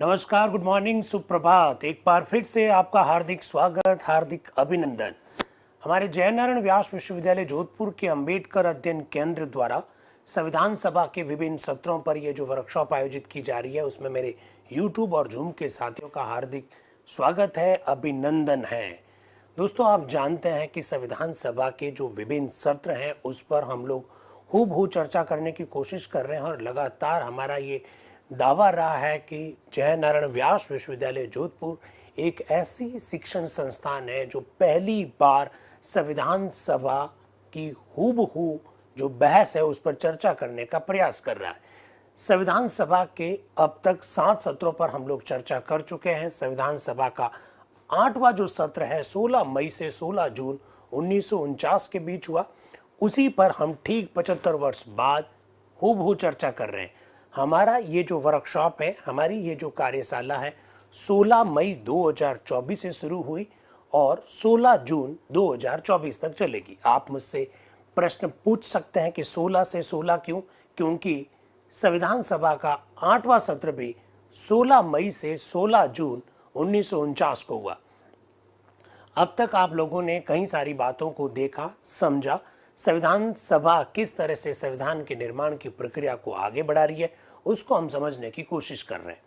नमस्कार, good morning, सुप्रभात। एक बार फिर से आपका हार्दिक स्वागत, हार्दिक अभिनंदन। हमारे जयनारायण व्यास विश्वविद्यालय जोधपुर के अंबेडकर अध्ययन केंद्र द्वारा संविधान सभा के विभिन्न सत्रों पर ये जो वर्कशॉप आयोजित की जा रही है, उसमें मेरे यूट्यूब और जूम के साथियों का हार्दिक स्वागत है, अभिनंदन है। दोस्तों, आप जानते हैं कि संविधान सभा के जो विभिन्न सत्र हैं उस पर हम लोग हूबहू चर्चा करने की कोशिश कर रहे हैं और लगातार हमारा ये दावा रहा है कि जयनारायण व्यास विश्वविद्यालय जोधपुर एक ऐसी शिक्षण संस्थान है जो पहली बार संविधान सभा की हूबहू जो बहस है उस पर चर्चा करने का प्रयास कर रहा है। संविधान सभा के अब तक 7 सत्रों पर हम लोग चर्चा कर चुके हैं। संविधान सभा का 8वां जो सत्र है 16 मई से 16 जून 1949 के बीच हुआ, उसी पर हम ठीक 75 वर्ष बाद हूबहू चर्चा कर रहे हैं। हमारा ये जो वर्कशॉप है, हमारी ये जो कार्यशाला है 16 मई 2024 से शुरू हुई और 16 जून 2024 तक चलेगी। आप मुझसे प्रश्न पूछ सकते हैं कि 16 से 16 क्यों? क्योंकि संविधान सभा का 8वां सत्र भी 16 मई से 16 जून 1949 को हुआ। अब तक आप लोगों ने कई सारी बातों को देखा, समझा। संविधान सभा किस तरह से संविधान के निर्माण की प्रक्रिया को आगे बढ़ा रही है उसको हम समझने की कोशिश कर रहे हैं।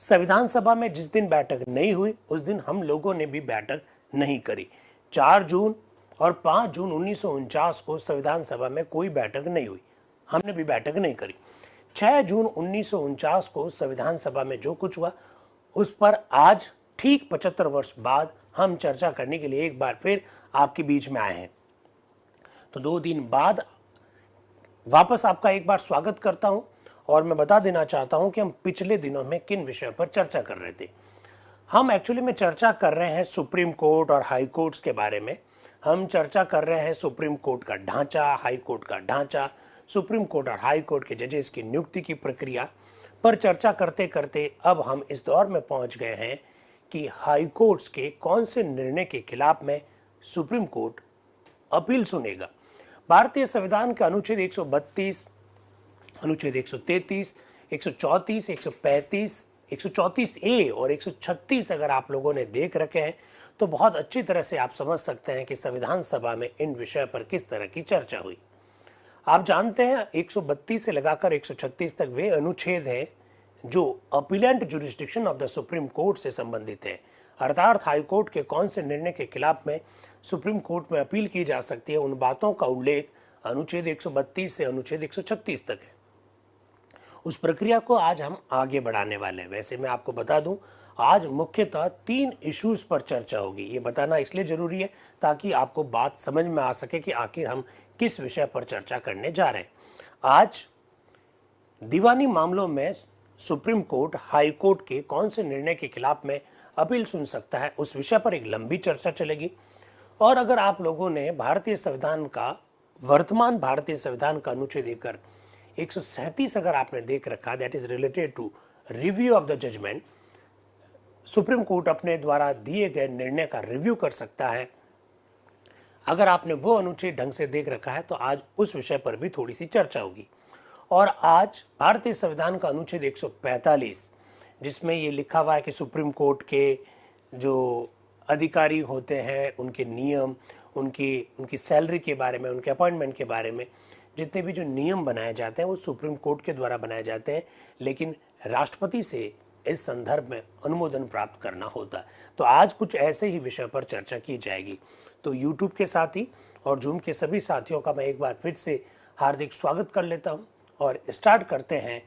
संविधान सभा में जिस दिन बैठक नहीं हुई उस दिन हम लोगों ने भी बैठक नहीं करी। 4 जून और 5 जून 1949 को संविधान सभा में कोई बैठक नहीं हुई, हमने भी बैठक नहीं करी। 6 जून 1949 को संविधान सभा में जो कुछ हुआ उस पर आज ठीक 75 वर्ष बाद हम चर्चा करने के लिए एक बार फिर आपके बीच में आए हैं। तो 2 दिन बाद वापस आपका एक बार स्वागत करता हूं और मैं बता देना चाहता हूं कि हम पिछले दिनों में किन विषयों पर चर्चा कर रहे थे। हम एक्चुअली में चर्चा कर रहे हैं सुप्रीम कोर्ट और हाई कोर्ट्स के बारे में। हम चर्चा कर रहे हैं सुप्रीम कोर्ट का ढांचा, हाई कोर्ट का ढांचा, सुप्रीम कोर्ट और हाई कोर्ट के जजेस की नियुक्ति की प्रक्रिया पर चर्चा करते करते अब हम इस दौर में पहुंच गए हैं कि हाई कोर्ट्स के कौन से निर्णय के खिलाफ में सुप्रीम कोर्ट अपील सुनेगा। भारतीय संविधान का अनुच्छेद 132, अनुच्छेद 133, 134, 135, 134 ए और 136 अगर आप लोगों ने देख रखे हैं तो बहुत अच्छी तरह से आप समझ सकते हैं कि संविधान सभा में इन विषय पर किस तरह की चर्चा हुई। आप जानते हैं 132 से लगाकर 136 तक वे अनुच्छेद हैं जो appellate jurisdiction of the supreme court से संबंधित है, अर्थात हाई कोर्ट के कौन से निर्णय के खिलाफ में सुप्रीम कोर्ट में अपील की जा सकती है, उन बातों का उल्लेख अनुच्छेद 132 से अनुच्छेद 136 तक है। उस प्रक्रिया को आज हम आगे बढ़ाने वाले हैं। वैसे मैं आपको बता दूं, आज मुख्यतः 3 इश्यूज पर चर्चा होगी। ये बताना इसलिए जरूरी है ताकि आपको बात समझ में आ सके कि आखिर हम किस विषय पर चर्चा करने जा रहे हैं। आज दीवानी मामलों में सुप्रीम कोर्ट हाई कोर्ट के कौन से निर्णय के खिलाफ में अपील सुन सकता है, उस विषय पर एक लंबी चर्चा चलेगी। और अगर आप लोगों ने भारतीय संविधान का, वर्तमान भारतीय संविधान का अनुच्छेद 137 अगर आपने देख रखा, that is related to review of the judgement, Supreme Court अपने द्वारा दिए गए निर्णय का रिव्यू कर सकता है। अगर आपने वो अनुच्छेद ढंग से देख रखा है तो आज उस विषय पर भी थोड़ी सी चर्चा होगी। और आज भारतीय संविधान का अनुच्छेद 145 जिसमें ये लिखा हुआ है कि सुप्रीम कोर्ट के जो अधिकारी होते हैं, उनके नियम, उनकी सैलरी के बारे में, उनके अपॉइंटमेंट के बारे में जितने भी जो नियम बनाए जाते हैं वो सुप्रीम कोर्ट के द्वारा बनाए जाते हैं, लेकिन राष्ट्रपति से इस संदर्भ में अनुमोदन प्राप्त करना होता है। तो आज कुछ ऐसे ही विषय पर चर्चा की जाएगी। तो यूट्यूब के साथी और जूम के सभी साथियों का मैं एक बार फिर से हार्दिक स्वागत कर लेता हूं और स्टार्ट करते हैं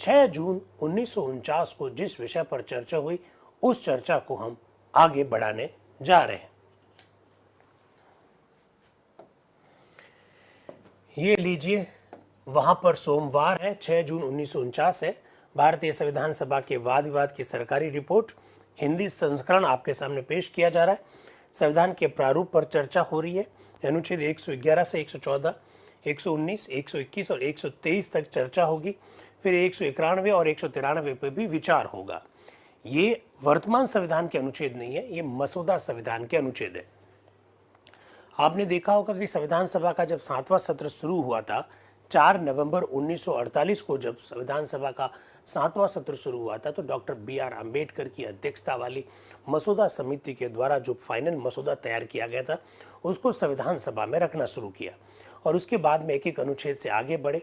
6 जून 1949 को जिस विषय पर चर्चा हुई उस चर्चा को हम आगे बढ़ाने जा रहे हैं। ये लीजिए, वहां पर सोमवार है, 6 जून 1949 है। भारतीय संविधान सभा के वाद विवाद की सरकारी रिपोर्ट, हिंदी संस्करण आपके सामने पेश किया जा रहा है। संविधान के प्रारूप पर चर्चा हो रही है। अनुच्छेद 111 से 114, 119, 121 और 123 तक चर्चा होगी। फिर 191 और 193 पे भी विचार होगा। ये वर्तमान संविधान के अनुच्छेद नहीं है, ये मसौदा संविधान के अनुच्छेद है। आपने देखा होगा कि संविधान सभा का जब 7वां सत्र शुरू हुआ था 4 नवंबर 1948 को जब संविधान सभा का 7वां सत्र शुरू हुआ था, तो डॉक्टर BR अम्बेडकर की अध्यक्षता वाली मसौदा समिति के द्वारा जो फाइनल मसौदा तैयार किया गया था, उसको संविधान सभा में रखना शुरू किया और उसके बाद में एक एक अनुच्छेद से आगे बढ़े।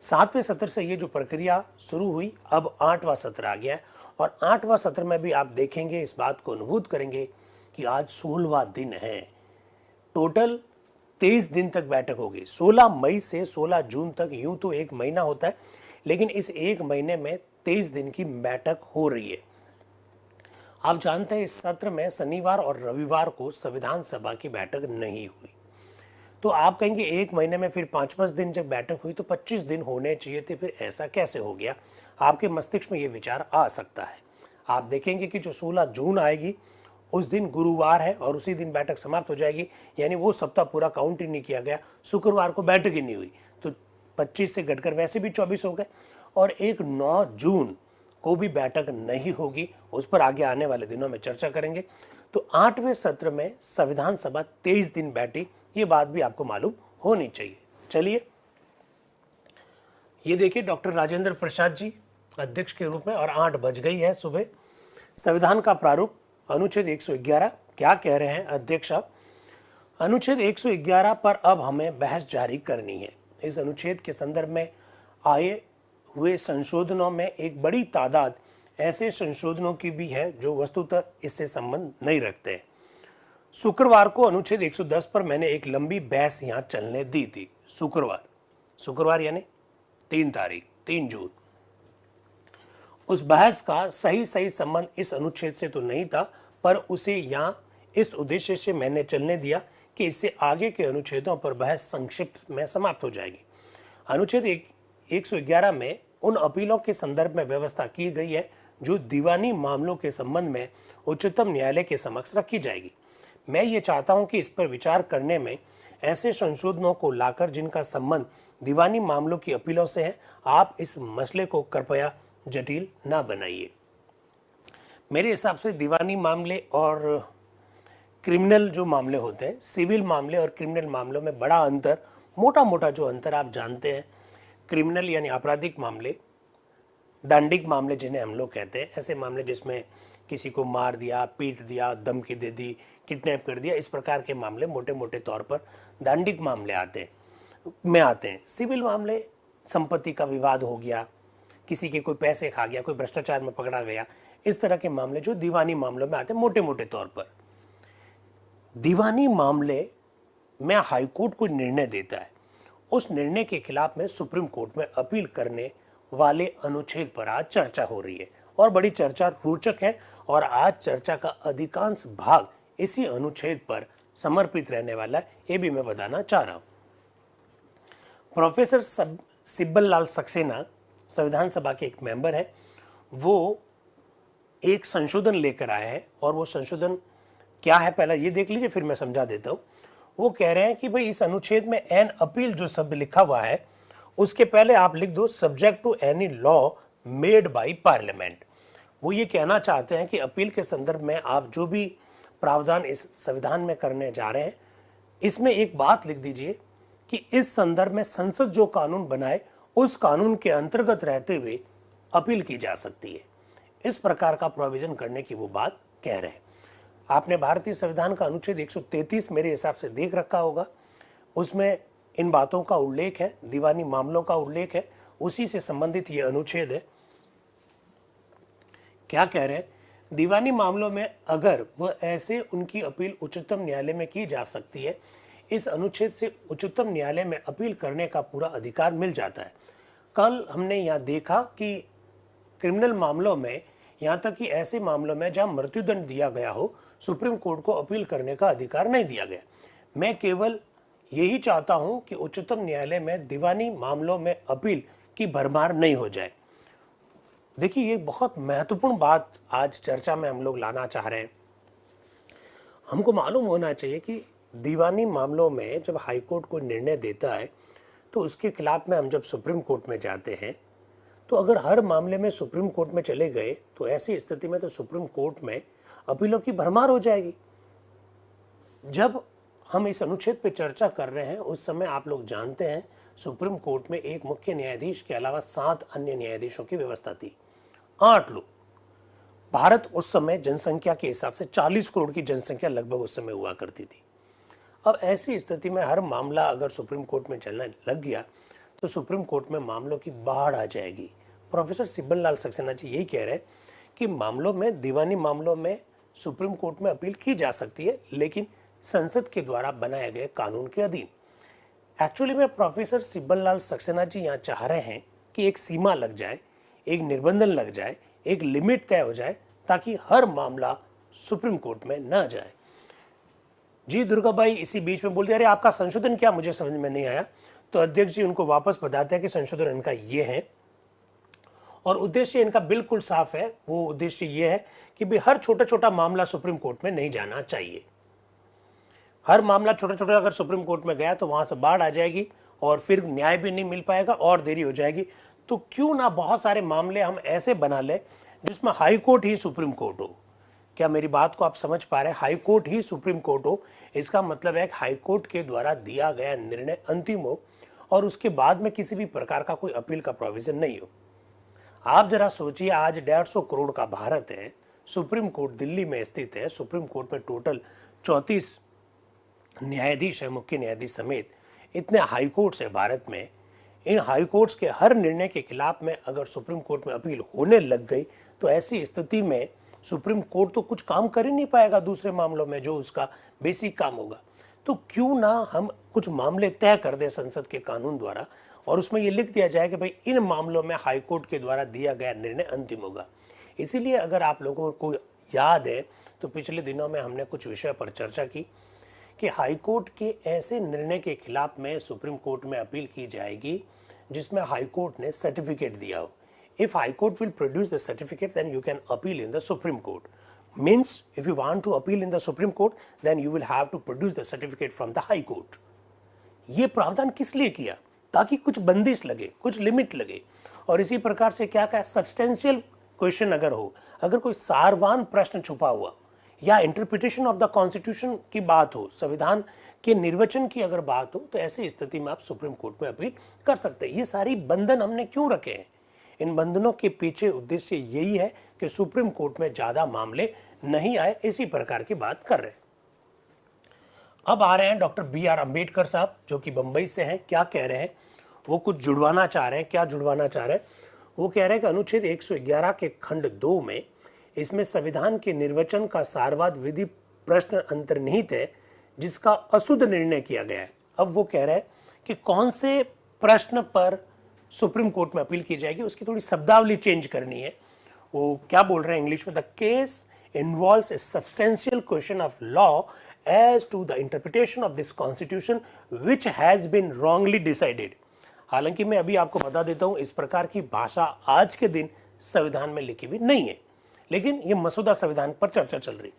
7वें सत्र से ये जो प्रक्रिया शुरू हुई, अब 8वां सत्र आ गया है और 8वां सत्र में भी आप देखेंगे, इस बात को अनुभूत करेंगे कि आज 16वां दिन है। टोटल 23 दिन तक बैठक होगी, 16 मई से 16 जून तक। यूं तो एक महीना होता है, लेकिन इस एक महीने में 23 दिन की बैठक हो रही है। आप जानते हैं इस सत्र में शनिवार और रविवार को संविधान सभा की बैठक नहीं हुई। तो आप कहेंगे एक महीने में फिर 5-5 दिन जब बैठक हुई तो 25 दिन होने चाहिए थे, फिर ऐसा कैसे हो गया? आपके मस्तिष्क में ये विचार आ सकता है। आप देखेंगे कि जो 16 जून आएगी उस दिन गुरुवार है और उसी दिन बैठक समाप्त हो जाएगी, यानी वो सप्ताह पूरा काउंट ही नहीं किया गया। शुक्रवार को बैठक ही नहीं हुई, तो 25 से घटकर वैसे भी 24 हो गए। और एक 9 जून को भी बैठक नहीं होगी, उस पर आगे आने वाले दिनों में चर्चा करेंगे। तो 8वें सत्र में संविधान सभा 23 दिन बैठी, ये बात भी आपको मालूम होनी चाहिए। चलिए, ये देखिए डॉक्टर राजेंद्र प्रसाद जी अध्यक्ष के रूप में, और 8 बज गई है सुबह। संविधान का प्रारूप अनुच्छेद 111 क्या कह रहे हैं अध्यक्ष साहब? अनुच्छेद 111 पर अब हमें बहस जारी करनी है। इस अनुच्छेद के संदर्भ में आए हुए संशोधनों में एक बड़ी तादाद ऐसे संशोधनों की भी है जो वस्तुतः इससे संबंध नहीं रखते। शुक्रवार को अनुच्छेद 110 पर मैंने एक लंबी बहस यहाँ चलने दी थी। शुक्रवार यानी 3 जून। उस बहस का सही संबंध इस अनुच्छेद से तो नहीं था, पर उसे यहाँ इस उद्देश्य से मैंने चलने दिया कि इससे आगे के अनुच्छेदों पर बहस संक्षिप्त में समाप्त हो जाएगी। अनुच्छेद 111 में उन अपीलों के संदर्भ में व्यवस्था की गई है जो दीवानी मामलों के संबंध में उच्चतम न्यायालय के समक्ष रखी जाएगी। मैं ये चाहता हूं कि इस पर विचार करने में ऐसे संशोधनों को लाकर जिनका संबंध दीवानी मामलों की अपीलों से है, आप इस मसले को कृपया जटिल ना बनाइए। मेरे हिसाब से दीवानी मामले और क्रिमिनल जो मामले होते हैं, सिविल मामले और क्रिमिनल मामलों में बड़ा अंतर, मोटा जो अंतर आप जानते हैं। क्रिमिनल यानी आपराधिक मामले, दंडिक मामले जिन्हें हम लोग कहते हैं, ऐसे मामले जिसमें किसी को मार दिया, पीट दिया, धमकी दे दी, किडनैप कर दिया, इस प्रकार के मामले मोटे तौर पर दंडिक मामले आते हैं। सिविल मामले, संपत्ति का विवाद हो गया, किसी के कोई पैसे खा गया, कोई भ्रष्टाचार में पकड़ा गया, इस तरह के मामले जो दीवानी मामलों में आते हैं मोटे तौर पर। दीवानी मामले में हाईकोर्ट कोई निर्णय देता है, उस निर्णय के खिलाफ में सुप्रीम कोर्ट में अपील करने वाले अनुच्छेद पर आज चर्चा हो रही है और बड़ी चर्चा रोचक है। और आज चर्चा का अधिकांश भाग इसी अनुच्छेद पर समर्पित रहने वाला है, ये भी मैं बताना चाह रहा हूं। प्रोफेसर सिब्बल लाल सक्सेना संविधान सभा के एक मेंबर है, वो एक संशोधन लेकर आए हैं और वो संशोधन क्या है पहला ये देख लीजिए, फिर मैं समझा देता हूं। वो कह रहे हैं कि भाई इस अनुच्छेद में एन अपील जो शब्द लिखा हुआ है उसके पहले आप लिख दो subject to any law made by Parliament. वो ये कहना चाहते हैं कि अपील के संदर्भ में आप जो भी प्रावधान इस संविधान में करने जा रहे हैं, इसमें एक बात लिख दीजिए कि इस संदर्भ में संसद जो कानून बनाए उस कानून के अंतर्गत रहते हुए अपील की जा सकती है। इस प्रकार का प्रोविजन करने की वो बात कह रहे हैं। आपने भारतीय संविधान का अनुच्छेद 133 मेरे हिसाब से देख रखा होगा, उसमें इन बातों का उल्लेख है, दीवानी मामलों का उल्लेख है, उसी से संबंधित ये अनुच्छेद है। क्या कह रहे हैं? दीवानी मामलों में अगर वह ऐसे उनकी अपील उच्चतम न्यायालय में की जा सकती है, इस अनुच्छेद से उच्चतम न्यायालय में अपील करने का पूरा अधिकार मिल जाता है। कल हमने यहाँ देखा कि क्रिमिनल मामलों में, यहाँ तक कि ऐसे मामलों में जहाँ मृत्युदंड दिया गया हो, सुप्रीम कोर्ट को अपील करने का अधिकार नहीं दिया गया। मैं केवल यही चाहता हूं कि उच्चतम न्यायालय में दीवानी मामलों में अपील की भरमार नहीं हो जाए। देखिए, ये बहुत महत्वपूर्ण बात आज चर्चा में हम लोग लाना चाह रहे हैं। हमको मालूम होना चाहिए कि दीवानी मामलों में जब हाईकोर्ट कोई निर्णय देता है तो उसके खिलाफ में हम जब सुप्रीम कोर्ट में जाते हैं, तो अगर हर मामले में सुप्रीम कोर्ट में चले गए तो ऐसी स्थिति में तो सुप्रीम कोर्ट में अपीलों की भरमार हो जाएगी। जब हम इस अनुच्छेद पर चर्चा कर रहे हैं उस समय आप लोग जानते हैं सुप्रीम कोर्ट में एक मुख्य न्यायाधीश के अलावा 7 अन्य न्यायाधीशों की व्यवस्था थी। 8 लोग। भारत उस समय जनसंख्या के हिसाब से 40 करोड़ की जनसंख्या लगभग उस समय हुआ करती थी। अब ऐसी स्थिति में हर मामला अगर सुप्रीम कोर्ट में चलने लग गया तो सुप्रीम कोर्ट में मामलों की बाढ़ आ जाएगी। प्रोफेसर सिब्बल लाल सक्सेना जी यही कह रहे हैं कि मामलों में, दीवानी मामलों में सुप्रीम कोर्ट में अपील की जा सकती है, लेकिन संसद के द्वारा बनाए गए कानून के अधीन। एक्चुअली में प्रोफेसर सिब्बल लाल सक्सेना जी यहाँ चाह रहे हैं कि एक सीमा लग जाए, एक निर्बंधन लग जाए, एक लिमिट तय हो जाए, ताकि हर मामला सुप्रीम कोर्ट में न जाए। जी दुर्गाबाई इसी बीच में बोलते, अरे आपका संशोधन क्या, मुझे समझ में नहीं आया। तो अध्यक्ष जी उनको वापस बताते हैं कि संशोधन इनका ये है और उद्देश्य इनका बिल्कुल साफ है। वो उद्देश्य ये है कि भाई हर छोटा छोटा मामला सुप्रीम कोर्ट में नहीं जाना चाहिए। हर मामला छोटा छोटा अगर सुप्रीम कोर्ट में गया तो वहां से बाढ़ आ जाएगी और फिर न्याय भी नहीं मिल पाएगा और देरी हो जाएगी। तो क्यों ना बहुत सारे मामले हम ऐसे बना ले जिसमें हाई कोर्ट ही सुप्रीम कोर्ट हो। क्या मेरी बात को आप समझ पा रहे हैं? हाई कोर्ट ही सुप्रीम कोर्ट हो, इसका मतलब है कि हाई कोर्ट के द्वारा दिया गया निर्णय अंतिम हो और उसके बाद में किसी भी प्रकार का कोई अपील का प्रोविजन नहीं हो। आप जरा सोचिए, आज 150 करोड़ का भारत है, सुप्रीम कोर्ट दिल्ली में स्थित है, सुप्रीम कोर्ट में टोटल 34 न्यायाधीश है, मुख्य न्यायाधीश समेत इतने हाई कोर्ट्स है भारत में। इन हाई कोर्ट्स के हर निर्णय के खिलाफ में अगर सुप्रीम कोर्ट में अपील होने लग गई तो ऐसी स्थिति में सुप्रीम कोर्ट तो कुछ काम कर ही नहीं पाएगा दूसरे मामलों में जो उसका बेसिक काम होगा। तो क्यों ना हम कुछ मामले तय कर दें संसद के कानून द्वारा और उसमें ये लिख दिया जाए कि भाई इन मामलों में हाई कोर्ट के द्वारा दिया गया निर्णय अंतिम होगा। इसीलिए अगर आप लोगों को याद है तो पिछले दिनों में हमने कुछ विषय पर चर्चा की कि हाई कोर्ट के ऐसे निर्णय के खिलाफ में सुप्रीम कोर्ट में अपील की जाएगी जिसमें हाई कोर्ट ने सर्टिफिकेट दिया हो। If High Court will produce the certificate, then you can appeal in the Supreme Court. Means, if you want to appeal in the Supreme Court, then you will have to produce the certificate from the High Court. ये प्रावधान किस लिए किया? ताकि कुछ बंदिश लगे, कुछ लिमिट लगे। और इसी प्रकार से क्या कहा, सब्सटेंशियल क्वेश्चन अगर हो, अगर कोई सारवान प्रश्न छुपा हुआ या इंटरप्रिटेशन ऑफ द कॉन्स्टिट्यूशन की बात हो, संविधान के निर्वचन की अगर बात हो, तो ऐसी स्थिति में आप सुप्रीम कोर्ट में अपील कर सकते हैं। ये सारी बंधन हमने क्यों रखे हैं? इन बंधनों के पीछे उद्देश्य यही है कि सुप्रीम कोर्ट में ज्यादा मामले नहीं आए, इसी प्रकार की बात कर रहे हैं। अब आ रहे हैं डॉक्टर BR अम्बेडकर साहब जो कि बंबई से हैं। क्या कह रहे हैं? वो कुछ जुड़वाना चाह रहे हैं। क्या जुड़वाना चाह रहे हैं? वो कह रहे हैं कि अनुच्छेद 111 के खंड 2 में इसमें संविधान के निर्वचन का सारवाद विधि प्रश्न अंतर्निहित है जिसका अशुद्ध निर्णय किया गया है। अब वो कह रहे हैं कि कौन से प्रश्न पर सुप्रीम कोर्ट में अपील की जाएगी, उसकी थोड़ी शब्दावली चेंज करनी है। वो क्या बोल रहे हैं इंग्लिश में, the case involves a substantial question of law as to the interpretation of this constitution which has been wrongly decided. हालांकि मैं अभी आपको बता देता हूं, इस प्रकार की भाषा आज के दिन संविधान में लिखी हुई नहीं है, लेकिन ये मसौदा संविधान पर चर्चा चल रही।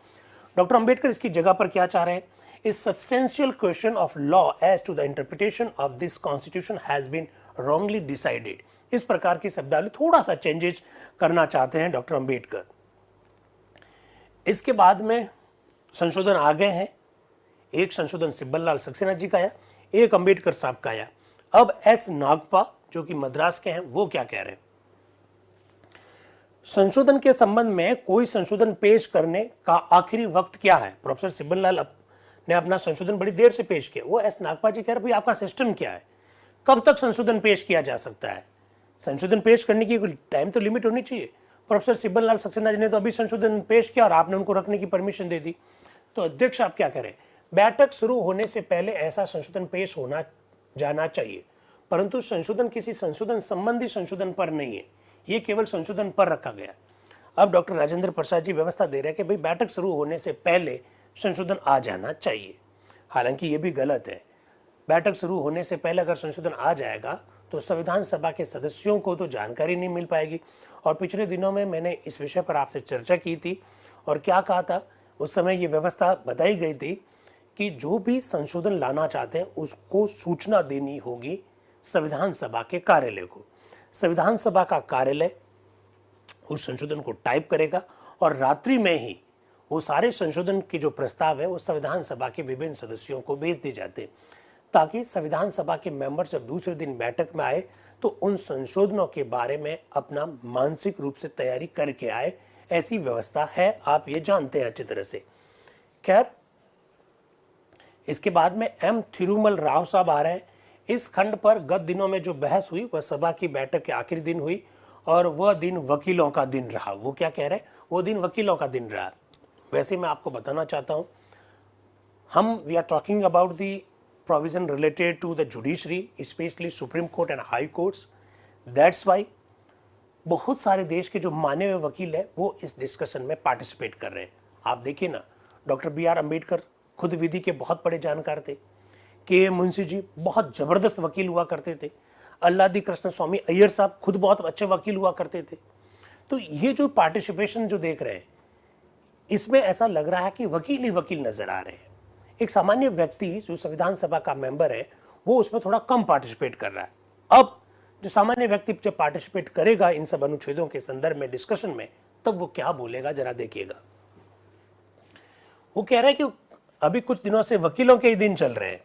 डॉक्टर अंबेडकर इसकी जगह पर क्या चाह रहे हैं, इस substantial question of law as to the interpretation of this constitution has been wrongly decided। इस प्रकार की शब्दावली थोड़ा सा चेंजेस करना चाहते हैं डॉक्टर अंबेडकर। इसके बाद में संशोधन आ गए हैं। एक संशोधन सिब्बल लाल सक्सेना जी का आया, एक अंबेडकर साहब का आया। अब एस नागपा जो कि मद्रास के हैं वो क्या कह रहे हैं? संशोधन के संबंध में कोई संशोधन पेश करने का आखिरी वक्त क्या है? प्रोफेसर सिब्बल लाल ने अपना संशोधन बड़ी देर से पेश किया। वो एस नागपा जी कह रहे भाई आपका सिस्टम क्या है, कब तक संशोधन पेश किया जा सकता है? संशोधन पेश करने की कोई टाइम तो लिमिट होनी चाहिए। प्रोफेसर सिब्बल लाल सक्सेना जी ने तो अभी संशोधन पेश किया और आपने उनको रखने की परमिशन दे दी। तो अध्यक्ष आप क्या करें, बैठक शुरू होने से पहले ऐसा संशोधन पेश होना जाना चाहिए, परंतु संशोधन किसी संशोधन संबंधी संशोधन पर नहीं है, ये केवल संशोधन पर रखा गया। अब डॉक्टर राजेंद्र प्रसाद जी व्यवस्था दे रहे हैं कि भाई बैठक शुरू होने से पहले संशोधन आ जाना चाहिए। हालांकि ये भी गलत है। बैठक शुरू होने से पहले अगर संशोधन आ जाएगा तो संविधान सभा के सदस्यों को तो जानकारी नहीं मिल पाएगी। और पिछले दिनों में मैंने इस विषय पर आपसे चर्चा की थी और क्या कहा था, उस समय ये व्यवस्था बताई गई थी कि जो भी संशोधन लाना चाहते हैं उसको सूचना देनी होगी संविधान सभा के कार्यालय को। संविधान सभा का कार्यालय उस संशोधन को टाइप करेगा और रात्रि में ही वो सारे संशोधन के जो प्रस्ताव है वो संविधान सभा के विभिन्न सदस्यों को भेज दिए जाते हैं, ताकि संविधान सभा के मेंबर जब दूसरे दिन बैठक में आए तो उन संशोधनों के बारे में अपना मानसिक रूप से तैयारी करके आए। ऐसी व्यवस्था है, आप ये जानते हैं अच्छी तरह से। खैर, इसके बाद में एम थिरुमल राव साहब आ रहे हैं। इस खंड पर गत दिनों में जो बहस हुई वह सभा की बैठक के आखिरी दिन हुई और वह दिन वकीलों का दिन रहा। वो क्या कह रहे हैं? वो दिन वकीलों का दिन रहा। वैसे मैं आपको बताना चाहता हूं, we are talking about the provision related to the judiciary, specially Supreme Court and high courts. That's why बहुत सारे देश के जो माने हुए वकील है वो इस डिस्कशन में पार्टिसिपेट कर रहे हैं। आप देखिए ना, डॉक्टर BR अम्बेडकर खुद विधि के बहुत बड़े जानकार थे। के मुंशी जी बहुत जबरदस्त वकील हुआ करते थे। अल्लादी कृष्ण स्वामी अय्यर साहब खुद बहुत अच्छे वकील हुआ करते थे। तो ये जो पार्टिसिपेशन जो देख रहे हैं, इसमें ऐसा लग रहा है कि वकील ही वकील नजर आ रहे हैं। एक सामान्य व्यक्ति जो संविधान सभा का मेंबर है वो उसमें थोड़ा कम पार्टिसिपेट कर रहा है। अब जो सामान्य व्यक्ति जब पार्टिसिपेट करेगा इन सब अनुच्छेदों के संदर्भ में डिस्कशन में, तब वो क्या बोलेगा जरा देखिएगा। वो कह रहा है कि अभी कुछ दिनों से वकीलों के ही दिन चल रहे हैं।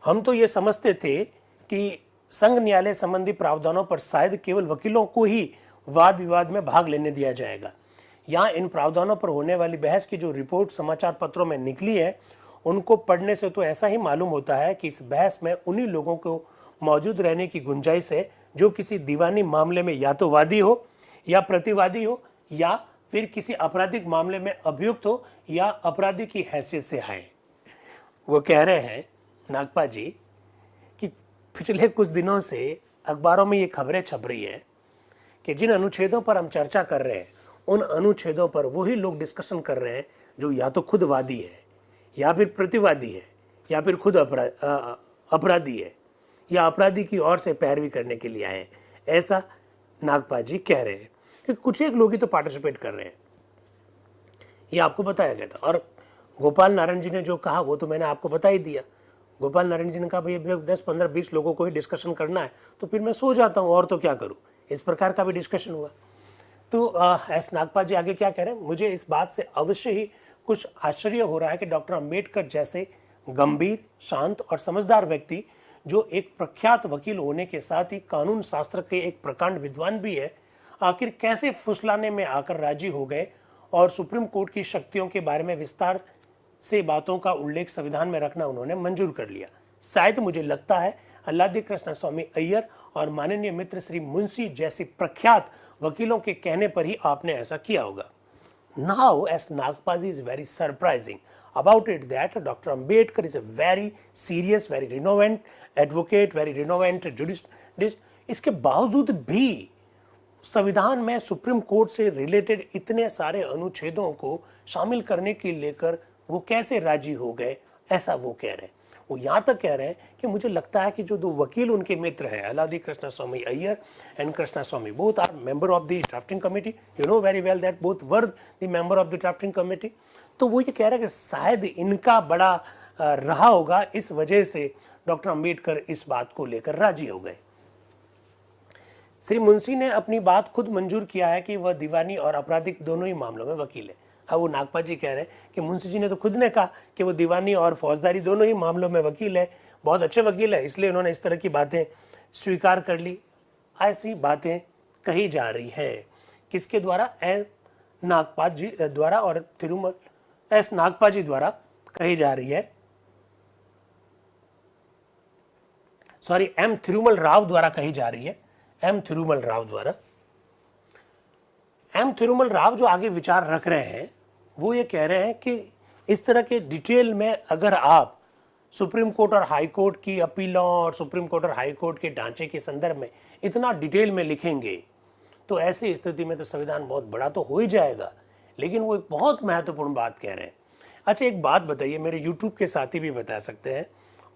हम तो ये समझते थे कि संघ न्यायालय संबंधी प्रावधानों पर शायद केवल वकीलों को ही वाद विवाद में भाग लेने दिया जाएगा। यहाँ इन प्रावधानों पर होने वाली बहस की जो रिपोर्ट समाचार पत्रों में निकली है, उनको पढ़ने से तो ऐसा ही मालूम होता है कि इस बहस में उन्हीं लोगों को मौजूद रहने की गुंजाइश है जो किसी दीवानी मामले में या तो वादी हो या प्रतिवादी हो या फिर किसी आपराधिक मामले में अभियुक्त हो या अपराधी की हैसियत से आए। वो कह रहे हैं नागपा जी कि पिछले कुछ दिनों से अखबारों में ये खबरें छप रही है कि जिन अनुच्छेदों पर हम चर्चा कर रहे हैं उन अनुच्छेदों पर वही लोग डिस्कशन कर रहे हैं जो या तो खुद वादी है या फिर प्रतिवादी है या फिर खुद अपराधी है या अपराधी की ओर से पैरवी करने के लिए आए हैं। ऐसा नागपा जी कह रहे हैं कि कुछ एक लोग ही तो पार्टिसिपेट कर रहे हैं, ये आपको बताया गया था। और गोपाल नारायण जी ने जो कहा वो तो मैंने आपको बता ही दिया। गोपाल नारायण जी ने कहा भाई 10, 15, 20 लोगों को ही डिस्कशन करना है तो फिर मैं सो जाता हूँ और तो क्या करूँ। इस प्रकार का भी डिस्कशन हुआ। तो एस नागपा जी आगे क्या कह रहे हैं, मुझे इस बात से अवश्य ही कुछ आश्चर्य हो रहा है कि डॉक्टर अम्बेडकर जैसे गंभीर, शांत और समझदार व्यक्ति जो एक प्रख्यात वकील होने के साथ ही कानून शास्त्र के एक प्रकांड विद्वान भी है, आखिर कैसे फुसलाने में आकर राजी हो गए और सुप्रीम कोर्ट की शक्तियों के बारे में विस्तार से बातों का उल्लेख संविधान में रखना उन्होंने मंजूर कर लिया। शायद मुझे लगता है अल्लादी कृष्ण स्वामी अय्यर और माननीय मित्र श्री मुंशी जैसे प्रख्यात वकीलों के कहने पर ही आपने ऐसा किया होगा। Now, as Nagpaji is very surprising about it that Dr. Ambedkar is a very serious, very renowned advocate, very renowned jurist. इसके बावजूद भी संविधान में सुप्रीम कोर्ट से रिलेटेड इतने सारे अनुच्छेदों को शामिल करने के लेकर वो कैसे राजी हो गए, ऐसा वो कह रहे हैं। वो यहाँ तक कह रहे हैं कि मुझे लगता है कि जो दो वकील उनके मित्र हैं, Alladi Krishna Swami Iyer and Krishna Swami, both are member of the drafting committee. You know very well that both were the member of the drafting committee. तो वो ये कह रहे हैं कि शायद इनका बड़ा रहा होगा, इस वजह से डॉक्टर अम्बेडकर इस बात को लेकर राजी हो गए। श्री मुंशी ने अपनी बात खुद मंजूर किया है कि वह दीवानी और आपराधिक दोनों ही मामलों में वकील है। हाँ, वो नागपा जी कह रहे हैं कि मुंशी जी ने तो खुद ने कहा कि वो दीवानी और फौजदारी दोनों ही मामलों में वकील है, बहुत अच्छे वकील है, इसलिए उन्होंने इस तरह की बातें स्वीकार कर ली। ऐसी बातें कही जा रही है किसके द्वारा? नागपा जी द्वारा और तिरुमल एस नागपा जी द्वारा कही जा रही है, सॉरी एम थिरुमल राव द्वारा कही जा रही है। एम थिरुमल राव द्वारा, एम थिरुमल राव जो आगे विचार रख रहे हैं वो ये कह रहे हैं कि इस तरह के डिटेल में अगर आप सुप्रीम कोर्ट और हाई कोर्ट की अपीलों और सुप्रीम कोर्ट और हाई कोर्ट के ढांचे के संदर्भ में इतना डिटेल में लिखेंगे तो ऐसी स्थिति में तो संविधान बहुत बड़ा तो हो ही जाएगा। लेकिन वो एक बहुत महत्वपूर्ण बात कह रहे हैं। अच्छा, एक बात बताइए, मेरे यूट्यूब के साथी भी बता सकते हैं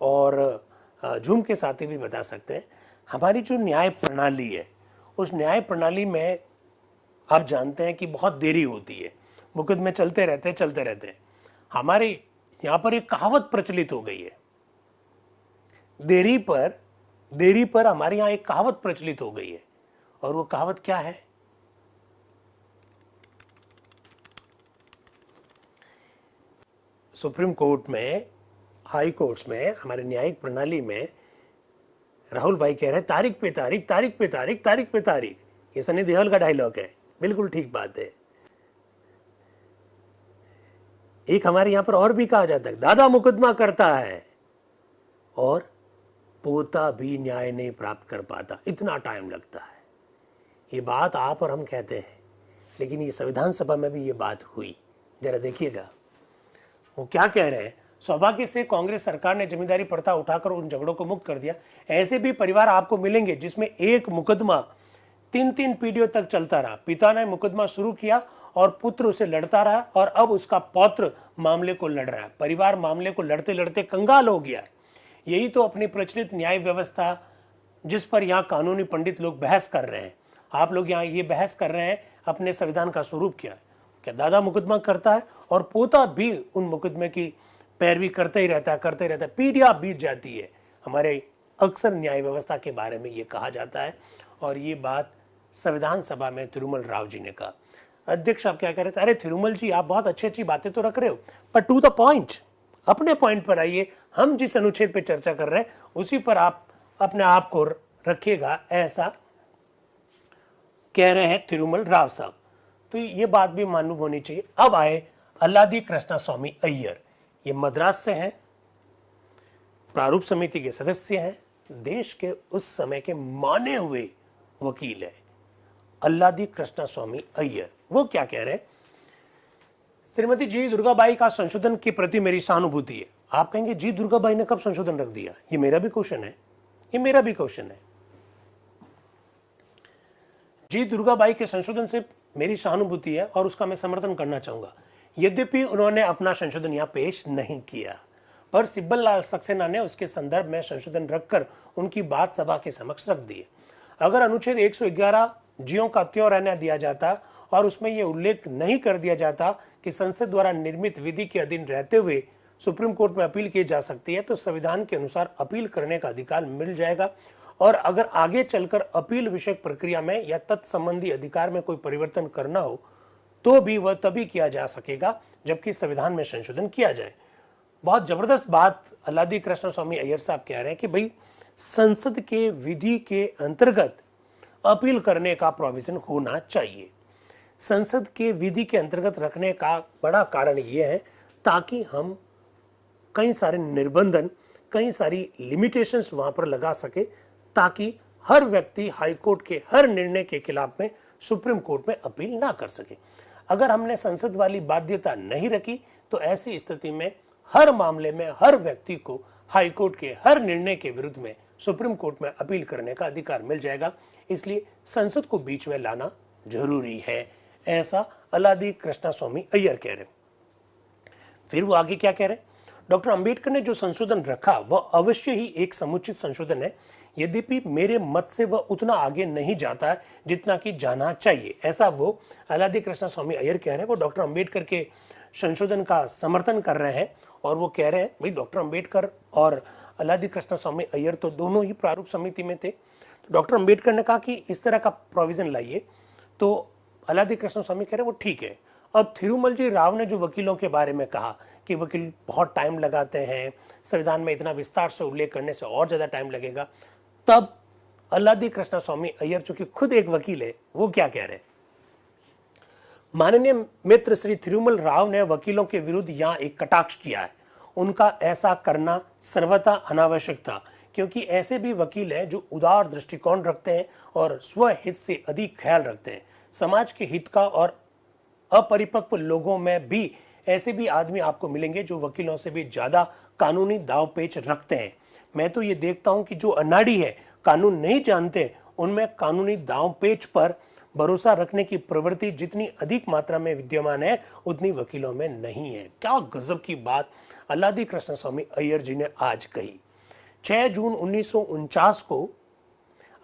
और जूम के साथी भी बता सकते हैं, हमारी जो न्याय प्रणाली है उस न्याय प्रणाली में आप जानते हैं कि बहुत देरी होती है, मुकदमे चलते रहते हैं। हमारे यहाँ पर एक कहावत प्रचलित हो गई है, देरी पर हमारे यहाँ एक कहावत प्रचलित हो गई है। और वो कहावत क्या है? सुप्रीम कोर्ट में हाई कोर्ट्स में, हमारे न्यायिक प्रणाली में राहुल भाई कह रहे हैं तारीख पे तारीख, तारीख पे तारीख, तारीख पे तारीख। ये सनी देओल का डायलॉग है, बिल्कुल ठीक बात है। एक हमारे यहां पर और भी कहा जाता है, दादा मुकदमा करता है और पोता भी न्याय नहीं प्राप्त कर पाता, इतना टाइम लगता है। ये बात आप और हम कहते हैं, लेकिन ये संविधान सभा में भी ये बात हुई। जरा देखिएगा वो क्या कह रहे हैं। सौभाग्य से कांग्रेस सरकार ने जमींदारी प्रथा उठाकर उन झगड़ों को मुक्त कर दिया। ऐसे भी परिवार आपको मिलेंगे जिसमें एक मुकदमा 3-3 पीढ़ियों तक चलता रहा। पिता ने मुकदमा शुरू किया और पुत्र उसे लड़ता रहा और अब उसका पौत्र मामले को लड़ रहा है। परिवार मामले को लड़ते लड़ते कंगाल हो गया है। यही तो अपनी प्रचलित न्याय व्यवस्था, जिस पर यहाँ कानूनी पंडित लोग बहस कर रहे हैं। आप लोग यहाँ ये बहस कर रहे हैं अपने संविधान का स्वरूप क्या है। क्या दादा मुकदमा करता है और पोता भी उन मुकदमे की पैरवी करते ही रहता है, पीढ़ियां बीत जाती है। हमारे अक्सर न्याय व्यवस्था के बारे में ये कहा जाता है और ये बात संविधान सभा में थिरुमल राव जी ने कहा। अध्यक्ष आप क्या कह रहे थे? अरे थिरुमल जी, आप बहुत अच्छी अच्छी बातें तो रख रहे हो, पर टू द पॉइंट, अपने पॉइंट पर आइए। हम जिस अनुच्छेद पर चर्चा कर रहे हैं उसी पर आप अपने आप को रखिएगा, ऐसा कह रहे हैं थिरुमल राव साहब। तो ये बात भी मालूम होनी चाहिए। अब आए अल्लादी कृष्णा स्वामी अय्यर। ये मद्रास से हैं, प्रारूप समिति के सदस्य हैं, देश के उस समय के माने हुए वकील है अल्लादी कृष्णा स्वामी अय्यर। वो क्या कह रहे हैं? श्रीमती जी दुर्गाबाई का संशोधन के प्रति मेरी सहानुभूति है। आप कहेंगे जी दुर्गाबाई ने कब संशोधन रख दिया? ये मेरा भी क्वेश्चन है, ये मेरा भी क्वेश्चन है। जी दुर्गाबाई के संशोधन से मेरी सहानुभूति है और उसका मैं समर्थन करना चाहूंगा। यद्यपि उन्होंने अपना संशोधन यहाँ पेश नहीं किया, पर सिब्बल लाल सक्सेना ने उसके संदर्भ में संशोधन रखकर उनकी बात सभा के समक्ष रख दी। अगर अनुच्छेद 111 ज्यों का त्यों रहने दिया जाता और उसमें यह उल्लेख नहीं कर दिया जाता कि संसद द्वारा निर्मित विधि के अधीन रहते हुए सुप्रीम कोर्ट में अपील की जा सकती है, तो संविधान के अनुसार अपील करने का अधिकार मिल जाएगा। और अगर आगे चलकर अपील विषयक प्रक्रिया में या तत्संबंधी अधिकार में कोई परिवर्तन करना हो तो भी वह तभी किया जा सकेगा जबकि संविधान में संशोधन किया जाए। बहुत जबरदस्त बात अल्लादी कृष्ण स्वामी अय्यर साहब कह रहे हैं कि भाई संसद के विधि के अंतर्गत अपील करने का प्रोविजन होना चाहिए। संसद के विधि के अंतर्गत रखने का बड़ा कारण यह है ताकि हम कई सारे निर्बंधन, कई सारी लिमिटेशंस वहां पर लगा सके, ताकि हर व्यक्ति हाई कोर्ट के हर निर्णय के खिलाफ में सुप्रीम कोर्ट में अपील ना कर सके। अगर हमने संसद वाली बाध्यता नहीं रखी तो ऐसी स्थिति में हर मामले में हर व्यक्ति को हाई कोर्ट के हर निर्णय के विरुद्ध में सुप्रीम कोर्ट में अपील करने का अधिकार मिल जाएगा। इसलिए संसद को बीच में लाना जरूरी है, ऐसा अल्लादी कृष्णा स्वामी अय्यर कह रहे। फिर वो आगे क्या कह रहे? डॉक्टर अंबेडकर ने जो संशोधन रखा वह अवश्य ही एक समुचित संशोधन है, यद्यपि मेरे मत से वह उतना आगे नहीं जाता है जितना कि जाना चाहिए, ऐसा वो अल्लादी कृष्णा स्वामी अय्यर कह रहे हैं। वो डॉक्टर अंबेडकर के संशोधन का समर्थन कर रहे हैं और वो कह रहे हैं भाई डॉक्टर अंबेडकर और अल्लादी कृष्णा स्वामी अय्यर तो दोनों ही प्रारूप समिति में थे। तो डॉक्टर अंबेडकर ने कहा कि इस तरह का प्रोविजन लाइए, तो अल्लादी कृष्ण स्वामी कह रहे वो ठीक है। अब थिरुमल जी राव ने जो वकीलों के बारे में कहा कि वकील बहुत टाइम लगाते हैं, संविधान में इतना विस्तार से उल्लेख करने से और ज्यादा टाइम लगेगा, तब अल्लादी कृष्ण स्वामी अय्यर जो कि खुद एक वकील है वो क्या कह रहे हैं? माननीय मित्र श्री थिरुमल राव ने वकीलों के विरुद्ध यहाँ एक कटाक्ष किया है। उनका ऐसा करना सर्वथा अनावश्यक था, क्योंकि ऐसे भी वकील हैं जो उदार दृष्टिकोण रखते हैं और स्वहित से अधिक ख्याल रखते हैं। समाज के हित का और अपरिपक्व लोगों में भी ऐसे भी आदमी आपको मिलेंगे जो वकीलों से भी ज्यादा कानूनी दावपेच रखते हैं। मैं तो ये देखता हूं कि जो अनाड़ी है, कानून नहीं जानते, उनमें कानूनी दावपेच पर भरोसा रखने की प्रवृत्ति जितनी अधिक मात्रा में विद्यमान है उतनी वकीलों में नहीं है। क्या गजब की बात अल्लादी कृष्ण स्वामी अय्यर जी ने आज कही। 6 जून 1949 को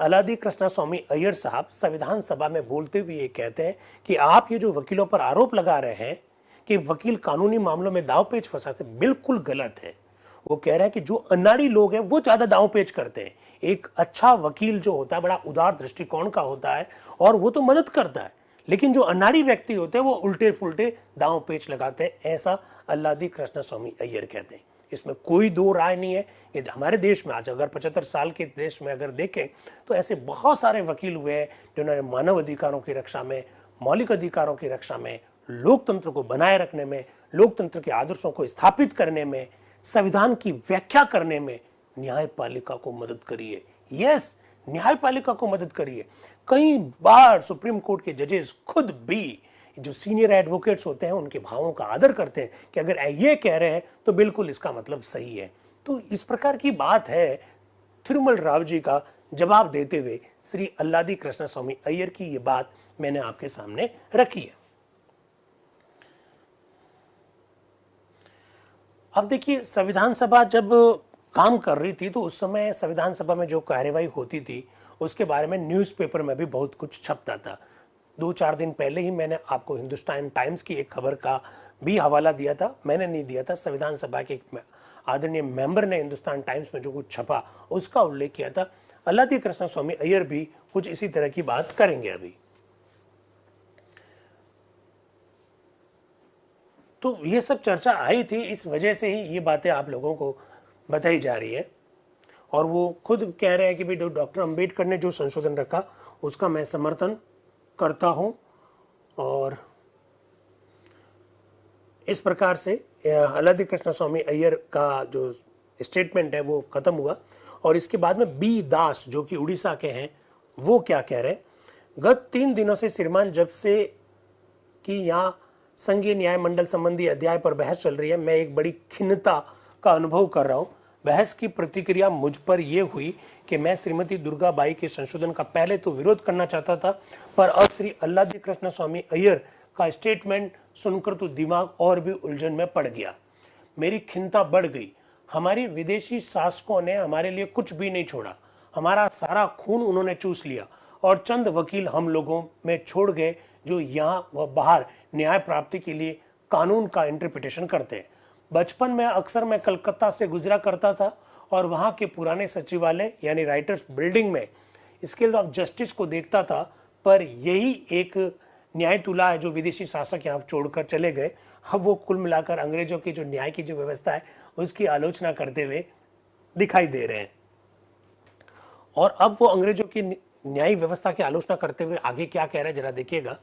अल्लादी कृष्ण स्वामी अय्यर साहब संविधान सभा में बोलते हुए ये कहते हैं कि आप ये जो वकीलों पर आरोप लगा रहे हैं कि वकील कानूनी मामलों में दावपेच फंसाते, बिल्कुल गलत है। वो कह रहे हैं कि जो अनाड़ी लोग हैं वो ज्यादा दावपेच करते हैं। एक अच्छा वकील जो होता है बड़ा उदार दृष्टिकोण का होता है और वो तो मदद करता है, लेकिन जो अनाड़ी व्यक्ति होते हैं वो उल्टे फुल्टे दांव पेच लगाते हैं, ऐसा अल्लादी कृष्ण स्वामी अय्यर कहते हैं। इसमें कोई दो राय नहीं है। ये हमारे देश में आज अगर 75 साल के देश में अगर देखें तो ऐसे बहुत सारे वकील हुए हैं जिन्होंने मानव अधिकारों की रक्षा में, मौलिक अधिकारों की रक्षा में, लोकतंत्र को बनाए रखने में, लोकतंत्र के आदर्शों को स्थापित करने में, संविधान की व्याख्या करने में न्यायपालिका को मदद करी है। यस, न्यायपालिका को मदद करी है। कई बार सुप्रीम कोर्ट के जजेस खुद भी जो सीनियर एडवोकेट्स होते हैं उनके भावों का आदर करते हैं कि अगर ये कह रहे हैं तो बिल्कुल इसका मतलब सही है। तो इस प्रकार की बात है। थिरुमल राव जी का जवाब देते हुए श्री अल्लादी कृष्ण स्वामी अय्यर की ये बात मैंने आपके सामने रखी है। अब देखिए, संविधान सभा जब काम कर रही थी तो उस समय संविधान सभा में जो कार्यवाही होती थी उसके बारे में न्यूज़पेपर में भी बहुत कुछ छपता था। 2-4 दिन पहले ही मैंने आपको हिंदुस्तान टाइम्स की एक खबर का भी हवाला दिया था। मैंने नहीं दिया था, संविधान सभा के एक आदरणीय मेंबर ने हिंदुस्तान टाइम्स में जो कुछ छपा उसका उल्लेख किया था। अल्लादी कृष्ण स्वामी अय्यर भी कुछ इसी तरह की बात करेंगे अभी। तो ये सब चर्चा आई थी, इस वजह से ही ये बातें आप लोगों को बताई जा रही है। और वो खुद कह रहे हैं कि भाई डॉक्टर अंबेडकर ने जो संशोधन रखा उसका मैं समर्थन करता हूं। और इस प्रकार से अल्लादी कृष्ण स्वामी अय्यर का जो स्टेटमेंट है वो खत्म हुआ। और इसके बाद में बी दास जो कि उड़ीसा के हैं वो क्या कह रहे हैं, गत 3 दिनों से श्रीमान जब से कि यहाँ संघीय न्याय मंडल संबंधी अध्याय पर बहस चल रही है, मैं एक बड़ी खिन्नता का अनुभव कर रहा हूँ। बहस की प्रतिक्रिया मुझ पर यह हुई कि मैं श्रीमती दुर्गाबाई के संशोधन का पहले तो विरोध करना चाहता था, पर अब श्री अल्लादी कृष्ण स्वामी अय्यर का स्टेटमेंट सुनकर तो दिमाग और भी उलझन में पड़ गया। मेरी खिन्नता बढ़ गई। हमारी विदेशी शासकों ने हमारे लिए कुछ भी नहीं छोड़ा। हमारा सारा खून उन्होंने चूस लिया और चंद वकील हम लोगों में छोड़ गए जो यहाँ व बाहर न्याय प्राप्ति के लिए कानून का इंटरप्रिटेशन करते हैं। बचपन में अक्सर मैं कलकत्ता से गुजरा करता था और वहाँ के पुराने सचिवालय यानी राइटर्स बिल्डिंग में स्केल ऑफ जस्टिस को देखता था, पर यही एक न्यायतुला है जो विदेशी शासक यहाँ छोड़कर चले गए। अब वो कुल मिलाकर अंग्रेजों की जो न्याय की जो व्यवस्था है उसकी आलोचना करते हुए दिखाई दे रहे हैं। और अब वो अंग्रेजों की न्याय व्यवस्था की आलोचना करते हुए आगे क्या कह रहे हैं जरा देखिएगा।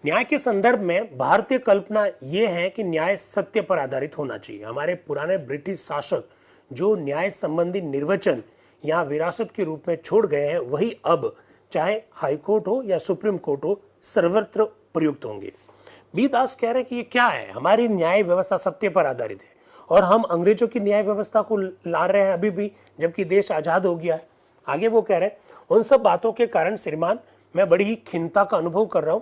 न्याय के संदर्भ में भारतीय कल्पना यह है कि न्याय सत्य पर आधारित होना चाहिए। हमारे पुराने ब्रिटिश शासक जो न्याय संबंधी निर्वचन यहाँ विरासत के रूप में छोड़ गए हैं वही अब चाहे हाईकोर्ट हो या सुप्रीम कोर्ट हो सर्वत्र प्रयुक्त होंगे। बी दास कह रहे हैं कि ये क्या है, हमारी न्याय व्यवस्था सत्य पर आधारित है और हम अंग्रेजों की न्याय व्यवस्था को ला रहे हैं अभी भी जबकि देश आजाद हो गया है। आगे वो कह रहे हैं, उन सब बातों के कारण श्रीमान मैं बड़ी ही खिन्नता का अनुभव कर रहा हूं।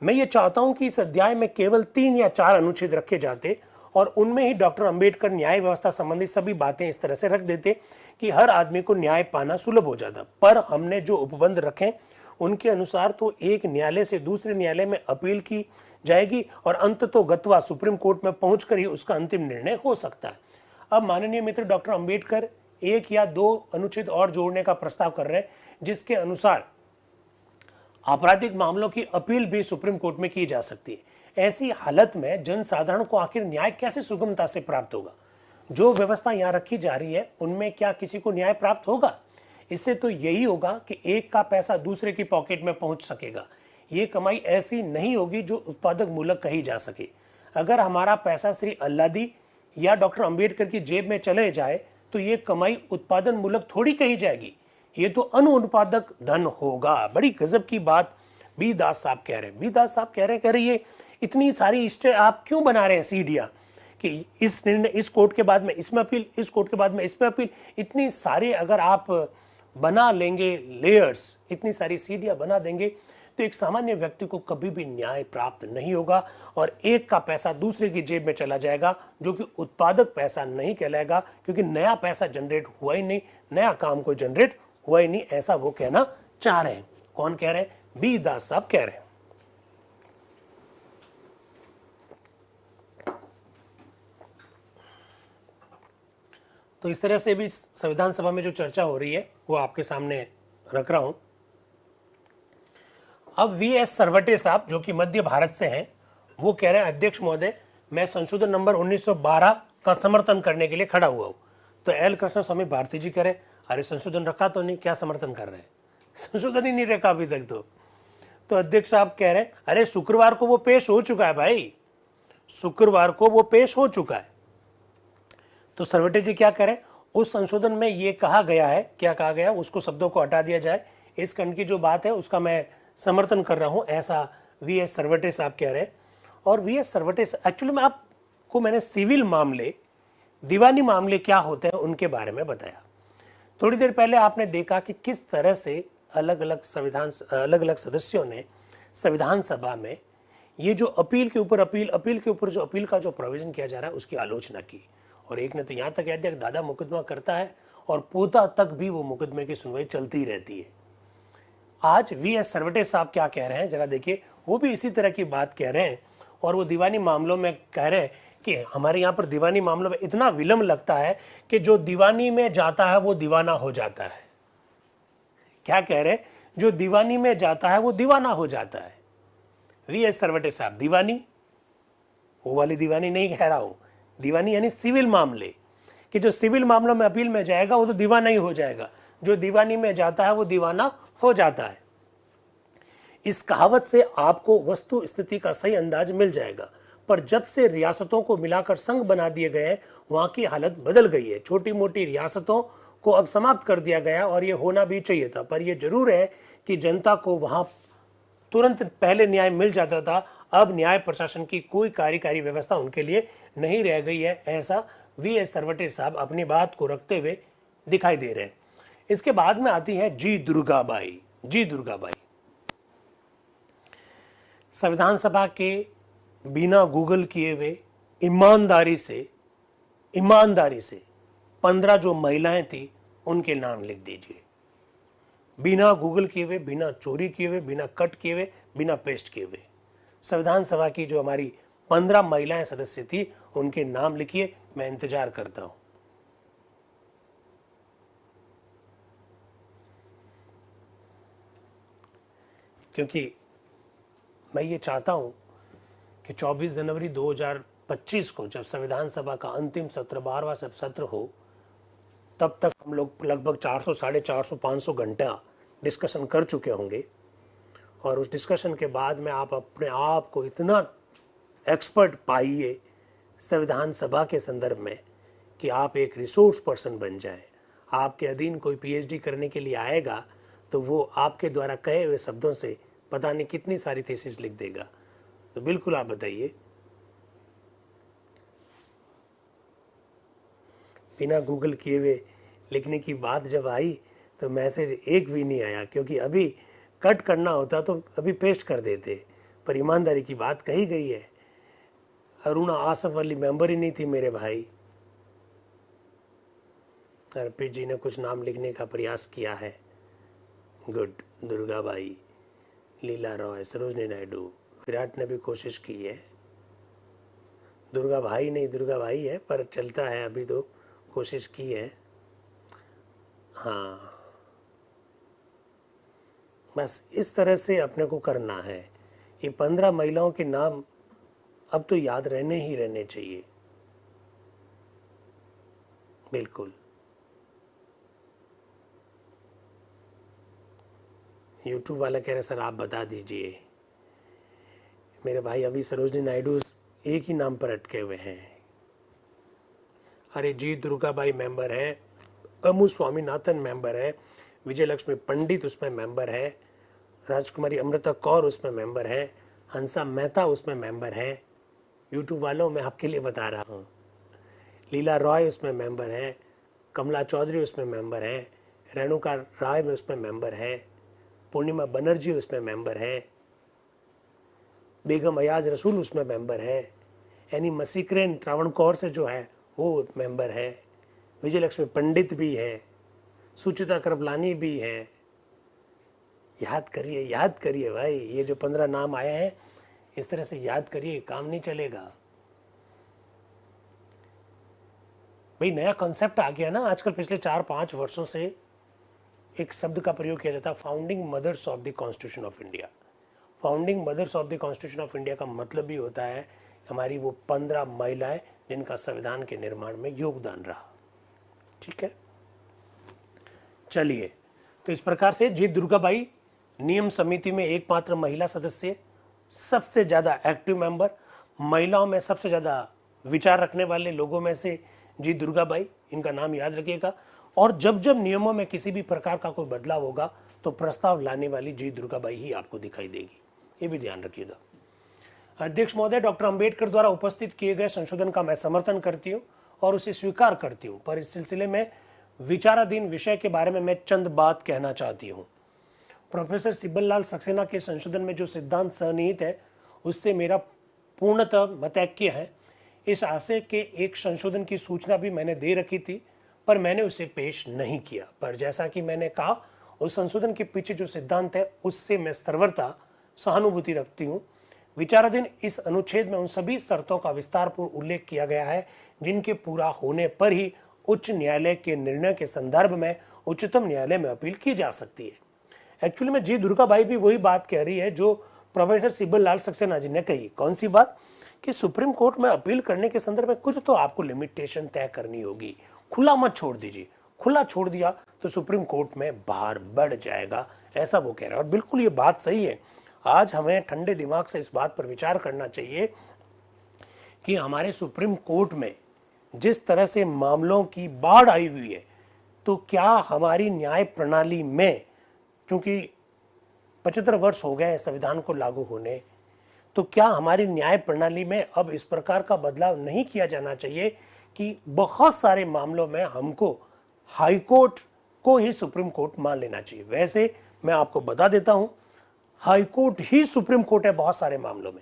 मैं ये चाहता हूं कि इस अध्याय में केवल 3 या 4 अनुच्छेद रखे जाते और उनमें ही डॉक्टर अंबेडकर न्याय व्यवस्था संबंधी सभी बातें इस तरह से रख देते कि हर आदमी को न्याय पाना सुलभ हो जाता। पर हमने जो उपबंध रखे उनके अनुसार तो एक न्यायालय से दूसरे न्यायालय में अपील की जाएगी और अंत तो गत्वा सुप्रीम कोर्ट में पहुंचकर ही उसका अंतिम निर्णय हो सकता है। अब माननीय मित्र डॉक्टर अंबेडकर 1 या 2 अनुच्छेद और जोड़ने का प्रस्ताव कर रहे हैं जिसके अनुसार आपराधिक मामलों की अपील भी सुप्रीम कोर्ट में की जा सकती है। ऐसी हालत में जनसाधारण को आखिर न्याय कैसे सुगमता से प्राप्त होगा? जो व्यवस्था यहाँ रखी जा रही है उनमें क्या किसी को न्याय प्राप्त होगा? इससे तो यही होगा कि एक का पैसा दूसरे की पॉकेट में पहुंच सकेगा। ये कमाई ऐसी नहीं होगी जो उत्पादक मूलक कही जा सके। अगर हमारा पैसा श्री अल्लादी या डॉक्टर अंबेडकर की जेब में चले जाए तो ये कमाई उत्पादन मूलक थोड़ी कही जाएगी, ये तो अनुत्पादक धन होगा। बड़ी गजब की बात बी दास साहब कह रहे हैं। बी दास साहब कह रहे ये इतनी सारी स्टे आप क्यों बना रहे हैं सीढ़ियां कि इस निर्णय इस कोर्ट के बाद में इसमें अपील, इस कोर्ट के बाद में इसमें अपील। इतनी सारे अगर आप बना लेंगे लेयर्स, इतनी सारी सीढ़ियां बना देंगे तो एक सामान्य व्यक्ति को कभी भी न्याय प्राप्त नहीं होगा और एक का पैसा दूसरे की जेब में चला जाएगा जो कि उत्पादक पैसा नहीं कहलाएगा, क्योंकि नया पैसा जनरेट हुआ ही नहीं, नया काम को जनरेट हुआ ही नहीं, ऐसा वो कहना चाह रहे हैं। कौन कह रहे हैं? बी दास साहब कह रहे हैं। तो इस तरह से भी संविधान सभा में जो चर्चा हो रही है वो आपके सामने रख रहा हूं। अब वी एस सरवटे साहब जो कि मध्य भारत से हैं वो कह रहे हैं, अध्यक्ष महोदय मैं संशोधन नंबर 1912 का समर्थन करने के लिए खड़ा हुआ हूँ। तो एल कृष्ण स्वामी भारती जी कह रहे अरे संशोधन रखा तो नहीं, क्या समर्थन कर रहे हैं, संशोधन ही नहीं रखा अभी तक। तो अध्यक्ष साहब कह रहे अरे शुक्रवार को वो पेश हो चुका है भाई, शुक्रवार को वो पेश हो चुका है। तो सरवटे जी क्या करें, उस संशोधन में ये कहा गया है, क्या कहा गया, उसको शब्दों को हटा दिया जाए, इस खंड की जो बात है उसका मैं समर्थन कर रहा हूं, ऐसा वी.एस. सरवटे साहब कह रहे हैं। और वी.एस. सरवटे एक्चुअली में आपको मैंने सिविल मामले, दीवानी मामले क्या होते हैं उनके बारे में बताया। थोड़ी देर पहले आपने देखा कि किस तरह से अलग अलग सदस्यों ने संविधान सभा में ये जो अपील के ऊपर जो अपील का जो प्रोविजन किया जा रहा है उसकी आलोचना की। और एक ने तो यहाँ तक कह दिया कि दादा मुकदमा करता है और पोता तक भी वो मुकदमे की सुनवाई चलती रहती है। आज वी.एस. सरवटे साहब क्या कह रहे हैं जरा देखिए, वो भी इसी तरह की बात कह रहे हैं। और वो दीवानी मामलों में कह रहे हैं कि हमारे यहाँ पर दीवानी मामलों में इतना विलंब लगता है कि जो दीवानी में जाता है वो दीवाना हो जाता है। क्या कह रहे हैं, जो दीवानी में जाता है वो दीवाना हो जाता है। वी.एस. सरवटे साहब, दीवानी वो वाली दीवानी नहीं कह रहा हूं, दीवानी यानी सिविल मामले, कि जो सिविल मामलों में अपील में जाएगा वो तो दीवाना ही हो जाएगा, जो दीवानी में जाता है वो दीवाना हो जाता है। इस कहावत से आपको वस्तु स्थिति का सही अंदाज मिल जाएगा। पर जब से रियासतों को मिलाकर संघ बना दिए गए हैं, वहां की हालत बदल गई है। छोटी मोटी रियासतों को अब समाप्त कर दिया गया और ये होना भी चाहिए था। पर यह जरूर है कि जनता को वहां तुरंत पहले न्याय मिल जाता था, अब न्याय प्रशासन की कोई कार्यकारी व्यवस्था उनके लिए नहीं रह गई है, ऐसा वी.एस. सरवटे साहब अपनी बात को रखते हुए दिखाई दे रहे हैं। इसके बाद में आती है जी दुर्गाबाई। जी दुर्गाबाई संविधान सभा के बिना गूगल किए हुए ईमानदारी से 15 जो महिलाएं थी उनके नाम लिख दीजिए। बिना गूगल किए हुए, बिना चोरी किए हुए, बिना कट किए हुए, बिना पेस्ट किए हुए संविधान सभा की जो हमारी 15 महिलाएं सदस्य थी उनके नाम लिखिए, मैं इंतजार करता हूं। क्योंकि मैं ये चाहता हूं कि 24 जनवरी 2025 को जब संविधान सभा का अंतिम सत्र 12वां सत्र हो, तब तक हम लोग लगभग 400, 450, 500 घंटा डिस्कशन कर चुके होंगे। और उस डिस्कशन के बाद में आप अपने आप को इतना एक्सपर्ट पाइए संविधान सभा के संदर्भ में कि आप एक रिसोर्स पर्सन बन जाए। आपके अधीन कोई पीएचडी करने के लिए आएगा तो वो आपके द्वारा कहे हुए शब्दों से पता नहीं कितनी सारी थीसिस लिख देगा। तो बिल्कुल आप बताइए, बिना गूगल किए हुए लिखने की बात जब आई तो मैसेज एक भी नहीं आया, क्योंकि अभी कट करना होता तो अभी पेस्ट कर देते। पर ईमानदारी की बात कही गई है। अरुणा आसफ वाली मेंबर ही नहीं थी मेरे भाई। अर्पित जी ने कुछ नाम लिखने का प्रयास किया है, गुड। दुर्गाबाई, लीला रॉय, सरोजनी नायडू, विराट ने भी कोशिश की है। दुर्गा भाई नहीं, दुर्गा भाई है पर चलता है, अभी तो कोशिश की है। हाँ, बस इस तरह से अपने को करना है। ये 15 महिलाओं के नाम अब तो याद रहने ही रहने चाहिए, बिल्कुल। यूट्यूब वाला कह रहे सर आप बता दीजिए। मेरे भाई अभी सरोजनी नायडू एक ही नाम पर अटके हुए हैं। अरे जी दुर्गाबाई मेंबर है, अमू स्वामीनाथन मेंबर है, विजय लक्ष्मी पंडित उसमें मेंबर है, राजकुमारी अमृता कौर उसमें मेंबर है, हंसा मेहता उसमें मेंबर है। यूट्यूब वालों मैं आपके लिए बता रहा हूँ। लीला रॉय उसमें मेंबर है, कमला चौधरी उसमें मेंबर है, रेणुका राय में उसमें मेंबर है, पूर्णिमा बनर्जी उसमें मेंबर है, बेगम अयाज रसूल उसमें मेंबर है, एनी मसीकरेन त्रावणकोर से जो है वो मेंबर है, विजय लक्ष्मी पंडित भी है, सुचिता करबलानी भी है। याद करिए भाई, ये जो 15 नाम आए हैं इस तरह से याद करिए, काम नहीं चलेगा भाई। नया कॉन्सेप्ट आ गया ना आजकल, पिछले 4-5 वर्षों से एक शब्द का प्रयोग किया जाता है, founding mothers of the constitution of India. Founding mothers of the constitution of India का मतलब भी होता है हमारी वो 15 महिलाएं जिनका संविधान के निर्माण में योगदान रहा। ठीक है, चलिए, तो इस प्रकार से जी दुर्गाबाई नियम समिति में एकमात्र महिला सदस्य, सबसे ज्यादा एक्टिव मेंबर, महिलाओं में सबसे ज्यादा विचार रखने वाले लोगों में से जी दुर्गाबाई, इनका नाम याद रखिएगा। और जब जब नियमों में किसी भी प्रकार का कोई बदलाव होगा तो प्रस्ताव लाने वाली जी दुर्गाबाई ही आपको दिखाई देगी, ये भी ध्यान रखिएगा। अध्यक्ष महोदय, डॉक्टर अंबेडकर द्वारा उपस्थित किए गए संशोधन का मैं समर्थन करती हूँ और उसे स्वीकार करती हूँ, पर इस सिलसिले में विचाराधीन विषय के बारे में मैं चंद बात कहना चाहती हूँ। प्रोफेसर सिब्बल लाल सक्सेना के संशोधन में जो सिद्धांत सन्निहित है उससे मेरा पूर्णतः मतैक्य है। इस आशय के एक संशोधन की सूचना भी मैंने दे रखी थी, पर मैंने उसे पेश नहीं किया। पर जैसा कि मैंने कहा, उस संशोधन के पीछे जो सिद्धांत है उससे मैं सर्वथा सहानुभूति रखती हूँ। विचाराधीन इस अनुच्छेद में उन सभी शर्तों का विस्तारपूर्वक उल्लेख किया गया है जिनके पूरा होने पर ही उच्च न्यायालय के निर्णय के संदर्भ में उच्चतम न्यायालय में अपील की जा सकती है। एक्चुअली में जी दुर्गाबाई भी वही बात कह रही है जो प्रोफेसर सिब्बल लाल सक्सेना जी ने कही। कौन सी बात? कि सुप्रीम कोर्ट में अपील करने के संदर्भ में कुछ तो आपको लिमिटेशन तय करनी होगी, खुला मत छोड़ दीजिए। खुला छोड़ दिया तो सुप्रीम कोर्ट में भार बढ़ जाएगा, ऐसा वो कह रहा है। और बिल्कुल ये बात सही है। आज हमें ठंडे दिमाग से इस बात पर विचार करना चाहिए कि हमारे सुप्रीम कोर्ट में जिस तरह से मामलों की बाढ़ आई हुई है, तो क्या हमारी न्याय प्रणाली में, क्योंकि 75 वर्ष हो गए संविधान को लागू होने, तो क्या हमारी न्याय प्रणाली में अब इस प्रकार का बदलाव नहीं किया जाना चाहिए कि बहुत सारे मामलों में हमको हाई कोर्ट को ही सुप्रीम कोर्ट मान लेना चाहिए। वैसे मैं आपको बता देता हूं, हाई कोर्ट ही सुप्रीम कोर्ट है बहुत सारे मामलों में,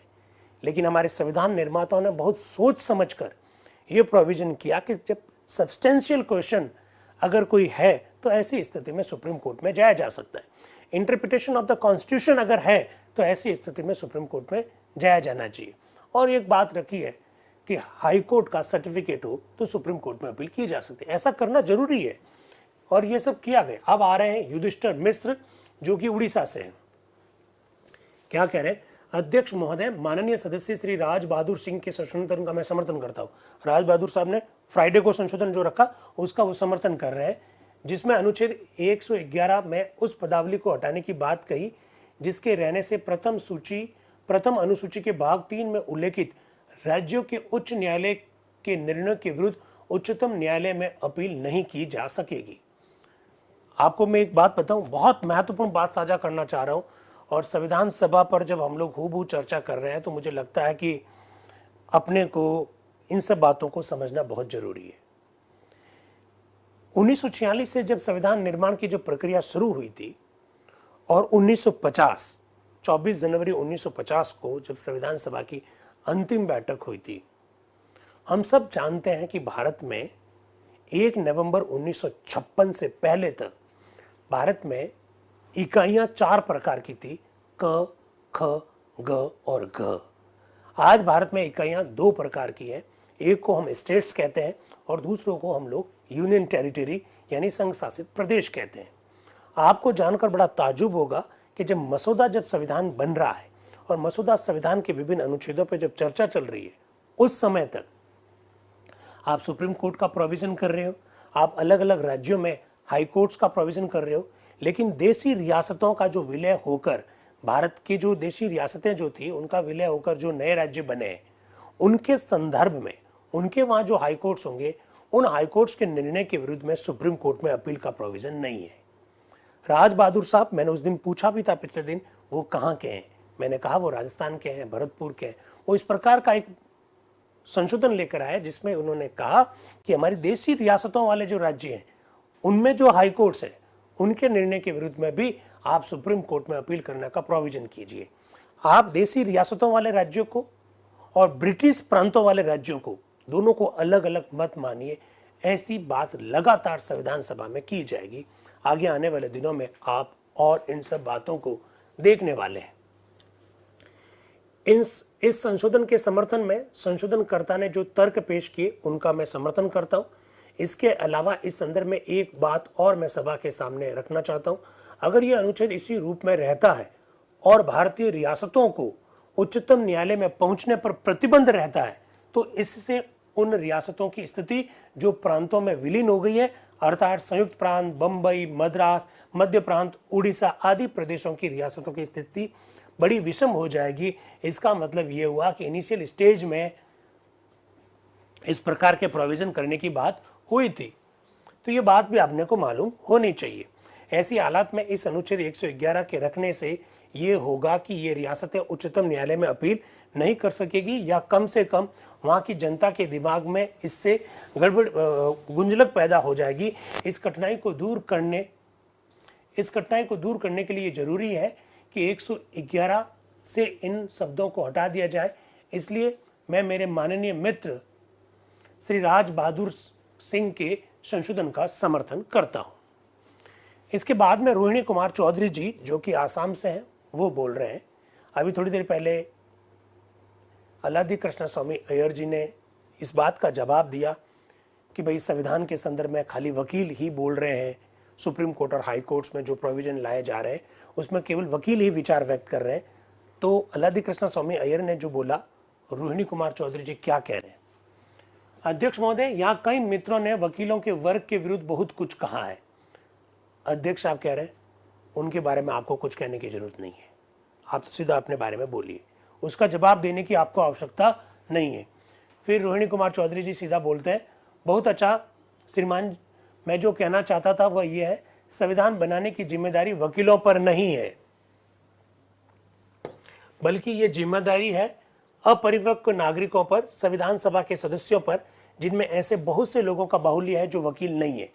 लेकिन हमारे संविधान निर्माताओं ने बहुत सोच समझकर यह प्रोविजन किया कि जब सब्सटेंशियल क्वेश्चन अगर कोई है तो ऐसी स्थिति में सुप्रीम कोर्ट में जाया जा सकता है। इंटरप्रिटेशन ऑफ द कॉन्स्टिट्यूशन अगर है तो ऐसी स्थिति में सुप्रीम कोर्ट में जाया जाना चाहिए। और एक बात रखी है कि हाई कोर्ट का सर्टिफिकेट हो तो सुप्रीम कोर्ट में अपील की जा सकती है, ऐसा करना जरूरी है। और ये सब किया गया। अब आ रहे हैं युधिष्ठिर मिश्र जो कि उड़ीसा से हैं। क्या कह रहे हैं? अध्यक्ष महोदय, माननीय सदस्य श्री राज बहादुर सिंह के संशोधन का मैं समर्थन करता हूँ। राज बहादुर साहब ने फ्राइडे को संशोधन जो रखा उसका वो समर्थन कर रहे हैं, जिसमें अनुच्छेद 111 में उस पदावली को हटाने की बात कही जिसके रहने से प्रथम अनुसूची के भाग 3 में उल्लेखित राज्यों के उच्च न्यायालय के निर्णय के विरुद्ध उच्चतम न्यायालय में अपील नहीं की जा सकेगी। आपको मैं एक बात बताऊं, बहुत महत्वपूर्ण बात साझा करना चाह रहा हूं। और संविधान सभा पर जब हम लोग खूब चर्चा कर रहे हैं तो मुझे लगता है कि अपने को इन सब बातों को समझना बहुत जरूरी है। 1946 से जब संविधान निर्माण की जो प्रक्रिया शुरू हुई थी और 1950 24 जनवरी 1950 को जब संविधान सभा की अंतिम बैठक हुई थी, हम सब जानते हैं कि भारत में 1 नवंबर 1956 से पहले तक भारत में इकाइयां 4 प्रकार की थी, क, ख, ग और घ। आज भारत में इकाइयां 2 प्रकार की हैं। एक को हम स्टेट्स कहते हैं और दूसरों को हम लोग यूनियन टेरिटरी यानी संघ शासित प्रदेश कहते हैं। आपको जानकर बड़ा ताज्जुब होगा कि जब संविधान बन रहा है और मसौदा संविधान के विभिन्न अनुच्छेदों पर जब चर्चा चल रही है, उस समय तक आप सुप्रीम कोर्ट का प्रोविजन कर रहे हो, आप अलग अलग राज्यों में हाई कोर्ट्स का प्रोविजन कर रहे हो, लेकिन देशी रियासतों का जो विलय होकर, भारत की जो देशी रियासतें जो थी उनका विलय होकर जो नए राज्य बने हैं, उनके संदर्भ में उनके वहाँ जो हाई कोर्ट्स होंगे, उन हाई कोर्ट्स के निर्णय के विरुद्ध में सुप्रीम कोर्ट में अपील का प्रोविजन नहीं है। राज बहादुर साहब, मैंने उस दिन पूछा भी था पिछले दिन, वो कहाँ के हैं? मैंने कहा वो राजस्थान के हैं, भरतपुर के हैं। वो इस प्रकार का एक संशोधन लेकर आए जिसमें उन्होंने कहा कि हमारी देशी रियासतों वाले जो राज्य हैं उनमें जो हाई कोर्ट्स हैं उनके निर्णय के विरुद्ध में भी आप सुप्रीम कोर्ट में अपील करने का प्रोविजन कीजिए। आप देशी रियासतों वाले राज्यों को और ब्रिटिश प्रांतों वाले राज्यों को, दोनों को अलग अलग मत मानिए। ऐसी बात लगातार संविधान सभा में की जाएगी। आगे आने वाले दिनों में आप और इन सब बातों को देखने वाले हैं। इस संशोधन के समर्थन में संशोधनकर्ता ने जो तर्क पेश किए उनका मैं समर्थन करता हूं। इसके अलावा इस संदर्भ में एक बात और मैं सभा के सामने रखना चाहता हूं। अगर यह अनुच्छेद इसी रूप में रहता है और भारतीय रियासतों को उच्चतम न्यायालय में पहुंचने पर प्रतिबंध रहता है तो इससे उन रियासतों की स्थिति जो प्रांतों में विलीन हो गई है, अर्थात संयुक्त प्रांत, बंबई, मद्रास, मध्य प्रांत, उड़ीसा आदि प्रदेशों की रियासतों की स्थिति बड़ी विषम हो जाएगी। इसका मतलब यह हुआ कि इनिशियल स्टेज में इस प्रकार के प्रोविजन करने की बात हुई थी, तो ये बात भी आपने को मालूम होनी चाहिए। ऐसी हालात में इस अनुच्छेद 111 के रखने से ये होगा कि ये रियासतें उच्चतम न्यायालय में अपील नहीं कर सकेगी, या कम से कम वहाँ की जनता के दिमाग में इससे गड़बड़ गुंजलक पैदा हो जाएगी। इस कठिनाई को दूर करने के लिए जरूरी है कि 111 से इन शब्दों को हटा दिया जाए। इसलिए मैं मेरे माननीय मित्र श्री राज बहादुर सिंह के संशोधन का समर्थन करता हूं। इसके बाद में रोहिणी कुमार चौधरी जी, जो कि आसाम से हैं, वो बोल रहे हैं। अभी थोड़ी देर पहले अल्लादी कृष्ण स्वामी अय्यर जी ने इस बात का जवाब दिया कि भाई संविधान के संदर्भ में खाली वकील ही बोल रहे हैं, सुप्रीम कोर्ट और हाई कोर्ट्स में जो प्रोविजन लाए जा रहे हैं उसमें केवल वकील ही विचार व्यक्त कर रहे हैं। तो अल्लादी कृष्ण स्वामी अय्यर ने जो बोला, रोहिणी कुमार चौधरी जी क्या कह रहे हैं? अध्यक्ष महोदय, यहाँ कई मित्रों ने वकीलों के वर्ग के विरुद्ध बहुत कुछ कहा है। अध्यक्ष आप कह रहे हैं उनके बारे में आपको कुछ कहने की जरूरत नहीं है, आप तो सीधा अपने बारे में बोलिए, उसका जवाब देने की आपको आवश्यकता नहीं है। फिर रोहिणी कुमार चौधरी जी सीधा बोलते हैं, बहुत अच्छा श्रीमान, मैं जो कहना चाहता था वह यह है, संविधान बनाने की जिम्मेदारी वकीलों पर नहीं है, बल्कि ये जिम्मेदारी है अपरिपक्व नागरिकों पर, संविधान सभा के सदस्यों पर, जिनमें ऐसे बहुत से लोगों का बाहुल्य है जो वकील नहीं है।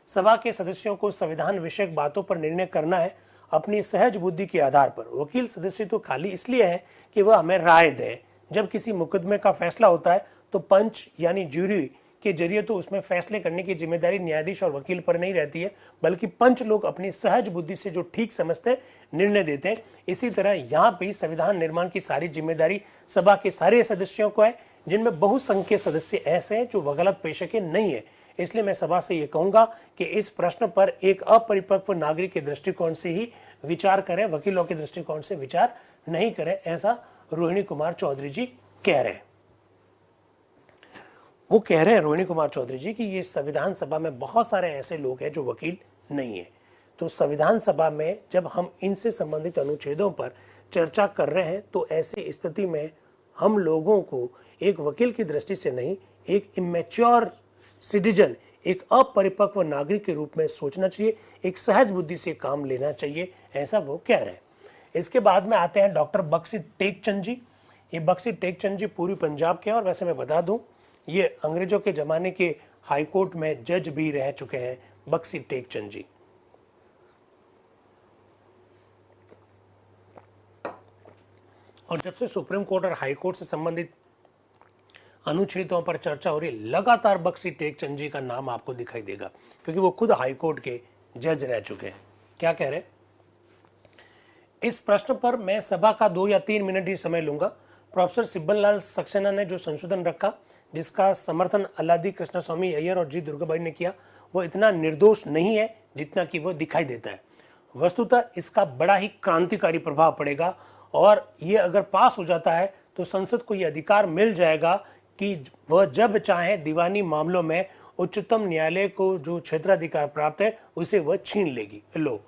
सभा के सदस्यों को संविधान विषयक बातों पर निर्णय करना है अपनी सहज बुद्धि के आधार पर। वकील सदस्य तो खाली इसलिए है कि वह हमें राय दे। जब किसी मुकदमे का फैसला होता है तो पंच यानी ज्यूरी के जरिए तो उसमें फैसले करने की जिम्मेदारी न्यायाधीश और वकील पर नहीं रहती है, बल्कि पंच लोग अपनी सहज बुद्धि से जो ठीक समझते निर्णय देते हैं। इसी तरह यहाँ पे संविधान निर्माण की सारी जिम्मेदारी सभा के सारे सदस्यों को है, जिनमें बहुसंख्यक सदस्य ऐसे हैं जो वकालत पेशे के नहीं है। इसलिए मैं सभा से ये कहूंगा कि इस प्रश्न पर एक अपरिपक्व नागरिक के दृष्टिकोण से ही विचार करें, वकीलों के दृष्टिकोण से विचार नहीं करें, ऐसा रोहिणी कुमार चौधरी जी कह रहे हैं। वो कह रहे हैं रोहिणी कुमार चौधरी जी कि ये संविधान सभा में बहुत सारे ऐसे लोग हैं जो वकील नहीं है, तो संविधान सभा में जब हम इनसे संबंधित अनुच्छेदों पर चर्चा कर रहे हैं तो ऐसी स्थिति में हम लोगों को एक वकील की दृष्टि से नहीं, एक इमेच्योर सिटीजन, एक अपरिपक्व नागरिक के रूप में सोचना चाहिए, एक सहज बुद्धि से काम लेना चाहिए, ऐसा वो कह रहे हैं। इसके बाद में आते हैं डॉक्टर बख्शी टेकचंद जी। ये बख्शी टेकचंद जी पूर्वी पंजाब के हैं, और वैसे मैं बता दूं ये अंग्रेजों के जमाने के हाई कोर्ट में जज भी रह चुके हैं, बख्शी टेकचंद जी। और जब से सुप्रीम कोर्ट और हाई कोर्ट से संबंधित अनुच्छेदों पर चर्चा हो रही है, लगातार बख्शी टेकचंद जी का नाम आपको दिखाई देगा, क्योंकि वो खुद हाई कोर्ट के जज रह चुके हैं। क्या कह रहे हैं? इस प्रश्न पर मैं सभा का 2 या 3 मिनट ही समय लूंगा। प्रोफेसर सिब्बल लाल सक्सेना ने जो संशोधन रखा, जिसका समर्थन अल्लादी कृष्ण स्वामी अय्यर और जी दुर्गाबाई ने किया, वो इतना निर्दोष नहीं है जितना कि वो दिखाई देता है। वस्तुतः इसका बड़ा ही क्रांतिकारी प्रभाव पड़ेगा, और ये अगर पास हो जाता है तो संसद को यह अधिकार मिल जाएगा कि वह जब चाहे दीवानी मामलों में उच्चतम न्यायालय को जो क्षेत्राधिकार प्राप्त है उसे वह छीन लेगी। लो,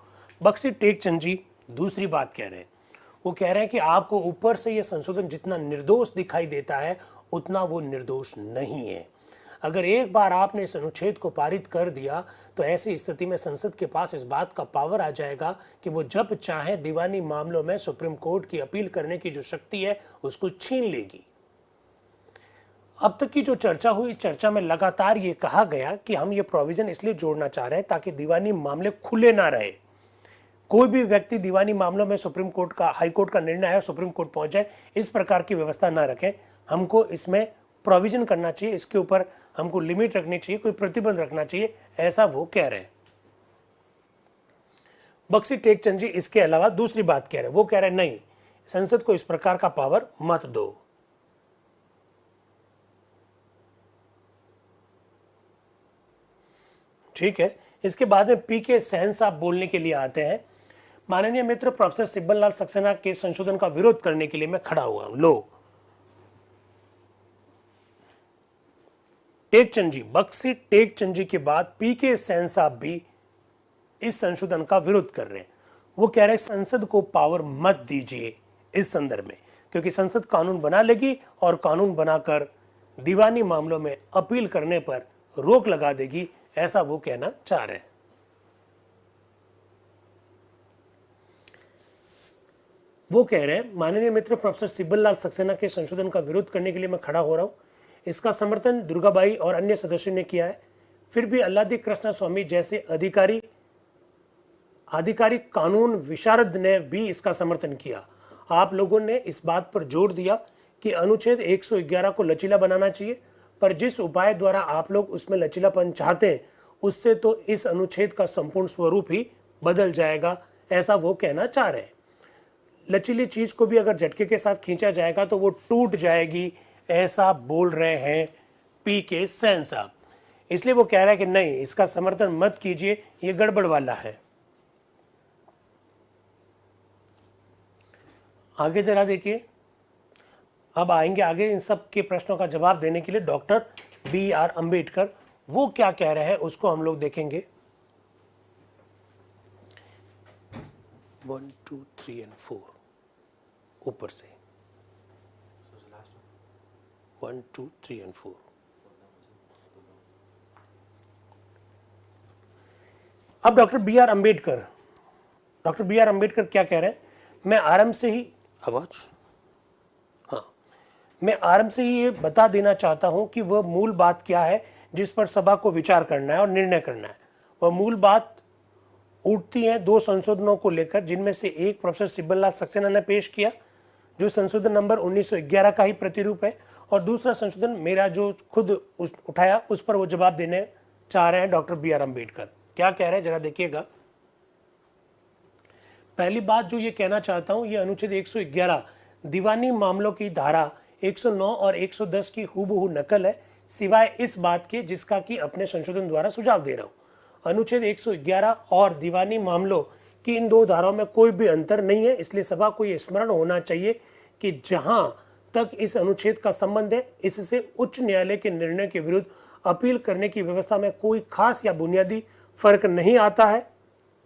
बख्शी टेकचंद जी दूसरी बात कह रहे हैं। वो कह रहे हैं कि आपको ऊपर से यह संशोधन जितना निर्दोष दिखाई देता है उतना वो निर्दोष नहीं है। अगर एक बार आपने इस अनुच्छेद को पारित कर दिया तो ऐसी स्थिति में संसद के पास इस बात का पावर आ जाएगा कि वो जब चाहे दीवानी मामलों में सुप्रीम कोर्ट की अपील करने की जो शक्ति है उसको छीन लेगी। अब तक की जो चर्चा हुई, इस चर्चा में लगातार ये कहा गया कि हम ये प्रोविजन इसलिए जोड़ना चाह रहे हैं ताकि दीवानी मामले खुले ना रहे। कोई भी व्यक्ति दीवानी मामलों में सुप्रीम कोर्ट का, हाई कोर्ट का निर्णय है, सुप्रीम कोर्ट पहुंच जाए, इस प्रकार की व्यवस्था ना रखें। हमको इसमें प्रोविजन करना चाहिए, इसके ऊपर हमको लिमिट रखनी चाहिए, कोई प्रतिबंध रखना चाहिए, ऐसा वो कह रहे हैं। बख्शी टेकचंद जी इसके अलावा दूसरी बात कह रहे हैं। वो कह रहे हैं नहीं, संसद को इस प्रकार का पावर मत दो। ठीक है। इसके बाद में पीके सहन साहब बोलने के लिए आते हैं। माननीय मित्र प्रोफेसर सिब्बल लाल सक्सेना के संशोधन का विरोध करने के लिए मैं खड़ा हुआ हूं। लो, टेकचंद जी, बख्शी टेकचंद जी के बाद पीके सेन साहब भी इस संशोधन का विरोध कर रहे हैं। वो कह रहे हैं संसद को पावर मत दीजिए इस संदर्भ में, क्योंकि संसद कानून बना लेगी और कानून बनाकर दीवानी मामलों में अपील करने पर रोक लगा देगी, ऐसा वो कहना चाह रहे हैं। वो कह रहे हैं माननीय मित्र प्रोफेसर सिब्बल लाल सक्सेना के संशोधन का विरोध करने के लिए मैं खड़ा हो रहा हूं। इसका समर्थन दुर्गाबाई और अन्य सदस्यों ने किया है। फिर भी अल्लादी कृष्णा स्वामी जैसे आधिकारिक कानून विशारद ने भी इसका समर्थन किया। आप लोगों ने इस बात पर जोर दिया कि अनुच्छेद 111 को लचीला बनाना चाहिए, पर जिस उपाय द्वारा आप लोग उसमें लचीलापन चाहते हैं उससे तो इस अनुच्छेद का संपूर्ण स्वरूप ही बदल जाएगा, ऐसा वो कहना चाह रहे हैं। लचीली चीज को भी अगर झटके के साथ खींचा जाएगा तो वो टूट जाएगी, ऐसा बोल रहे हैं पीके सेन साहब। इसलिए वो कह रहा है कि नहीं, इसका समर्थन मत कीजिए, ये गड़बड़ वाला है। आगे जरा देखिए, अब आएंगे आगे इन सब के प्रश्नों का जवाब देने के लिए डॉक्टर BR अंबेडकर। वो क्या कह रहे हैं उसको हम लोग देखेंगे। 1 2 3 और 4 ऊपर से 1 2 3 और 4। अब डॉक्टर BR अंबेडकर क्या कह रहे हैं, मैं आरंभ से ही ये बता देना चाहता हूं कि वह मूल बात क्या है जिस पर सभा को विचार करना है और निर्णय करना है। वह मूल बात उठती है दो संशोधनों को लेकर, जिनमें से एक प्रोफेसर सिब्बल लाल सक्सेना ने पेश किया जो संशोधन नंबर 1911 का ही प्रतिरूप है, और दूसरा संशोधन मेरा जो खुद उठाया उस पर वो जवाब देने चाह रहे हैं डॉक्टर BR अंबेडकर। क्या कह रहे हैं जरा देखिएगा। पहली बात जो ये कहना चाहता हूं, ये अनुच्छेद 111 दीवानी मामलों की धारा 109 और 110 की हूबहू नकल है, सिवाय इस बात के जिसका कि अपने संशोधन द्वारा सुझाव दे रहा हूं। अनुच्छेद 111 और दीवानी मामलों की इन दो धाराओं में कोई भी अंतर नहीं है, इसलिए सभा को यह स्मरण होना चाहिए कि जहां तक इस अनुच्छेद का संबंध है, इससे उच्च न्यायालय के निर्णय के विरुद्ध अपील करने की व्यवस्था में कोई खास या बुनियादी फर्क नहीं आता है।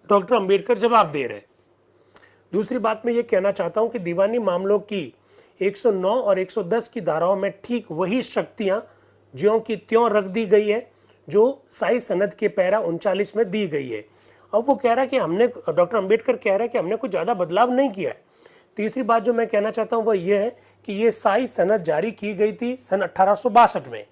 डॉक्टर अंबेडकर जवाब दे रहे हैं। दूसरी बात मैं ये कहना चाहता हूं कि दीवानी मामलों की 109 और 110 की धाराओं में ठीक वही शक्तियां ज्यों की त्यों रख दी गई है जो साई सनद के पैरा 39 में दी गई है। अब वो कह रहा है कि डॉक्टर अंबेडकर कह रहा है कि हमने कुछ ज्यादा बदलाव नहीं किया है। तीसरी बात जो मैं कहना चाहता हूं वह यह है कि ये साई सनद जारी की गई थी सन 1862 में।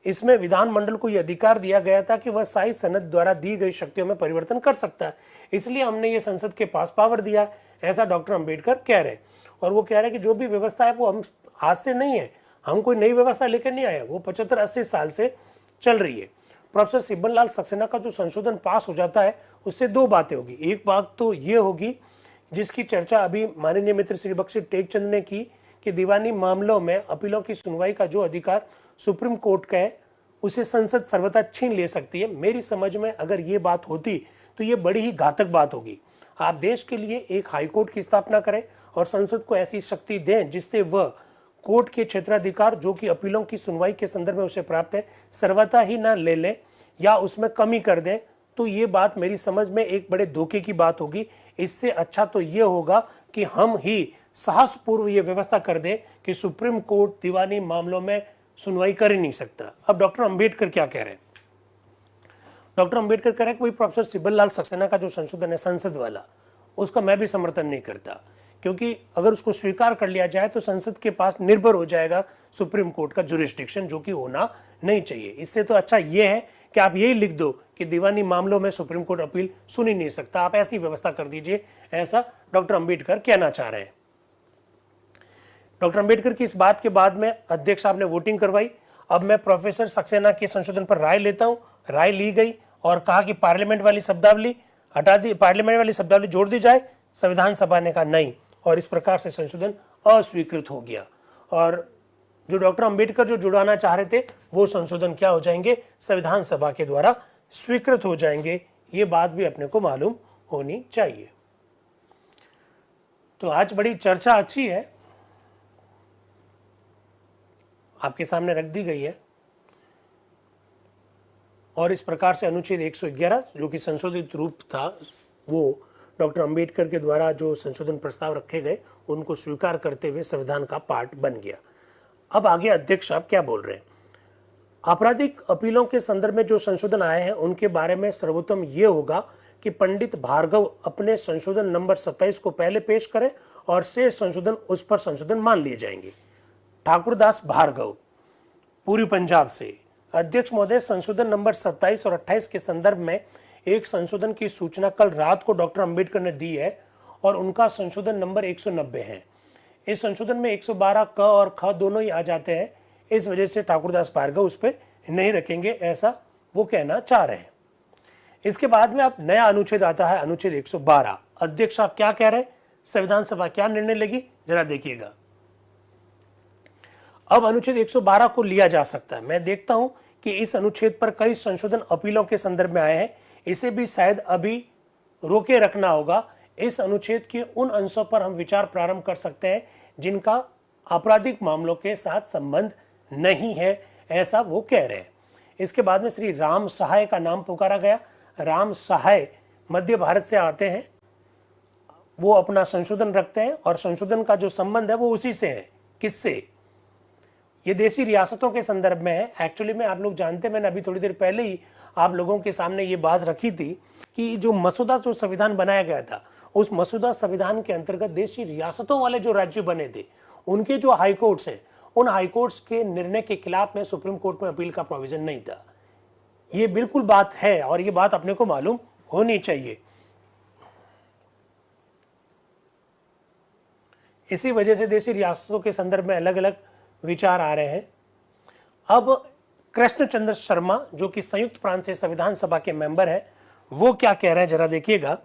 इसमें विधानमंडल को यह अधिकार दिया गया था कि वह साई सनद द्वारा दी गई शक्तियों में परिवर्तन कर सकता है, इसलिए हमने ये संसद के पास पावर दिया है, ऐसा डॉक्टर अंबेडकर कह रहे हैं। और वो कह रहे हैं कि जो भी व्यवस्था है वो हम आज से नहीं है, हम कोई नई व्यवस्था लेकर नहीं आए, वो 75-80 साल से चल रही है। प्रोफेसर सिब्बल लाल सक्सेना का जो संशोधन पास हो जाता है उससे दो बातें होगी। एक बात तो ये होगी जिसकी चर्चा अभी माननीय मित्र श्री बख्शी टेकचंद ने की कि दीवानी मामलों में अपीलों की सुनवाई का जो अधिकार सुप्रीम कोर्ट का है उसे संसद सर्वथा छीन ले सकती है। मेरी समझ में अगर ये बात होती तो ये बड़ी ही घातक बात होगी। आप देश के लिए एक हाईकोर्ट की स्थापना करें और संसद को ऐसी शक्ति दें जिससे वह कोर्ट के क्षेत्राधिकार जो कि अपीलों की सुनवाई के संदर्भ में उसे प्राप्त है सर्वथा ही ना ले ले या उसमें कमी कर दें, तो ये बात मेरी समझ में एक बड़े धोखे की बात होगी। इससे अच्छा तो ये होगा कि हम ही साहसपूर्व ये व्यवस्था कर दें कि सुप्रीम कोर्ट दीवानी मामलों में सुनवाई कर ही नहीं सकता। अब डॉक्टर अंबेडकर क्या कह रहे हैं? डॉक्टर अंबेडकर कह रहे हैं कि प्रोफेसर सिब्बल लाल सक्सेना का जो संशोधन है संसद वाला, उसका मैं भी समर्थन नहीं करता, क्योंकि अगर उसको स्वीकार कर लिया जाए तो संसद के पास निर्भर हो जाएगा सुप्रीम कोर्ट का जुरिस्डिक्शन, जो कि होना नहीं चाहिए। इससे तो अच्छा यह है कि आप यही लिख दो कि दीवानी मामलों में सुप्रीम कोर्ट अपील सुन ही नहीं सकता, आप ऐसी व्यवस्था कर दीजिए, ऐसा डॉक्टर अंबेडकर कहना चाह रहे हैं। डॉक्टर अंबेडकर की इस बात के बाद में अध्यक्ष साहब ने वोटिंग करवाई। अब मैं प्रोफेसर सक्सेना के संशोधन पर राय लेता हूं। राय ली गई और कहा कि पार्लियामेंट वाली शब्दावली हटा दी, पार्लियामेंट वाली शब्दावली जोड़ दी जाए। संविधान सभा ने कहा नहीं, और इस प्रकार से संशोधन अस्वीकृत हो गया। और जो डॉक्टर अंबेडकर जो जुड़ाना चाह रहे थे वो संशोधन क्या हो जाएंगे, संविधान सभा के द्वारा स्वीकृत हो जाएंगे। ये बात भी अपने को मालूम होनी चाहिए। तो आज बड़ी चर्चा अच्छी है, आपके सामने रख दी गई है। और इस प्रकार से अनुच्छेद 111 जो कि संशोधित रूप था, वो डॉक्टर अंबेडकर के द्वारा जो संशोधन प्रस्ताव रखे गए उनको स्वीकार करते हुए संविधान का पार्ट बन गया। अब आगे अध्यक्ष साहब क्या बोल रहे हैं। आपराधिक अपीलों के संदर्भ में जो संशोधन आए हैं उनके बारे में सर्वोत्तम ये होगा कि पंडित भार्गव अपने संशोधन नंबर 27 को पहले पेश करें और शेष संशोधन उस पर संशोधन मान लिए जाएंगे। ठाकुरदास भार्गव, पूर्वी पंजाब से। अध्यक्ष महोदय, संशोधन नंबर 27 और 28 के संदर्भ में एक संशोधन की सूचना कल रात को डॉक्टर अंबेडकर ने दी है और उनका संशोधन नंबर 190 है। इस संशोधन में 112 क और ख दोनों ही आ जाते हैं, इस वजह से ठाकुरदास भार्गव उस पर नहीं रखेंगे, ऐसा वो कहना चाह रहे हैं। इसके बाद में अब नया अनुच्छेद आता है, अनुच्छेद 112। अध्यक्ष आप क्या कह रहे हैं, संविधान सभा क्या निर्णय लेगी, जरा देखिएगा। अब अनुच्छेद 112 को लिया जा सकता है। मैं देखता हूं कि इस अनुच्छेद पर कई संशोधन अपीलों के संदर्भ में आए हैं, इसे भी शायद अभी रोके रखना होगा। इस अनुच्छेद के उन अंशों पर हम विचार प्रारंभ कर सकते हैं जिनका आपराधिक मामलों के साथ संबंध नहीं है, ऐसा वो कह रहे हैं। इसके बाद में श्री राम सहाय का नाम पुकारा गया। राम सहाय मध्य भारत से आते हैं, वो अपना संशोधन रखते हैं और संशोधन का जो संबंध है वो उसी से है। किससे? ये देशी रियासतों के संदर्भ में है। एक्चुअली में आप लोग जानते हैं, मैंने अभी थोड़ी देर पहले ही आप लोगों के सामने ये बात रखी थी कि जो मसौदा जो संविधान बनाया गया था, उस मसौदा संविधान के अंतर्गत देशी रियासतों वाले जो राज्य बने थे उनके जो हाई कोर्ट्स हैं, उन हाई कोर्ट्स के निर्णय के खिलाफ में सुप्रीम कोर्ट में अपील का प्रोविजन नहीं था। ये बिल्कुल बात है और ये बात अपने को मालूम होनी चाहिए। इसी वजह से देशी रियासतों के संदर्भ में अलग अलग विचार आ रहे हैं। अब कृष्णचंद्र शर्मा जो कि संयुक्त प्रांत से संविधान सभा के मेंबर है, वो क्या कह रहे हैं जरा देखिएगा।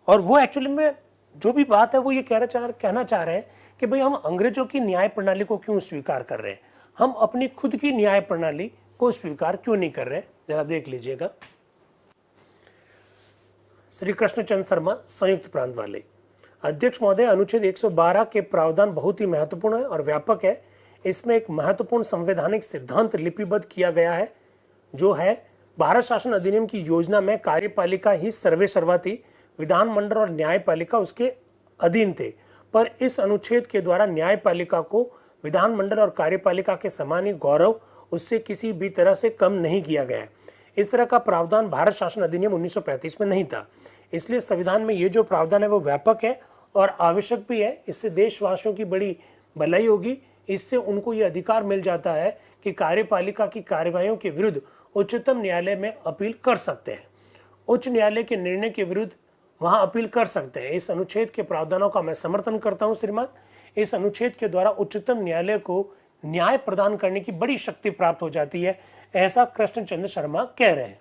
और वो एक्चुअली में जो भी बात है वो ये कहना चाह रहे हैं कि भाई हम अंग्रेजों की न्याय प्रणाली को क्यों स्वीकार कर रहे हैं, हम अपनी खुद की न्याय प्रणाली को स्वीकार क्यों नहीं कर रहे, जरा देख लीजिएगा। श्री कृष्णचंद्र शर्मा, संयुक्त प्रांत वाले। अध्यक्ष महोदय, अनुच्छेद 112 के प्रावधान बहुत ही महत्वपूर्ण है और व्यापक है। इसमें एक महत्वपूर्ण संवैधानिक सिद्धांत लिपिबद्ध किया गया है, जो है भारत शासन अधिनियम की योजना में कार्यपालिका ही सर्वे सर्वा थी, विधानमंडल और न्यायपालिका उसके अधीन थे। पर इस अनुच्छेद के द्वारा न्यायपालिका को विधानमंडल और कार्यपालिका के समान ही गौरव, उससे किसी भी तरह से कम नहीं किया गया। इस तरह का प्रावधान भारत शासन अधिनियम 1935 में नहीं था। इसलिए संविधान में ये जो प्रावधान है वो व्यापक है और आवश्यक भी है। इससे देशवासियों की बड़ी भलाई होगी। इससे उनको ये अधिकार मिल जाता है कि कार्यपालिका की कार्यवाहियों के विरुद्ध उच्चतम न्यायालय में अपील कर सकते हैं, उच्च न्यायालय के निर्णय के विरुद्ध वहां अपील कर सकते हैं। इस अनुच्छेद के प्रावधानों का मैं समर्थन करता हूं श्रीमान। इस अनुच्छेद के द्वारा उच्चतम न्यायालय को न्याय प्रदान करने की बड़ी शक्ति प्राप्त हो जाती है, ऐसा कृष्णचंद्र शर्मा कह रहे हैं।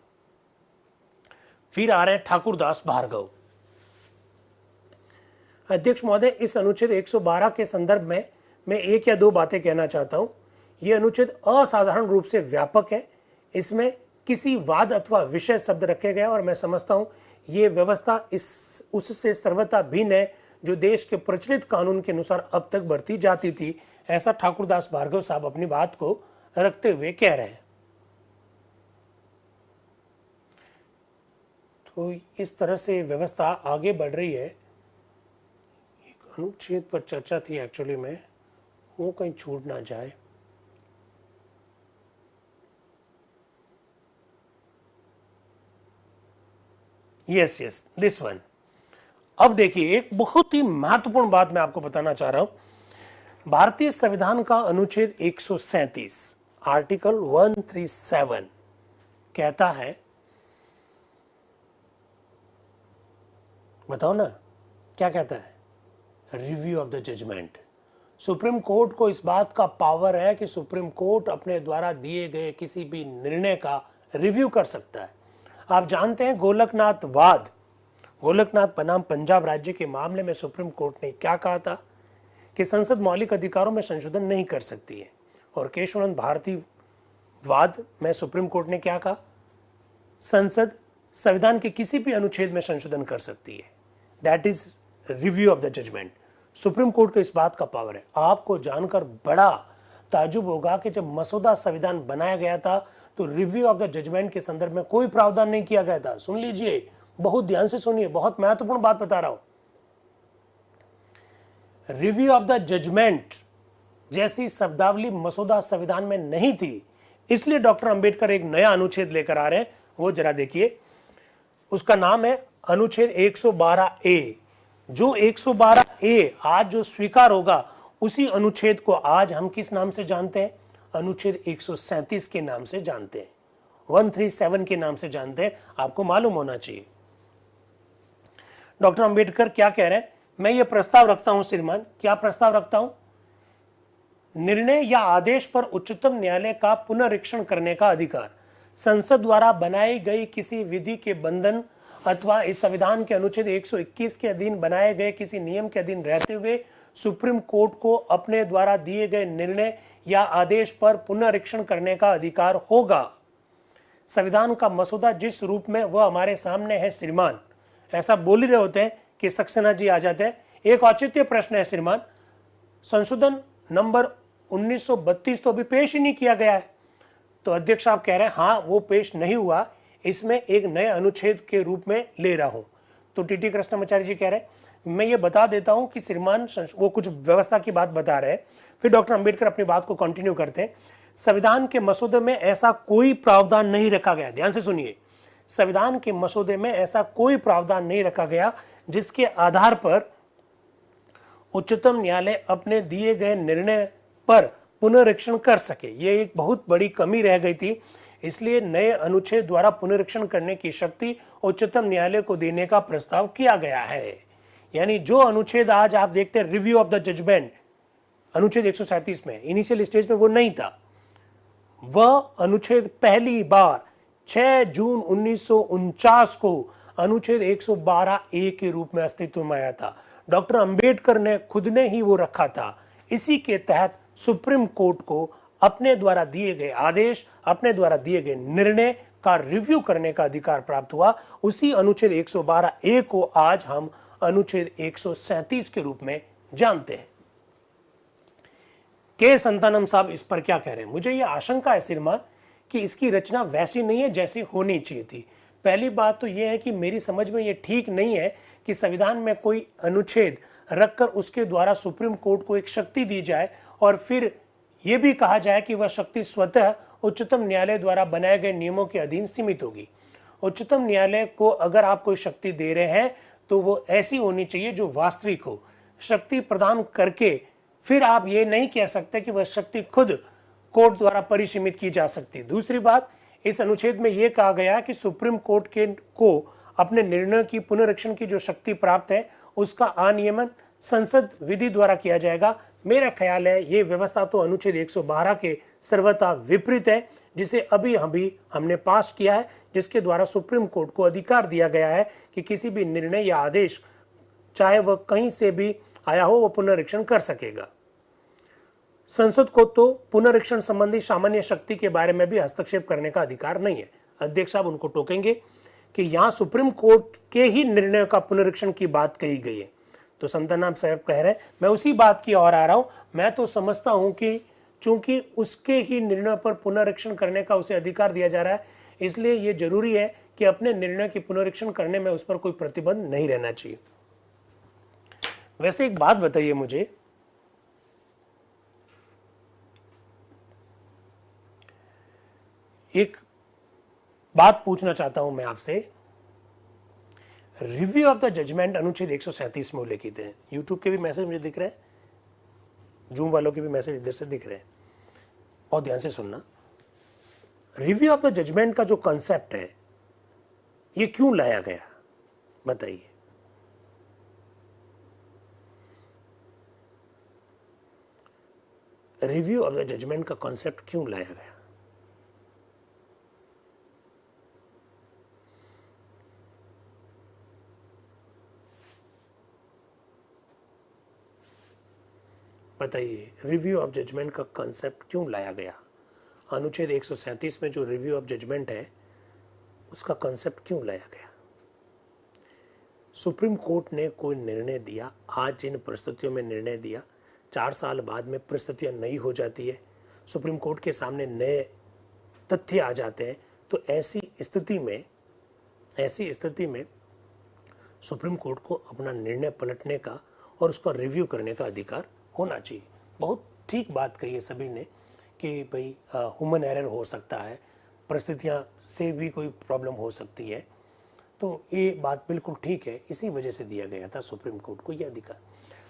फिर आ रहे हैं ठाकुरदास भार्गव। अध्यक्ष महोदय, इस अनुच्छेद 112 के संदर्भ में मैं एक या दो बातें कहना चाहता हूं। यह अनुच्छेद असाधारण रूप से व्यापक है। इसमें किसी वाद अथवा विषय शब्द रखे गए और मैं समझता हूं ये व्यवस्था उससे सर्वथा भिन्न है जो देश के प्रचलित कानून के अनुसार अब तक बरती जाती थी, ऐसा ठाकुरदास भार्गव साहब अपनी बात को रखते हुए कह रहे हैं। तो इस तरह से व्यवस्था आगे बढ़ रही है। एक अनुच्छेद पर चर्चा थी एक्चुअली में, वो कहीं छूट ना जाए। Yes this one. अब देखिए, एक बहुत ही महत्वपूर्ण बात मैं आपको बताना चाह रहा हूं। भारतीय संविधान का अनुच्छेद 137 आर्टिकल 137 कहता है, बताओ ना क्या कहता है, review of the judgement. Supreme Court को इस बात का पावर है कि सुप्रीम कोर्ट अपने द्वारा दिए गए किसी भी निर्णय का रिव्यू कर सकता है। आप जानते हैं गोलकनाथ वाद, गोलकनाथ बनाम पंजाब राज्य के मामले में सुप्रीम कोर्ट ने क्या कहा था कि संसद मौलिक अधिकारों में संशोधन नहीं कर सकती है। और केशवानंद भारती वाद में सुप्रीम कोर्ट ने क्या कहा, संसद संविधान के किसी भी अनुच्छेद में संशोधन कर सकती है। That is review of the judgement. Supreme Court को इस बात का पावर है। आपको जानकर बड़ा ताजुब होगा कि जब मसौदा संविधान बनाया गया था तो रिव्यू ऑफ द जजमेंट के संदर्भ में कोई प्रावधान नहीं किया गया था। सुन लीजिए, बहुत ध्यान से सुनिए, बहुत महत्वपूर्ण बात बता रहा हूं। रिव्यू ऑफ द जजमेंट जैसी शब्दावली मसौदा संविधान में नहीं थी, इसलिए डॉक्टर अंबेडकर एक नया अनुच्छेद लेकर आ रहे हैं। वो जरा देखिए, उसका नाम है अनुच्छेद 112 ए। जो 112 ए आज जो स्वीकार होगा, उसी अनुच्छेद को आज हम किस नाम से जानते हैं? अनुच्छेद 137 के नाम से जानते हैं, 137 के नाम से जानते हैं। आपको मालूम होना चाहिए डॉक्टर अंबेडकर क्या कह रहे हैं। मैं ये प्रस्ताव रखता हूं श्रीमान, क्या प्रस्ताव रखता हूं? निर्णय या आदेश पर उच्चतम न्यायालय का पुनरीक्षण करने का अधिकार संसद द्वारा बनाई गई किसी विधि के बंधन अथवा इस संविधान के अनुच्छेद 121 के अधीन बनाए गए किसी नियम के अधीन रहते हुए सुप्रीम कोर्ट को अपने द्वारा दिए गए निर्णय या आदेश पर पुनरीक्षण करने का अधिकार होगा। संविधान का मसौदा जिस रूप में वह हमारे सामने है श्रीमान, ऐसा बोल ही रहे होते हैं कि सक्सेना जी आ जाते हैं। एक औचित्य प्रश्न है श्रीमान, संशोधन नंबर 1932 तो अभी पेश ही नहीं किया गया है। तो अध्यक्ष साहब कह रहे हैं हाँ वो पेश नहीं हुआ, इसमें एक नए अनुच्छेद के रूप में ले रहा हूं। तो टीटी कृष्णमाचार्य जी कह रहे हैं मैं ये बता देता हूं कि श्रीमान वो कुछ व्यवस्था की बात बता रहे हैं, फिर डॉक्टर अंबेडकर अपनी बात को कंटिन्यू करते हैं। संविधान के मसौदे में ऐसा कोई प्रावधान नहीं रखा गया, ध्यान से सुनिए, संविधान के मसौदे में ऐसा कोई प्रावधान नहीं रखा गया जिसके आधार पर उच्चतम न्यायालय अपने दिए गए निर्णय पर पुनरीक्षण कर सके। ये एक बहुत बड़ी कमी रह गई थी, इसलिए नए अनुच्छेद द्वारा पुनरीक्षण करने की शक्ति उच्चतम न्यायालय को देने का प्रस्ताव किया गया है। यानी जो अनुच्छेद आज आप देखते हैं रिव्यू ऑफ द जजमेंट, अनुच्छेद 137 में इनिशियल स्टेज में वो नहीं था। वह अनुच्छेद पहली बार 6 जून 1949 को अनुच्छेद 112 ए के रूप में अस्तित्व में आया था। डॉक्टर अंबेडकर ने खुद ने ही वो रखा था। इसी के तहत सुप्रीम कोर्ट को अपने द्वारा दिए गए आदेश, अपने द्वारा दिए गए निर्णय का रिव्यू करने का अधिकार प्राप्त हुआ। उसी अनुच्छेद 112 ए को आज हम अनुच्छेद 137 के रूप में जानते हैं। के संतानम साहब इस पर क्या कह रहे हैं? मुझे यह आशंका है श्रीमान कि इसकी रचना वैसी नहीं है जैसी होनी चाहिए थी। पहली बात तो यह है कि मेरी समझ में यह ठीक नहीं है कि संविधान में कोई अनुच्छेद रखकर उसके द्वारा सुप्रीम कोर्ट को एक शक्ति दी जाए और फिर यह भी कहा जाए कि वह शक्ति स्वतः उच्चतम न्यायालय द्वारा बनाए गए नियमों के अधीन सीमित होगी। उच्चतम न्यायालय को अगर आप कोई शक्ति दे रहे हैं तो वो ऐसी होनी चाहिए जो वास्तविक हो। शक्ति प्रदान करके फिर आप ये नहीं कह सकते कि वह शक्ति खुद कोर्ट द्वारा परिसीमित की जा सकती। दूसरी बात, इस अनुच्छेद में यह कहा गया कि सुप्रीम कोर्ट को अपने निर्णय की पुनरीक्षण की जो शक्ति प्राप्त है उसका अनियमन संसद विधि द्वारा किया जाएगा। मेरा ख्याल है ये व्यवस्था तो अनुच्छेद 112 के सर्वथा विपरीत है, जिसे अभी हमने पास किया है, जिसके द्वारा सुप्रीम कोर्ट को अधिकार दिया गया है कि किसी भी निर्णय या आदेश चाहे वह कहीं से भी आया हो वह पुनरीक्षण कर सकेगा। संसद को तो पुनरीक्षण संबंधी सामान्य शक्ति के बारे में भी हस्तक्षेप करने का अधिकार नहीं है। अध्यक्ष साहब उनको टोकेंगे कि यहां सुप्रीम कोर्ट के ही निर्णय का पुनरीक्षण की बात कही गई है। तो संतानाम साहब कह रहे हैं मैं उसी बात की ओर आ रहा हूं। मैं तो समझता हूं कि चूंकि उसके ही निर्णय पर पुनरीक्षण करने का उसे अधिकार दिया जा रहा है, इसलिए यह जरूरी है कि अपने निर्णय की पुनरीक्षण करने में उस पर कोई प्रतिबंध नहीं रहना चाहिए। वैसे एक बात बताइए मुझे, एक बात पूछना चाहता हूं मैं आपसे। रिव्यू ऑफ द जजमेंट अनुच्छेद 137 में उल्लेखित है। यूट्यूब के भी मैसेज मुझे दिख रहे हैं, जूम वालों के भी मैसेज इधर से दिख रहे हैं, और ध्यान से सुनना। रिव्यू ऑफ द जजमेंट का जो कॉन्सेप्ट है ये क्यों लाया गया बताइए। रिव्यू ऑफ द जजमेंट का कॉन्सेप्ट क्यों लाया गया? बताइए, रिव्यू ऑफ जजमेंट का कॉन्सेप्ट क्यों लाया गया? अनुच्छेद 137 में जो रिव्यू ऑफ जजमेंट है उसका कॉन्सेप्ट क्यों लाया गया? सुप्रीम कोर्ट ने कोई निर्णय दिया, आज इन परिस्थितियों में निर्णय दिया, 4 साल बाद में परिस्थितियां नई हो जाती है, सुप्रीम कोर्ट के सामने नए तथ्य आ जाते हैं, तो ऐसी स्थिति में सुप्रीम कोर्ट को अपना निर्णय पलटने का और उसका रिव्यू करने का अधिकार होना चाहिए। बहुत ठीक बात कही है सभी ने कि भाई ह्यूमन एरर हो सकता है, परिस्थितियां से भी कोई प्रॉब्लम हो सकती है, तो ये बात बिल्कुल ठीक है। इसी वजह से दिया गया था सुप्रीम कोर्ट को ये अधिकार।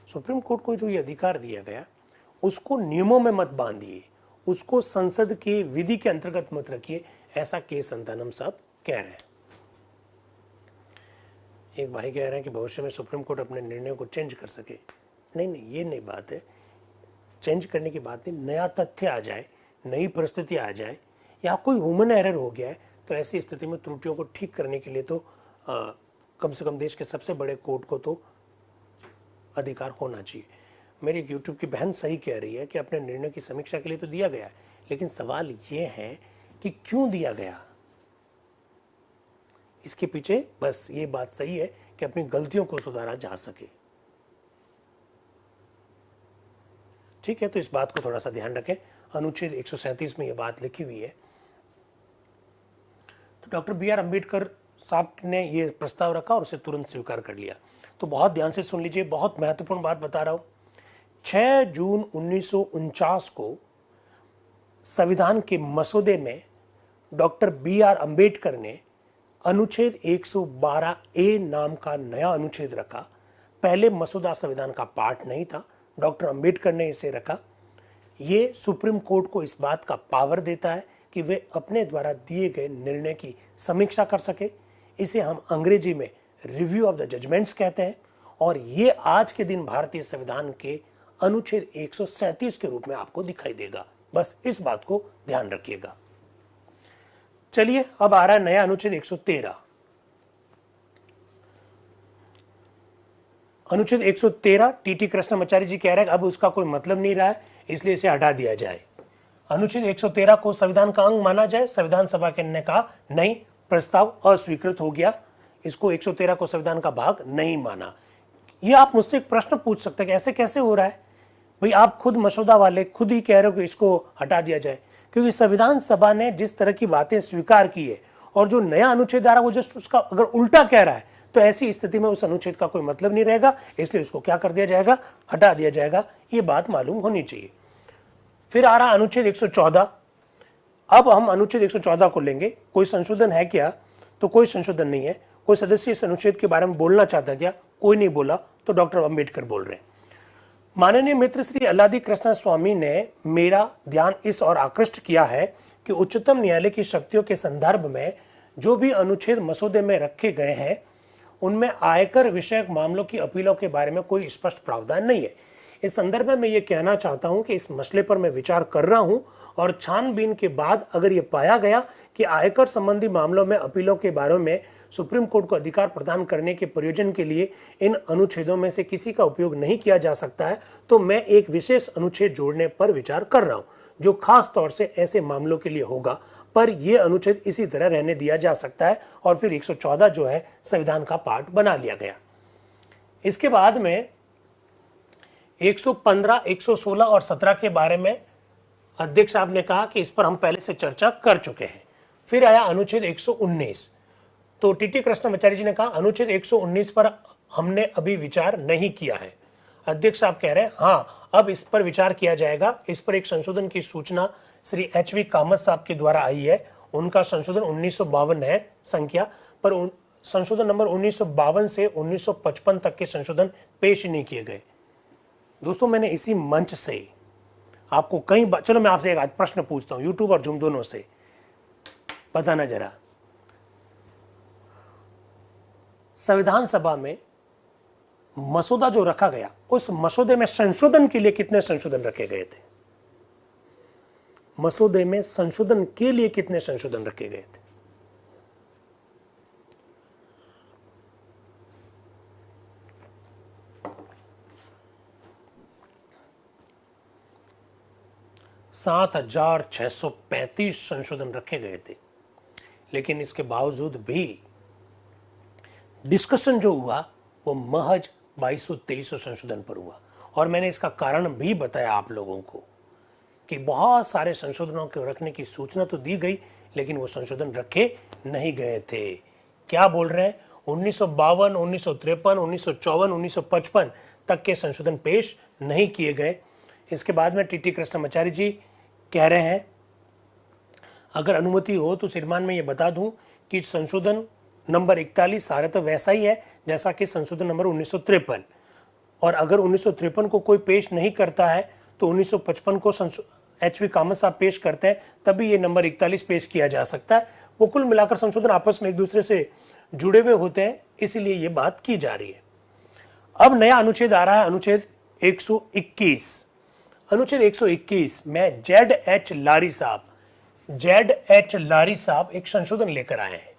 सुप्रीम कोर्ट को जो ये अधिकार दिया गया, उसको नियमों में मत बांधिए, उसको संसद के विधि के अंतर्गत मत रखिए, ऐसा के संतानम साहब कह रहे हैं। एक भाई कह रहे हैं कि भविष्य में सुप्रीम कोर्ट अपने निर्णयों को चेंज कर सके। नहीं, ये नहीं बात है, चेंज करने की बात नहीं। नया तथ्य आ जाए, नई परिस्थिति आ जाए, या कोई ह्यूमन एरर हो गया है, तो ऐसी स्थिति में त्रुटियों को ठीक करने के लिए तो कम से कम देश के सबसे बड़े कोर्ट को तो अधिकार होना चाहिए। मेरी एक यूट्यूब की बहन सही कह रही है कि अपने निर्णय की समीक्षा के लिए तो दिया गया है, लेकिन सवाल ये है कि क्यों दिया गया। इसके पीछे बस ये बात सही है कि अपनी गलतियों को सुधारा जा सके। ठीक है, तो इस बात को थोड़ा सा ध्यान रखें। अनुच्छेद 137 में ये बात लिखी हुई है। तो डॉक्टर BR अम्बेडकर साहब ने ये प्रस्ताव रखा और उसे तुरंत स्वीकार कर लिया। तो बहुत ध्यान से सुन लीजिए, बहुत महत्वपूर्ण बात बता रहा हूं। 6 जून 1949 को संविधान के मसौदे में डॉक्टर BR अम्बेडकर ने अनुच्छेद 112A नाम का नया अनुच्छेद रखा। पहले मसौदा संविधान का पार्ट नहीं था, डॉक्टर अम्बेडकर ने इसे रखा। ये सुप्रीम कोर्ट को इस बात का पावर देता है कि वे अपने द्वारा दिए गए निर्णय की समीक्षा कर सके। इसे हम अंग्रेजी में रिव्यू ऑफ द जजमेंट्स कहते हैं, और ये आज के दिन भारतीय संविधान के अनुच्छेद 137 के रूप में आपको दिखाई देगा। बस इस बात को ध्यान रखिएगा। चलिए, अब आ रहा है नया अनुच्छेद 113। अनुच्छेद 113 TT कृष्णमाचार्य जी कह रहे हैं अब उसका कोई मतलब नहीं रहा है, इसलिए इसे हटा दिया जाए। अनुच्छेद 113 को संविधान का अंग माना जाए। संविधान सभा के ने कहा नहीं, प्रस्ताव अस्वीकृत हो गया, इसको 113 को संविधान का भाग नहीं माना। ये आप मुझसे एक प्रश्न पूछ सकते हैं कि ऐसे कैसे हो रहा है भाई, आप खुद मसौदा वाले खुद ही कह रहे हो कि इसको हटा दिया जाए। क्योंकि संविधान सभा ने जिस तरह की बातें स्वीकार की है और जो नया अनुच्छेद आ रहा है वो जस्ट उसका अगर उल्टा कह रहा है, तो ऐसी स्थिति में उस अनुच्छेद का कोई मतलब नहीं रहेगा, इसलिए उसको क्या कर दिया जाएगा, हटा दिया जाएगा। ये बात मालूम होनी चाहिए। फिर आ रहा अनुच्छेद 114। अब हम अनुच्छेद 114 को लेंगे। कोई संशोधन है क्या? तो कोई संशोधन नहीं है। कोई सदस्य इस अनुच्छेद के बारे में बोलना चाहता क्या? कोई नहीं बोला, तो डॉक्टर अम्बेडकर बोल रहे हैं। माननीय मित्र श्री अल्लादी कृष्ण स्वामी ने मेरा ध्यान इस ओर आकृष्ट किया है कि उच्चतम न्यायालय की शक्तियों के संदर्भ में जो भी अनुच्छेद मसौदे में रखे गए हैं उनमें आयकर विषयक मामलों की अपीलों के बारे में कोई स्पष्ट प्रावधान नहीं है। इस संदर्भ में मैं ये कहना चाहता हूं कि इस मसले पर मैं विचार कर रहा हूं और छानबीन के बाद अगर ये पाया गया कि आयकर संबंधी मामलों में अपीलों के बारे में सुप्रीम कोर्ट को अधिकार प्रदान करने के प्रयोजन के लिए इन अनुच्छेदों में से किसी का उपयोग नहीं किया जा सकता है, तो मैं एक विशेष अनुच्छेद जोड़ने पर विचार कर रहा हूं जो खास तौर से ऐसे मामलों के लिए होगा, पर यह अनुच्छेद इसी तरह रहने दिया जा सकता है और फिर 114 जो है संविधान का पार्ट बना लिया गया। इसके बाद में 115, 116 और 17 के बारे में अध्यक्ष साहब ने कहा कि इस पर हम पहले से चर्चा कर चुके हैं। फिर आया अनुच्छेद 119, तो टीटी कृष्णमाचार्य जी ने कहा अनुच्छेद 119 पर हमने अभी विचार नहीं किया है। अध्यक्ष साहब कह रहे हैं हाँ, अब इस पर विचार किया जाएगा। इस पर एक संशोधन की सूचना श्री HV कामत साहब के द्वारा आई है। उनका संशोधन 1952 है संख्या, पर संशोधन नंबर 1952 से 1955 तक के संशोधन पेश नहीं किए गए। दोस्तों, मैंने इसी मंच से आपको कई बार, चलो मैं आपसे एक प्रश्न पूछता हूं यूट्यूब और जूम दोनों से, बताना जरा, संविधान सभा में मसौदा जो रखा गया उस मसौदे में संशोधन के लिए कितने संशोधन रखे गए थे? मसौदे में संशोधन के लिए कितने संशोधन रखे गए थे? सात 7,635 संशोधन रखे गए थे। लेकिन इसके बावजूद भी डिस्कशन जो हुआ वो महज 2200-2300 संशोधन पर हुआ। और मैंने इसका कारण भी बताया आप लोगों को कि बहुत सारे संशोधनों को रखने की सूचना तो दी गई, लेकिन वो संशोधन रखे नहीं गए थे। क्या बोल रहे हैं? 1952, 1953, 1954, 1955 तक के संशोधन पेश नहीं किए गए। इसके बाद में टीटी कृष्णमाचार्य जी कह रहे हैं, अगर अनुमति हो तो श्रीमान मैं ये बता दूं कि संशोधन नंबर 41 सारे तो वैसा ही है जैसा कि संशोधन नंबर 1953, और अगर 1953 को कोई पेश नहीं करता है तो 1955 को एच.वी. कामत साहब पेश करते हैं, तभी ये नंबर 41 पेश किया जा सकता है। वो कुल मिलाकर संशोधन आपस में एक दूसरे से जुड़े हुए होते हैं, इसीलिए ये बात की जा रही है। अब नया अनुच्छेद आ रहा है, अनुच्छेद 121। अनुच्छेद 121 में जेड.एच. लारी साहब एक संशोधन लेकर आए हैं।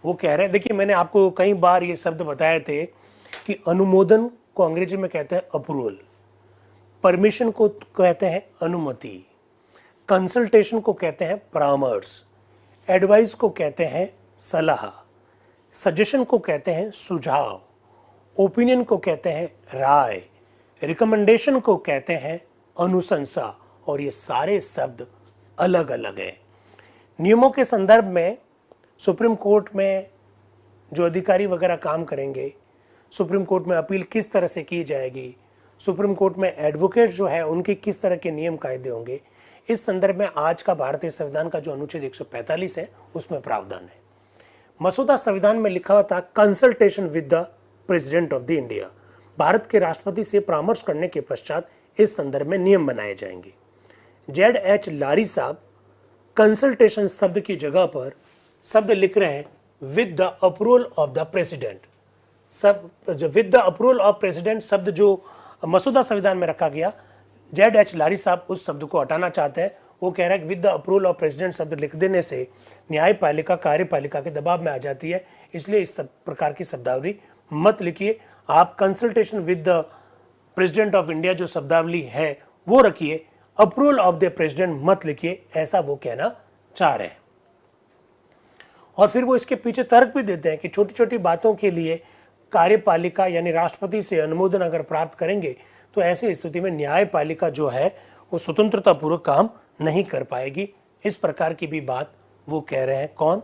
वो कह रहे हैं, देखिए मैंने आपको कई बार ये शब्द बताए थे कि अनुमोदन को अंग्रेजी में कहते हैं अप्रूवल, परमिशन को कहते हैं अनुमति, कंसल्टेशन को कहते हैं परामर्श, एडवाइस को कहते हैं सलाह, सजेशन को कहते हैं सुझाव, ओपिनियन को कहते हैं राय, रिकमेंडेशन को कहते हैं अनुशंसा, और ये सारे शब्द अलग अलग हैं। नियमों के संदर्भ में सुप्रीम कोर्ट में जो अधिकारी वगैरह काम करेंगे, सुप्रीम कोर्ट में अपील किस तरह से की जाएगी, सुप्रीम कोर्ट में एडवोकेट जो है उनके किस तरह के नियम कायदे होंगे, इस संदर्भ में आज का भारतीय संविधान का जो अनुच्छेद 145 है उसमें प्रावधान है। मसौदा संविधान में लिखा हुआ था consultation with the president of the India, Bharat के राष्ट्रपति से परामर्श करने के पश्चात इस संदर्भ में नियम बनाए जाएंगे। जेड.एच. लारी साहब कंसल्टेशन शब्द की जगह पर शब्द लिख रहे हैं with the approval of the president. सब with the approval of president शब्द जो मसौदा संविधान में रखा गया, जेड.एच. लारी साहब उस शब्द को हटाना चाहते हैं। वो कह रहा है कि with the approval of president शब्द लिख देने से न्यायपालिका कार्यपालिका के दबाव में आ जाती है, इसलिए इस प्रकार की शब्दावली मत लिखिए। आप consultation with the president of India जो शब्दावली है वो रखिए, अप्रूवल ऑफ द प्रेसिडेंट मत लिखिए, ऐसा वो कहना चाह रहे हैं। और फिर वो इसके पीछे तर्क भी देते हैं कि छोटी छोटी बातों के लिए कार्यपालिका यानी राष्ट्रपति से अनुमोदन अगर प्राप्त करेंगे तो ऐसी स्थिति में न्यायपालिका जो है वो स्वतंत्रता पूर्वक काम नहीं कर पाएगी। इस प्रकार की भी बात वो कह रहे हैं। कौन?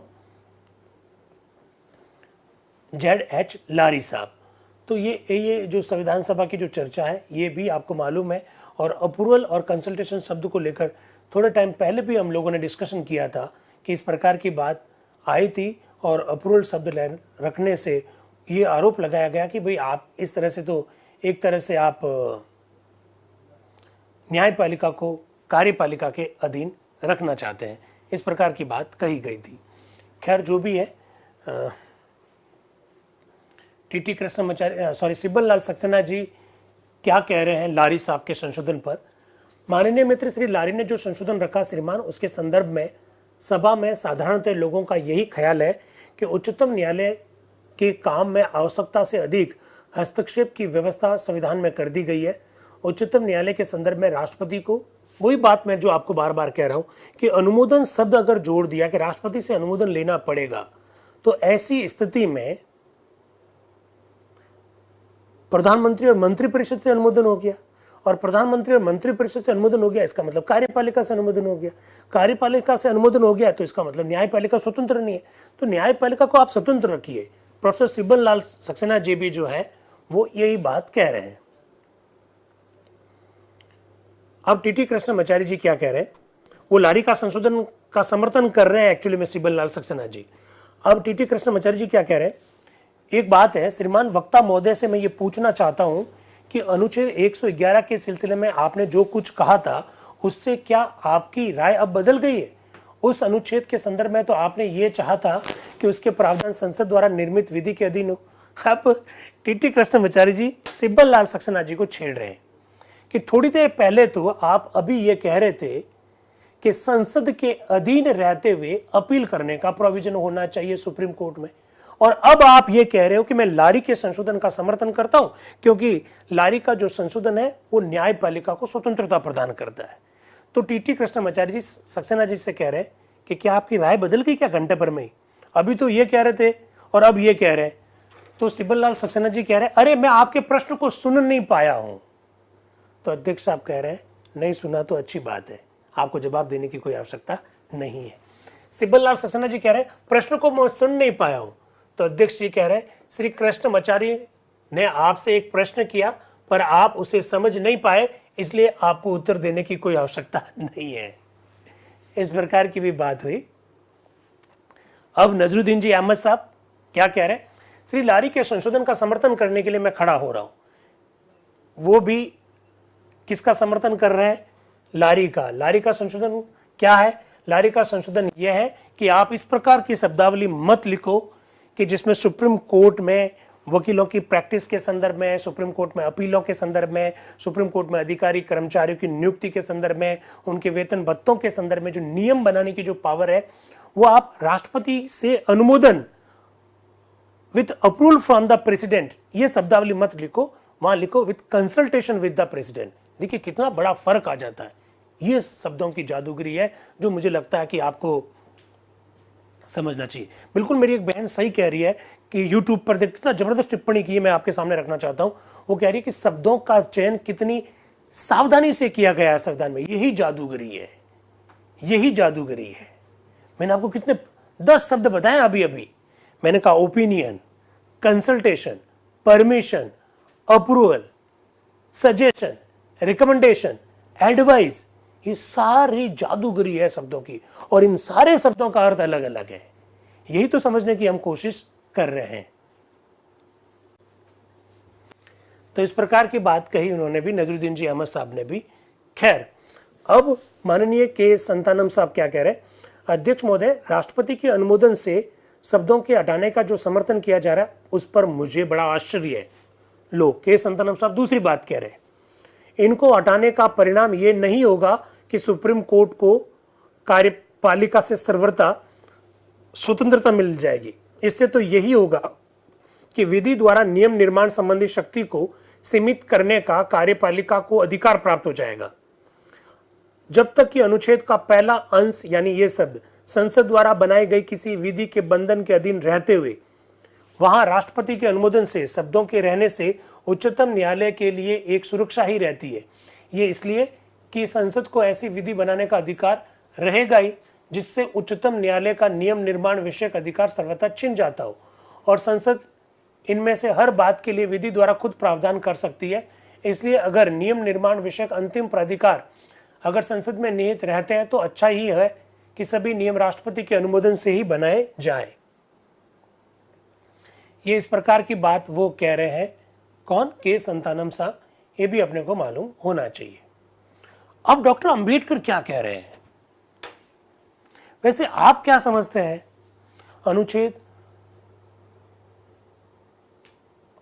जेड.एच. लारी साहब। तो ये जो संविधान सभा की जो चर्चा है ये भी आपको मालूम है, और अप्रूवल और कंसल्टेशन शब्द को लेकर थोड़े टाइम पहले भी हम लोगों ने डिस्कशन किया था कि इस प्रकार की बात आई थी, और अप्रूवल शब्द रखने से ये आरोप लगाया गया कि भाई आप इस तरह से तो एक तरह से आप न्यायपालिका को कार्यपालिका के अधीन रखना चाहते हैं, इस प्रकार की बात कही गई थी। खैर जो भी है, टीटी कृष्णमाचार्य सिब्बल लाल सक्सेना जी क्या कह रहे हैं लारी साहब के संशोधन पर। माननीय मित्र श्री लारी ने जो संशोधन रखा श्रीमान, उसके संदर्भ में सभा में साधारणतः लोगों का यही ख्याल है कि उच्चतम न्यायालय के काम में आवश्यकता से अधिक हस्तक्षेप की व्यवस्था संविधान में कर दी गई है। उच्चतम न्यायालय के संदर्भ में राष्ट्रपति को, वही बात मैं जो आपको बार बार कह रहा हूं कि अनुमोदन शब्द अगर जोड़ दिया कि राष्ट्रपति से अनुमोदन लेना पड़ेगा, तो ऐसी स्थिति में प्रधानमंत्री और मंत्रिपरिषद से अनुमोदन हो गया, और प्रधानमंत्री और मंत्रिपरिषद से अनुमोदन हो गया, इसका मतलब कार्यपालिका से अनुमोदन हो गया। कार्यपालिका से अनुमोदन हो गया तो इसका मतलब न्यायपालिका स्वतंत्र नहीं है, तो न्यायपालिका को आप स्वतंत्र रखिए। प्रोफेसर सिब्बल लाल सक्सेना जी भी जो है वो यही बात कह रहे हैं। अब टीटी कृष्णमाचार्य जी क्या कह रहे हैं? वो लारी का संशोधन का समर्थन कर रहे हैं एक्चुअली में सिब्बल लाल सक्सेना जी। अब टीटी कृष्णमाचार्य जी क्या कह रहे हैं? एक बात है श्रीमान वक्ता महोदय से मैं ये पूछना चाहता हूं कि अनुच्छेद 111 के सिलसिले में आपने जो कुछ कहा था उससे क्या आपकी राय अब बदल गई है? उस अनुच्छेद के संदर्भ में तो आपने ये चाहा था कि उसके प्रावधान संसद द्वारा निर्मित विधि के अधीन हो। अब टीटी कृष्णमाचार्य जी सिब्बल लाल सक्सेना जी को छेड़ रहे हैं कि थोड़ी देर पहले तो आप अभी ये कह रहे थे कि संसद के अधीन रहते हुए अपील करने का प्रोविजन होना चाहिए सुप्रीम कोर्ट में, और अब आप ये कह रहे हो कि मैं लारी के संशोधन का समर्थन करता हूं क्योंकि लारी का जो संशोधन है वो न्यायपालिका को स्वतंत्रता प्रदान करता है। तो टीटी कृष्णमाचार्य जी सक्सेना जी से कह रहे हैं कि क्या आपकी राय बदल गई क्या घंटे भर में ही? अभी तो ये कह रहे थे और अब ये कह रहे हैं। तो सिब्बल लाल सक्सेना जी कह रहे हैं अरे मैं आपके प्रश्न को सुन नहीं पाया हूं। तो अध्यक्ष साहब कह रहे हैं नहीं सुना तो अच्छी बात है, आपको जवाब देने की कोई आवश्यकता नहीं है। सिब्बल लाल सक्सेना जी कह रहे हैं प्रश्न को मैं सुन नहीं पाया हूं। तो अध्यक्ष जी कह रहे हैं श्री कृष्णमाचार्य ने आपसे एक प्रश्न किया पर आप उसे समझ नहीं पाए, इसलिए आपको उत्तर देने की कोई आवश्यकता नहीं है। इस प्रकार की भी बात हुई। अब नजरुद्दीन जी अहमद साहब क्या कह रहे हैं, श्री लारी के संशोधन का समर्थन करने के लिए मैं खड़ा हो रहा हूं। वो भी किसका समर्थन कर रहे हैं, लारी का। लारी का संशोधन क्या है, लारी का संशोधन यह है कि आप इस प्रकार की शब्दावली मत लिखो कि जिसमें सुप्रीम कोर्ट में वकीलों की प्रैक्टिस के संदर्भ में, सुप्रीम कोर्ट में अपीलों के संदर्भ में, सुप्रीम कोर्ट में अधिकारी कर्मचारियों की नियुक्ति के संदर्भ में, उनके वेतन भत्तों के संदर्भ में जो नियम बनाने की जो पावर है वो आप राष्ट्रपति से अनुमोदन with approval from the president, ये शब्दावली मत लिखो, वहां लिखो with consultation with the president. देखिए कितना बड़ा फर्क आ जाता है। ये शब्दों की जादूगरी है जो मुझे लगता है कि आपको समझना चाहिए। बिल्कुल मेरी एक बहन सही कह रही है कि YouTube पर देख कितना जबरदस्त टिप्पणी की है, मैं आपके सामने रखना चाहता हूं। वो कह रही है कि शब्दों का चयन कितनी सावधानी से किया गया है संविधान में, यही जादूगरी है, यही जादूगरी है। मैंने आपको कितने 10 शब्द बताए अभी अभी। मैंने कहा opinion, consultation, permission, approval, suggestion, recommendation, advice, ये सारी जादूगरी है शब्दों की और इन सारे शब्दों का अर्थ अलग अलग है। यही तो समझने की हम कोशिश कर रहे हैं। तो इस प्रकार की बात कही उन्होंने भी, नजरुद्दीन जी अहमद साहब ने भी। खैर, अब माननीय के संतानम साहब क्या कह रहे हैं, अध्यक्ष महोदय राष्ट्रपति के अनुमोदन से शब्दों के हटाने का जो समर्थन किया जा रहा है उस पर मुझे बड़ा आश्चर्य है। लो, के संतानम साहब दूसरी बात कह रहे हैं, इनको हटाने का परिणाम ये नहीं होगा कि सुप्रीम कोर्ट को कार्यपालिका से सर्वथा स्वतंत्रता मिल जाएगी। इससे तो यही होगा कि विधि द्वारा नियम निर्माण संबंधी शक्ति को सीमित करने का कार्यपालिका को अधिकार प्राप्त हो जाएगा। जब तक कि अनुच्छेद का पहला अंश यानी ये शब्द संसद द्वारा बनाई गई किसी विधि के बंधन के अधीन रहते हुए वहां राष्ट्रपति के अनुमोदन से शब्दों के रहने से उच्चतम न्यायालय के लिए एक सुरक्षा ही रहती है। ये इसलिए कि संसद को ऐसी विधि बनाने का अधिकार रहेगा ही जिससे उच्चतम न्यायालय का नियम निर्माण विषयक अधिकार सर्वथा छिन जाता हो और संसद इनमें से हर बात के लिए विधि द्वारा खुद प्रावधान कर सकती है। इसलिए अगर नियम निर्माण विषयक अंतिम प्राधिकार अगर संसद में निहित रहते हैं तो अच्छा ही है कि सभी नियम राष्ट्रपति के अनुमोदन से ही बनाए जाए। ये इस प्रकार की बात वो कह रहे हैं, कौन, के संतानम साहब। ये भी अपने को मालूम होना चाहिए। अब डॉक्टर अंबेडकर क्या कह रहे हैं, वैसे आप क्या समझते हैं अनुच्छेद,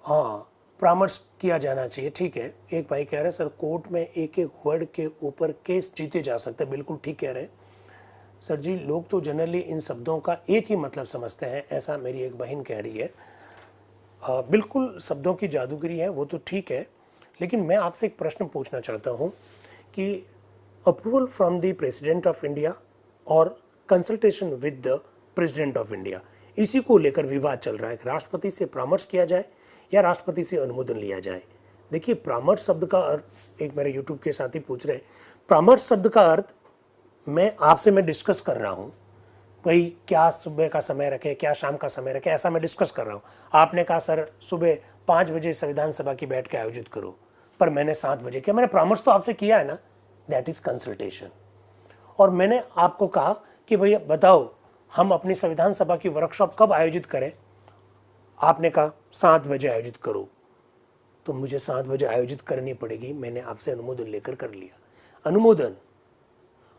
हाँ, परामर्श किया जाना चाहिए, ठीक है। एक भाई कह रहे हैं सर कोर्ट में एक एक वर्ड के ऊपर केस जीते जा सकते हैं। बिल्कुल ठीक कह रहे हैं सर जी, लोग तो जनरली इन शब्दों का एक ही मतलब समझते हैं, ऐसा मेरी एक बहन कह रही है। बिल्कुल शब्दों की जादूगरी है, वो तो ठीक है, लेकिन मैं आपसे एक प्रश्न पूछना चाहता हूँ कि approval from the president of India और consultation with the president of India, इसी को लेकर विवाद चल रहा है। राष्ट्रपति से परामर्श किया जाए या राष्ट्रपति से अनुमोदन लिया जाए। देखिए, परामर्श शब्द का अर्थ, एक मेरे यूट्यूब के साथी पूछ रहे हैं, परामर्श शब्द का अर्थ मैं डिस्कस कर रहा हूँ भाई, क्या सुबह का समय रखे, क्या शाम का समय रखे, ऐसा मैं डिस्कस कर रहा हूँ। आपने कहा सर सुबह 5 बजे संविधान सभा की बैठक आयोजित करो, पर मैंने 7 बजे किया। मैंने परामर्श तो आपसे किया है ना, दैट इज कंसल्टेशन। और मैंने आपको कहा कि भैया बताओ हम अपनी संविधान सभा की वर्कशॉप कब आयोजित करें, आपने कहा 7 बजे आयोजित करो, तो मुझे 7 बजे आयोजित करनी पड़ेगी। मैंने आपसे अनुमोदन लेकर कर लिया,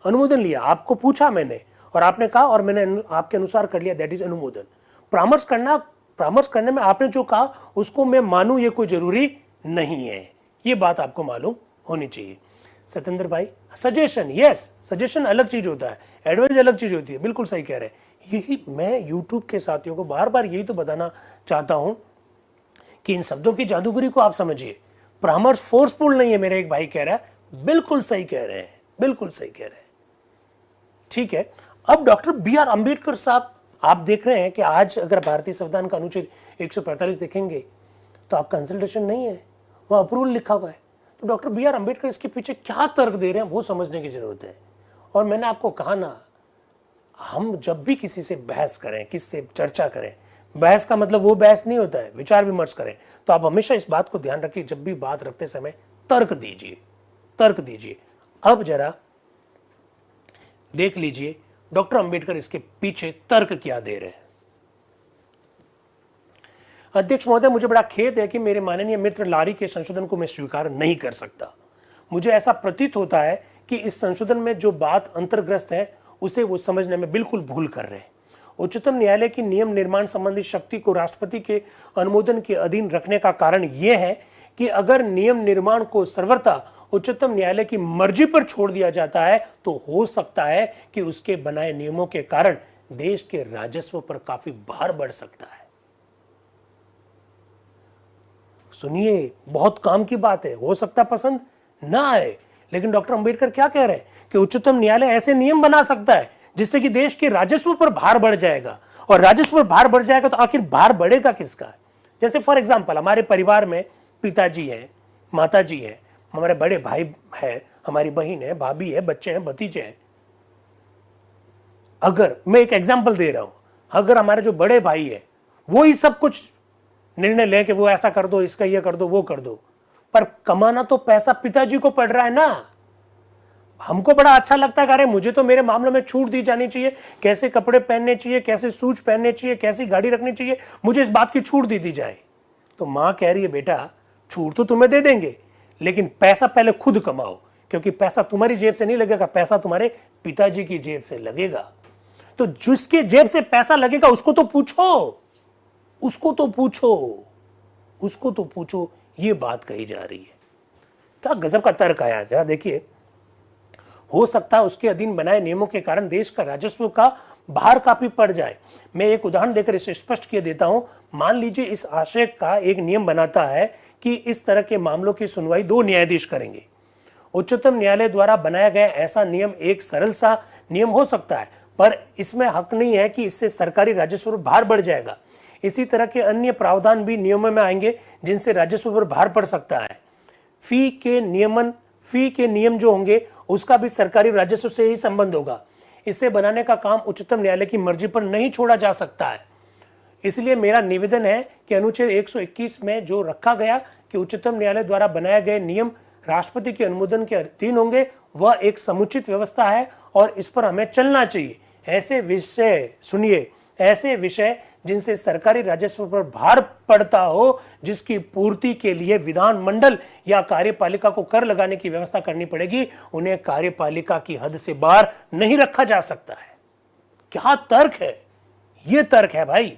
अनुमोदन लिया, आपको पूछा मैंने और आपने कहा और मैंने आपके अनुसार कर लिया, दैट इज अनुमोदन। परामर्श करने में आपने जो कहा उसको मैं मानूं ये कोई जरूरी नहीं है, ये बात आपको मालूम होनी चाहिए। सत्येंद्र भाई, सजेशन, यस, सजेशन अलग चीज होता है, एडवाइस अलग चीज होती है, बिल्कुल सही कह रहे हैं। यही मैं यूट्यूब के साथियों को बार बार यही तो बताना चाहता हूं कि इन शब्दों की जादूगरी को आप समझिए। परामर्श फोर्सफुल नहीं है, मेरा एक भाई कह रहा है, बिल्कुल सही कह रहे हैं, बिल्कुल सही कह रहे हैं, ठीक है। अब डॉक्टर बी आर अम्बेडकर साहब आप देख रहे हैं कि आज अगर भारतीय संविधान का अनुच्छेद 145 देखेंगे तो आप कंसल्टेशन नहीं है, वहाँ अप्रूवल लिखा हुआ है। तो डॉक्टर बी आर अम्बेडकर इसके पीछे क्या तर्क दे रहे हैं वो समझने की जरूरत है। और मैंने आपको कहा ना, हम जब भी किसी से बहस करें, किसी से चर्चा करें, बहस का मतलब वो बहस नहीं होता है, विचार विमर्श करें, तो आप हमेशा इस बात को ध्यान रखिए, जब भी बात रखते समय तर्क दीजिए, तर्क दीजिए। अब जरा देख लीजिए डॉक्टर अंबेडकर इसके पीछे तर्क क्या दे रहे हैं। अध्यक्ष महोदय, मुझे बड़ा खेद है कि मेरे माननीय मित्र लारी के संशोधन को मैं स्वीकार नहीं कर सकता। मुझे ऐसा प्रतीत होता है कि इस संशोधन में जो बात अंतर्ग्रस्त है उसे वो समझने में बिल्कुल भूल कर रहे हैं। उच्चतम न्यायालय की नियम निर्माण संबंधी शक्ति को राष्ट्रपति के अनुमोदन के अधीन रखने का कारण यह है कि अगर नियम निर्माण को सर्वथा उच्चतम न्यायालय की मर्जी पर छोड़ दिया जाता है तो हो सकता है कि उसके बनाए नियमों के कारण देश के राजस्व पर काफी भार बढ़ सकता है। सुनिए, बहुत काम की बात है, हो सकता पसंद ना आए, लेकिन डॉक्टर अंबेडकर क्या कह रहे हैं कि उच्चतम न्यायालय ऐसे नियम बना सकता है जिससे कि देश के राजस्व पर भार बढ़ जाएगा, और राजस्व पर भार बढ़ जाएगा तो आखिर भार बढ़ेगा किसका। जैसे फॉर एग्जांपल, हमारे परिवार में पिताजी है, माताजी है, हमारे बड़े भाई है, हमारी बहन है, भाभी है, बच्चे हैं, भतीजे हैं। अगर मैं एक एग्जांपल दे रहा हूं, अगर हमारे जो बड़े भाई है वो ही सब कुछ निर्णय ले कि वो ऐसा कर दो, इसका ये कर दो, वो कर दो, पर कमाना तो पैसा पिताजी को पड़ रहा है ना। हमको बड़ा अच्छा लगता है कि अरे मुझे तो मेरे मामलों में छूट दी जानी चाहिए, कैसे कपड़े पहनने चाहिए, कैसे शूज पहनने चाहिए, कैसी गाड़ी रखनी चाहिए, मुझे इस बात की छूट दी जाए। तो मां कह रही है बेटा छूट तो तुम्हें दे देंगे, लेकिन पैसा पहले खुद कमाओ, क्योंकि पैसा तुम्हारी जेब से नहीं लगेगा, पैसा तुम्हारे पिताजी की जेब से लगेगा। तो जिसके जेब से पैसा लगेगा उसको तो पूछो, उसको तो पूछो, उसको तो पूछो। ये बात कही जा रही है। क्या गजब का तर्क आया। जरा देखिए, हो सकता है उसके अधीन बनाए नियमों के कारण देश का राजस्व का भार काफी पड़ जाए। मैं एक उदाहरण देकर इसे स्पष्ट किए देता हूं। मान लीजिए इस आशय का एक नियम बनाता है कि इस तरह के मामलों की सुनवाई 2 न्यायाधीश करेंगे। उच्चतम न्यायालय द्वारा बनाया गया ऐसा नियम एक सरल सा नियम हो सकता है, पर इसमें हक नहीं है कि इससे सरकारी राजस्व पर भार बढ़ जाएगा। इसी तरह के अन्य प्रावधान भी नियमों में आएंगे जिनसे राजस्व पर भार पड़ सकता है। फी के नियम जो होंगे उसका भी सरकारी राजस्व से ही संबंध होगा। इसे बनाने का काम उच्चतम न्यायालय की मर्जी पर नहीं छोड़ा जा सकता है। इसलिए मेरा निवेदन है कि अनुच्छेद 121 में जो रखा गया कि उच्चतम न्यायालय द्वारा बनाए गए नियम राष्ट्रपति के अनुमोदन के अधीन होंगे, वह एक समुचित व्यवस्था है और इस पर हमें चलना चाहिए। ऐसे विषय सुनिए, ऐसे विषय जिनसे सरकारी राजस्व पर भार पड़ता हो, जिसकी पूर्ति के लिए विधानमंडल या कार्यपालिका को कर लगाने की व्यवस्था करनी पड़ेगी, उन्हें कार्यपालिका की हद से बाहर नहीं रखा जा सकता है। क्या तर्क है? यह तर्क है भाई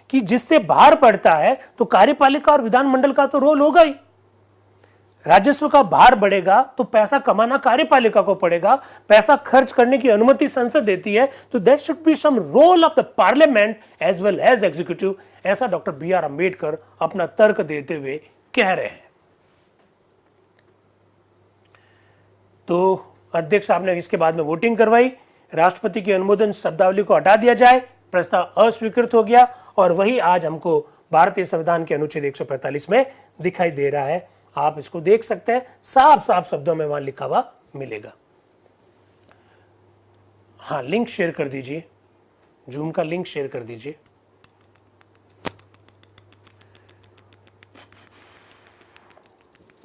कि जिससे भार पड़ता है तो कार्यपालिका और विधानमंडल का तो रोल होगा ही। राजस्व का भार बढ़ेगा तो पैसा कमाना कार्यपालिका को पड़ेगा, पैसा खर्च करने की अनुमति संसद देती है, तो that should be some role of the parliament as well as executive. ऐसा डॉक्टर बी आर अम्बेडकर अपना तर्क देते हुए कह रहे हैं। तो अध्यक्ष साहब ने इसके बाद में वोटिंग करवाई, राष्ट्रपति के अनुमोदन शब्दावली को हटा दिया जाए, प्रस्ताव अस्वीकृत हो गया, और वही आज हमको भारतीय संविधान के अनुच्छेद 145 में दिखाई दे रहा है। आप इसको देख सकते हैं, साफ साफ शब्दों में वहां लिखा हुआ मिलेगा। हाँ, लिंक शेयर कर दीजिए, जूम का लिंक शेयर कर दीजिए।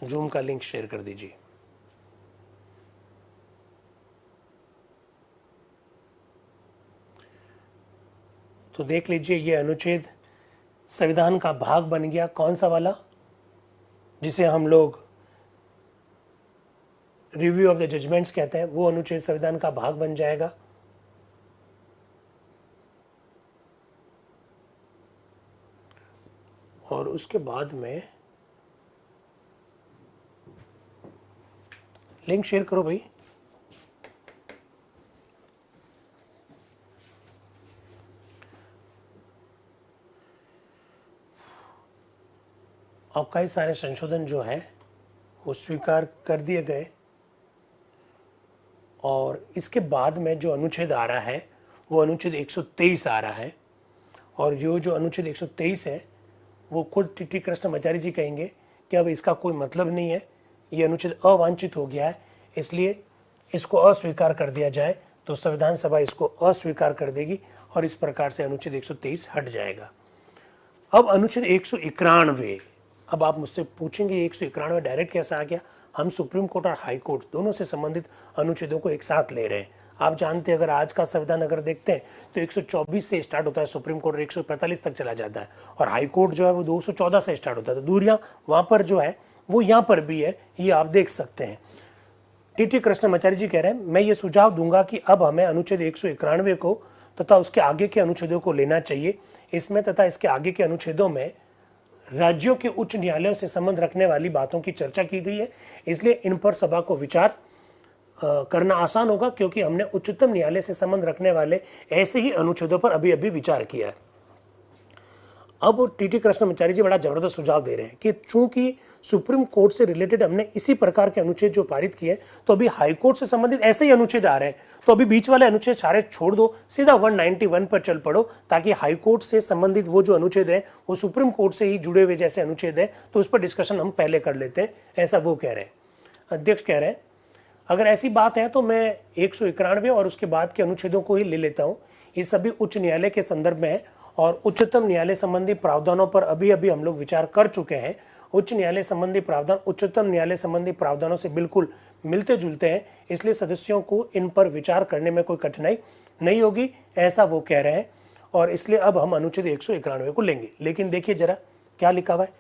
जूम का लिंक शेयर कर दीजिए। तो देख लीजिए, ये अनुच्छेद संविधान का भाग बन गया। कौन सा वाला? जिसे हम लोग रिव्यू ऑफ द जजमेंट्स कहते हैं, वो अनुच्छेद संविधान का भाग बन जाएगा। और उसके बाद में लिंक शेयर करो भाई। अब कई सारे संशोधन जो है वो स्वीकार कर दिए गए, और इसके बाद में जो अनुच्छेद आ रहा है वो अनुच्छेद 123 आ रहा है। और जो अनुच्छेद 123 है वो खुद टी कृष्णमाचार्य जी कहेंगे कि अब इसका कोई मतलब नहीं है, ये अनुच्छेद अवांछित हो गया है, इसलिए इसको अस्वीकार कर दिया जाए। तो संविधान सभा इसको अस्वीकार कर देगी और इस प्रकार से अनुच्छेद 123 हट जाएगा। अब अनुच्छेद 191, अब आप मुझसे पूछेंगे 191 डायरेक्ट कैसा आ गया? हम सुप्रीम कोर्ट और हाई कोर्ट दोनों से संबंधित अनुच्छेदों को एक साथ ले रहे हैं। आप जानते हैं अगर आज का संविधान अगर देखते हैं तो 124 से स्टार्ट होता है, सुप्रीम कोर्ट 145 तक चला जाता है, और हाई कोर्ट जो है वो 214 से स्टार्ट होता है। तो दूरियां वहां पर जो है वो यहाँ पर भी है, ये आप देख सकते हैं। टी कृष्णमाचार्य जी कह रहे हैं मैं ये सुझाव दूंगा कि अब हमें अनुच्छेद 191 को तथा उसके आगे के अनुच्छेदों को लेना चाहिए। इसमें तथा इसके आगे के अनुच्छेदों में राज्यों के उच्च न्यायालयों से संबंध रखने वाली बातों की चर्चा की गई है, इसलिए इन पर सभा को विचार करना आसान होगा, क्योंकि हमने उच्चतम न्यायालय से संबंध रखने वाले ऐसे ही अनुच्छेदों पर अभी अभी विचार किया है। अब टी कृष्णमाचार्य जी बड़ा जबरदस्त सुझाव दे रहे हैं कि चूंकि सुप्रीम कोर्ट से रिलेटेड हमने इसी प्रकार के अनुच्छेद जो पारित किए, तो अभी हाई कोर्ट से संबंधित ऐसे ही अनुच्छेद आ रहे हैं, तो अभी बीच वाले अनुच्छेद सारे छोड़ दो, सीधा 191 पर चल पड़ो, ताकि हाई कोर्ट से संबंधित वो जो अनुच्छेद है वो सुप्रीम कोर्ट से ही जुड़े हुए जैसे अनुच्छेद है, तो उस पर डिस्कशन हम पहले कर लेते हैं, ऐसा वो कह रहे हैं। अध्यक्ष कह रहे हैं अगर ऐसी बात है तो मैं 191 और उसके बाद के अनुच्छेदों को ही ले लेता हूँ। ये सभी उच्च न्यायालय के संदर्भ में है और उच्चतम न्यायालय संबंधी प्रावधानों पर अभी अभी हम लोग विचार कर चुके हैं। उच्च न्यायालय संबंधी प्रावधान उच्चतम न्यायालय संबंधी प्रावधानों से बिल्कुल मिलते जुलते हैं, इसलिए सदस्यों को इन पर विचार करने में कोई कठिनाई नहीं होगी, ऐसा वो कह रहे हैं। और इसलिए अब हम अनुच्छेद 191 को लेंगे। लेकिन देखिए जरा क्या लिखा हुआ है,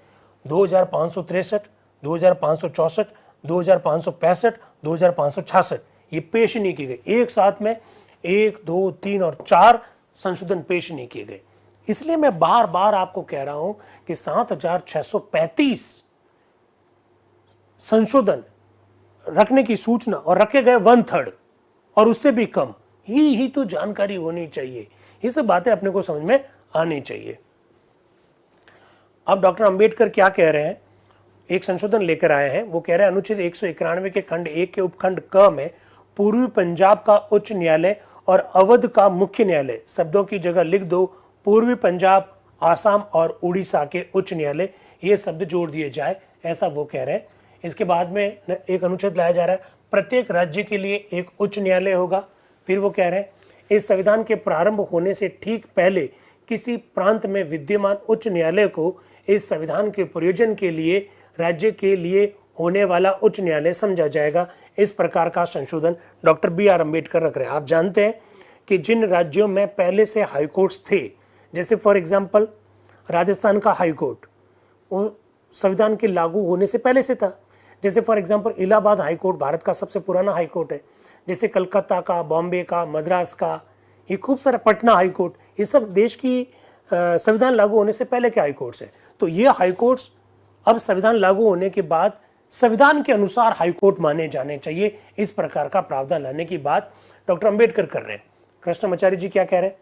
2563, 2564, 2565, 2566 ये पेश नहीं किए गए। एक साथ में 1, 2, 3 और 4 संशोधन पेश नहीं किए गए। इसलिए मैं बार बार आपको कह रहा हूं कि 7635 संशोधन रखने की सूचना और रखे गए 1/3 और उससे भी कम ही तो जानकारी होनी चाहिए। ये सब बातें अपने को समझ में आनी चाहिए। अब डॉक्टर अंबेडकर क्या कह रहे हैं, एक संशोधन लेकर आए हैं। वो कह रहे हैं अनुच्छेद 191 के खंड 1 के उपखंड क में पूर्वी पंजाब का उच्च न्यायालय और अवध का मुख्य न्यायालय शब्दों की जगह लिख दो पूर्वी पंजाब, आसाम और उड़ीसा के उच्च न्यायालय, ये शब्द जोड़ दिए जाए, ऐसा वो कह रहे हैं। इसके बाद में एक अनुच्छेद लाया जा रहा है, प्रत्येक राज्य के लिए एक उच्च न्यायालय होगा। फिर वो कह रहे हैं इस संविधान के प्रारंभ होने से ठीक पहले किसी प्रांत में विद्यमान उच्च न्यायालय को इस संविधान के प्रयोजन के लिए राज्य के लिए होने वाला उच्च न्यायालय समझा जाएगा। इस प्रकार का संशोधन डॉक्टर BR अम्बेडकर रख रहे हैं। आप जानते हैं कि जिन राज्यों में पहले से हाई कोर्ट्स थे, जैसे फॉर एग्जांपल राजस्थान का हाई कोर्ट वो संविधान के लागू होने से पहले से था। जैसे for example Allahabad high court Bharat का सबसे पुराना हाई कोर्ट है। जैसे कलकत्ता का, बॉम्बे का, मद्रास का, ये खूब सारा, पटना हाई कोर्ट, ये सब देश की संविधान लागू होने से पहले के हाई कोर्ट्स हैं। तो ये हाई कोर्ट्स अब संविधान लागू होने के बाद संविधान के अनुसार हाई कोर्ट माने जाने चाहिए, इस प्रकार का प्रावधान लाने की बात डॉक्टर अंबेडकर कर रहे हैं। कृष्णमाचार्य जी क्या कह रहे हैं,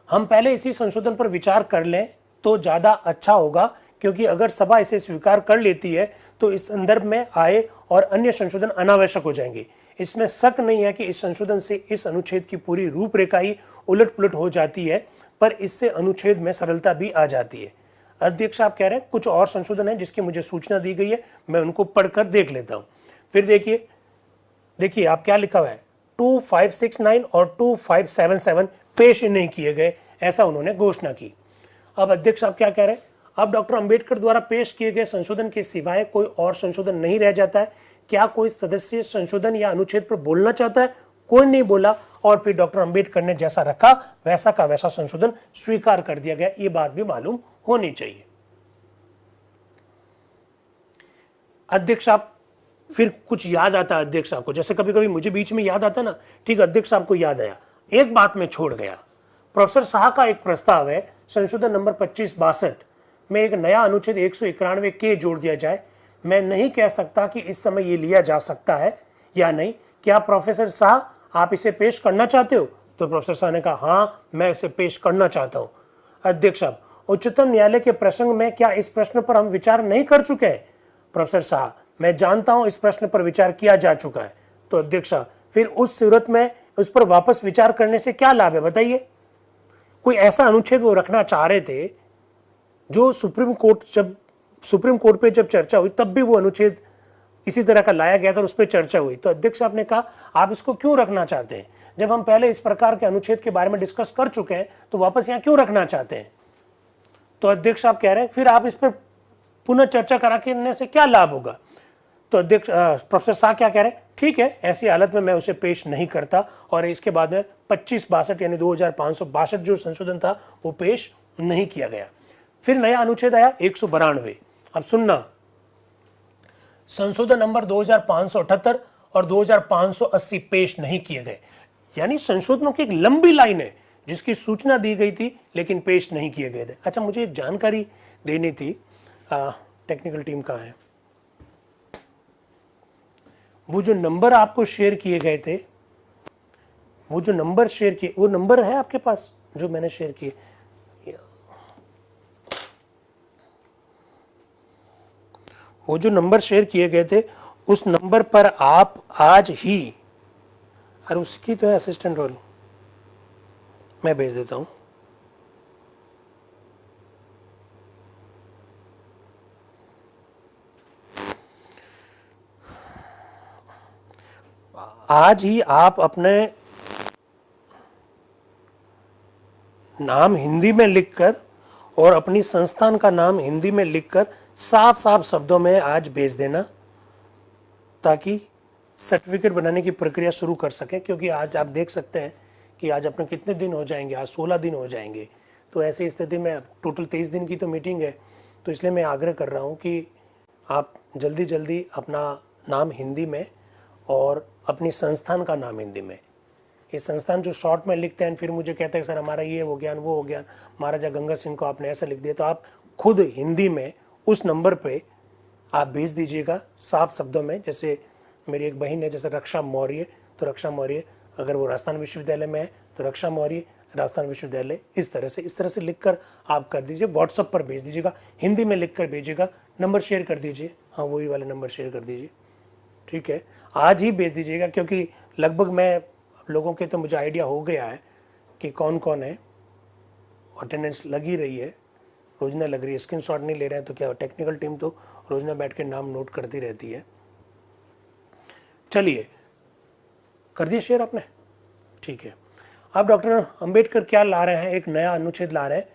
हम पहले इसी संशोधन पर विचार कर लें तो ज्यादा अच्छा होगा, क्योंकि अगर सभा इसे स्वीकार कर लेती है तो इस संदर्भ में आए और अन्य संशोधन अनावश्यक हो जाएंगे। इसमें शक नहीं है कि इस संशोधन से इस अनुच्छेद की पूरी रूपरेखा ही उलट पुलट हो जाती है, पर इससे अनुच्छेद में सरलता भी आ जाती है। अध्यक्ष आप कह रहे हैं कुछ और संशोधन है जिसकी मुझे सूचना दी गई है, मैं उनको पढ़कर देख लेता हूं। फिर देखिए आप क्या लिखा हुआ है, 2569 और 2577 पेश नहीं किए गए, ऐसा उन्होंने घोषणा की। अब अध्यक्ष आप क्या कह रहे हैं, अब डॉक्टर अंबेडकर द्वारा पेश किए गए संशोधन के सिवाय कोई और संशोधन नहीं रह जाता है। क्या कोई सदस्य संशोधन या अनुच्छेद पर बोलना चाहता है? कोई नहीं बोला और फिर डॉक्टर अंबेडकर ने जैसा रखा वैसा का वैसा संशोधन स्वीकार कर दिया गया। ये बात भी मालूम होनी चाहिए। अध्यक्ष आप फिर कुछ याद आता है अध्यक्ष आपको, जैसे कभी कभी मुझे बीच में याद आता ना, ठीक अध्यक्ष आपको याद आया, एक बात में छोड़ गया। प्रोफेसर शाह का एक प्रस्ताव है संशोधन नंबर 2562 में एक नया अनुच्छेद 191 के जोड़ दिया जाए। मैं नहीं कह सकता कि इस समय ये लिया जा सकता है या नहीं। क्या प्रोफेसर शाह आप इसे पेश करना चाहते हो? तो प्रोफेसर शाह ने कहा हाँ मैं इसे पेश करना चाहता हूं। अध्यक्ष साहब उच्चतम न्यायालय के प्रसंग में क्या इस प्रश्न पर हम विचार नहीं कर चुके हैं? प्रोफेसर शाह मैं जानता हूं इस प्रश्न पर विचार किया जा चुका है। तो अध्यक्ष साहब फिर उस सूरत में उस पर वापस विचार करने से क्या लाभ है बताइए। कोई ऐसा अनुच्छेद वो रखना चाह रहे थे जो सुप्रीम कोर्ट पे जब चर्चा हुई तब भी वो अनुच्छेद इसी तरह का लाया गया था और उस पर चर्चा हुई। तो अध्यक्ष साहब ने कहा आप इसको क्यों रखना चाहते हैं, जब हम पहले इस प्रकार के अनुच्छेद के बारे में डिस्कस कर चुके हैं तो वापस यहां क्यों रखना चाहते हैं। तो अध्यक्ष साहब कह रहे हैं फिर आप इस पर पुनः चर्चा करने से क्या लाभ होगा। तो अध्यक्ष प्रोफेसर शाह क्या कह रहे हैं, ठीक है ऐसी हालत में मैं उसे पेश नहीं करता, और इसके बाद में 2562 यानी 2562 जो संशोधन था वो पेश नहीं किया गया। फिर नया अनुच्छेद आया 192। अब सुनना, संशोधन नंबर 2578 और 2580 पेश नहीं किए गए, यानी संशोधनों की एक लंबी लाइन है जिसकी सूचना दी गई थी लेकिन पेश नहीं किए गए थे। अच्छा मुझे एक जानकारी देनी थी, टेक्निकल टीम कहाँ है, वो जो नंबर आपको शेयर किए गए थे, वो जो नंबर शेयर किए वो नंबर है आपके पास जो मैंने शेयर किए, वो जो नंबर शेयर किए गए थे उस नंबर पर आप आज ही, और उसकी तो है असिस्टेंट रोल, मैं भेज देता हूं। आज ही आप अपने नाम हिंदी में लिखकर और अपनी संस्थान का नाम हिंदी में लिखकर साफ साफ शब्दों में आज भेज देना, ताकि सर्टिफिकेट बनाने की प्रक्रिया शुरू कर सकें। क्योंकि आज आप देख सकते हैं कि आज अपने कितने दिन हो जाएंगे, आज 16 दिन हो जाएंगे। तो ऐसी स्थिति में टोटल 23 दिन की तो मीटिंग है, तो इसलिए मैं आग्रह कर रहा हूं कि आप जल्दी जल्दी अपना नाम हिंदी में और अपनी संस्थान का नाम हिंदी में, ये संस्थान जो शॉर्ट में लिखते हैं फिर मुझे कहते हैं सर हमारा ये हो गया वो हो गया, महाराजा गंगा सिंह को आपने ऐसा लिख दिया, तो आप खुद हिंदी में उस नंबर पे आप भेज दीजिएगा साफ शब्दों में। जैसे मेरी एक बहन है जैसे रक्षा मौर्य, तो रक्षा मौर्य अगर वो राजस्थान विश्वविद्यालय में है तो रक्षा मौर्य राजस्थान विश्वविद्यालय, इस तरह से लिखकर आप कर दीजिए, व्हाट्सएप पर भेज दीजिएगा, हिंदी में लिख कर भेजिएगा, नंबर शेयर कर दीजिए, हाँ वही वाले नंबर शेयर कर दीजिए, ठीक है आज ही भेज दीजिएगा। क्योंकि लगभग मैं लोगों के तो मुझे आइडिया हो गया है कि कौन कौन है, अटेंडेंस लगी रही है, रोजना लग रही है, स्क्रीनशॉट नहीं ले रहे हैं तो क्या, टेक्निकल टीम तो रोजना बैठ के नाम नोट करती रहती है। चलिए कर दिए शेयर आपने, ठीक है। अब डॉक्टर अंबेडकर क्या ला रहे हैं, एक नया अनुच्छेद ला रहे हैं,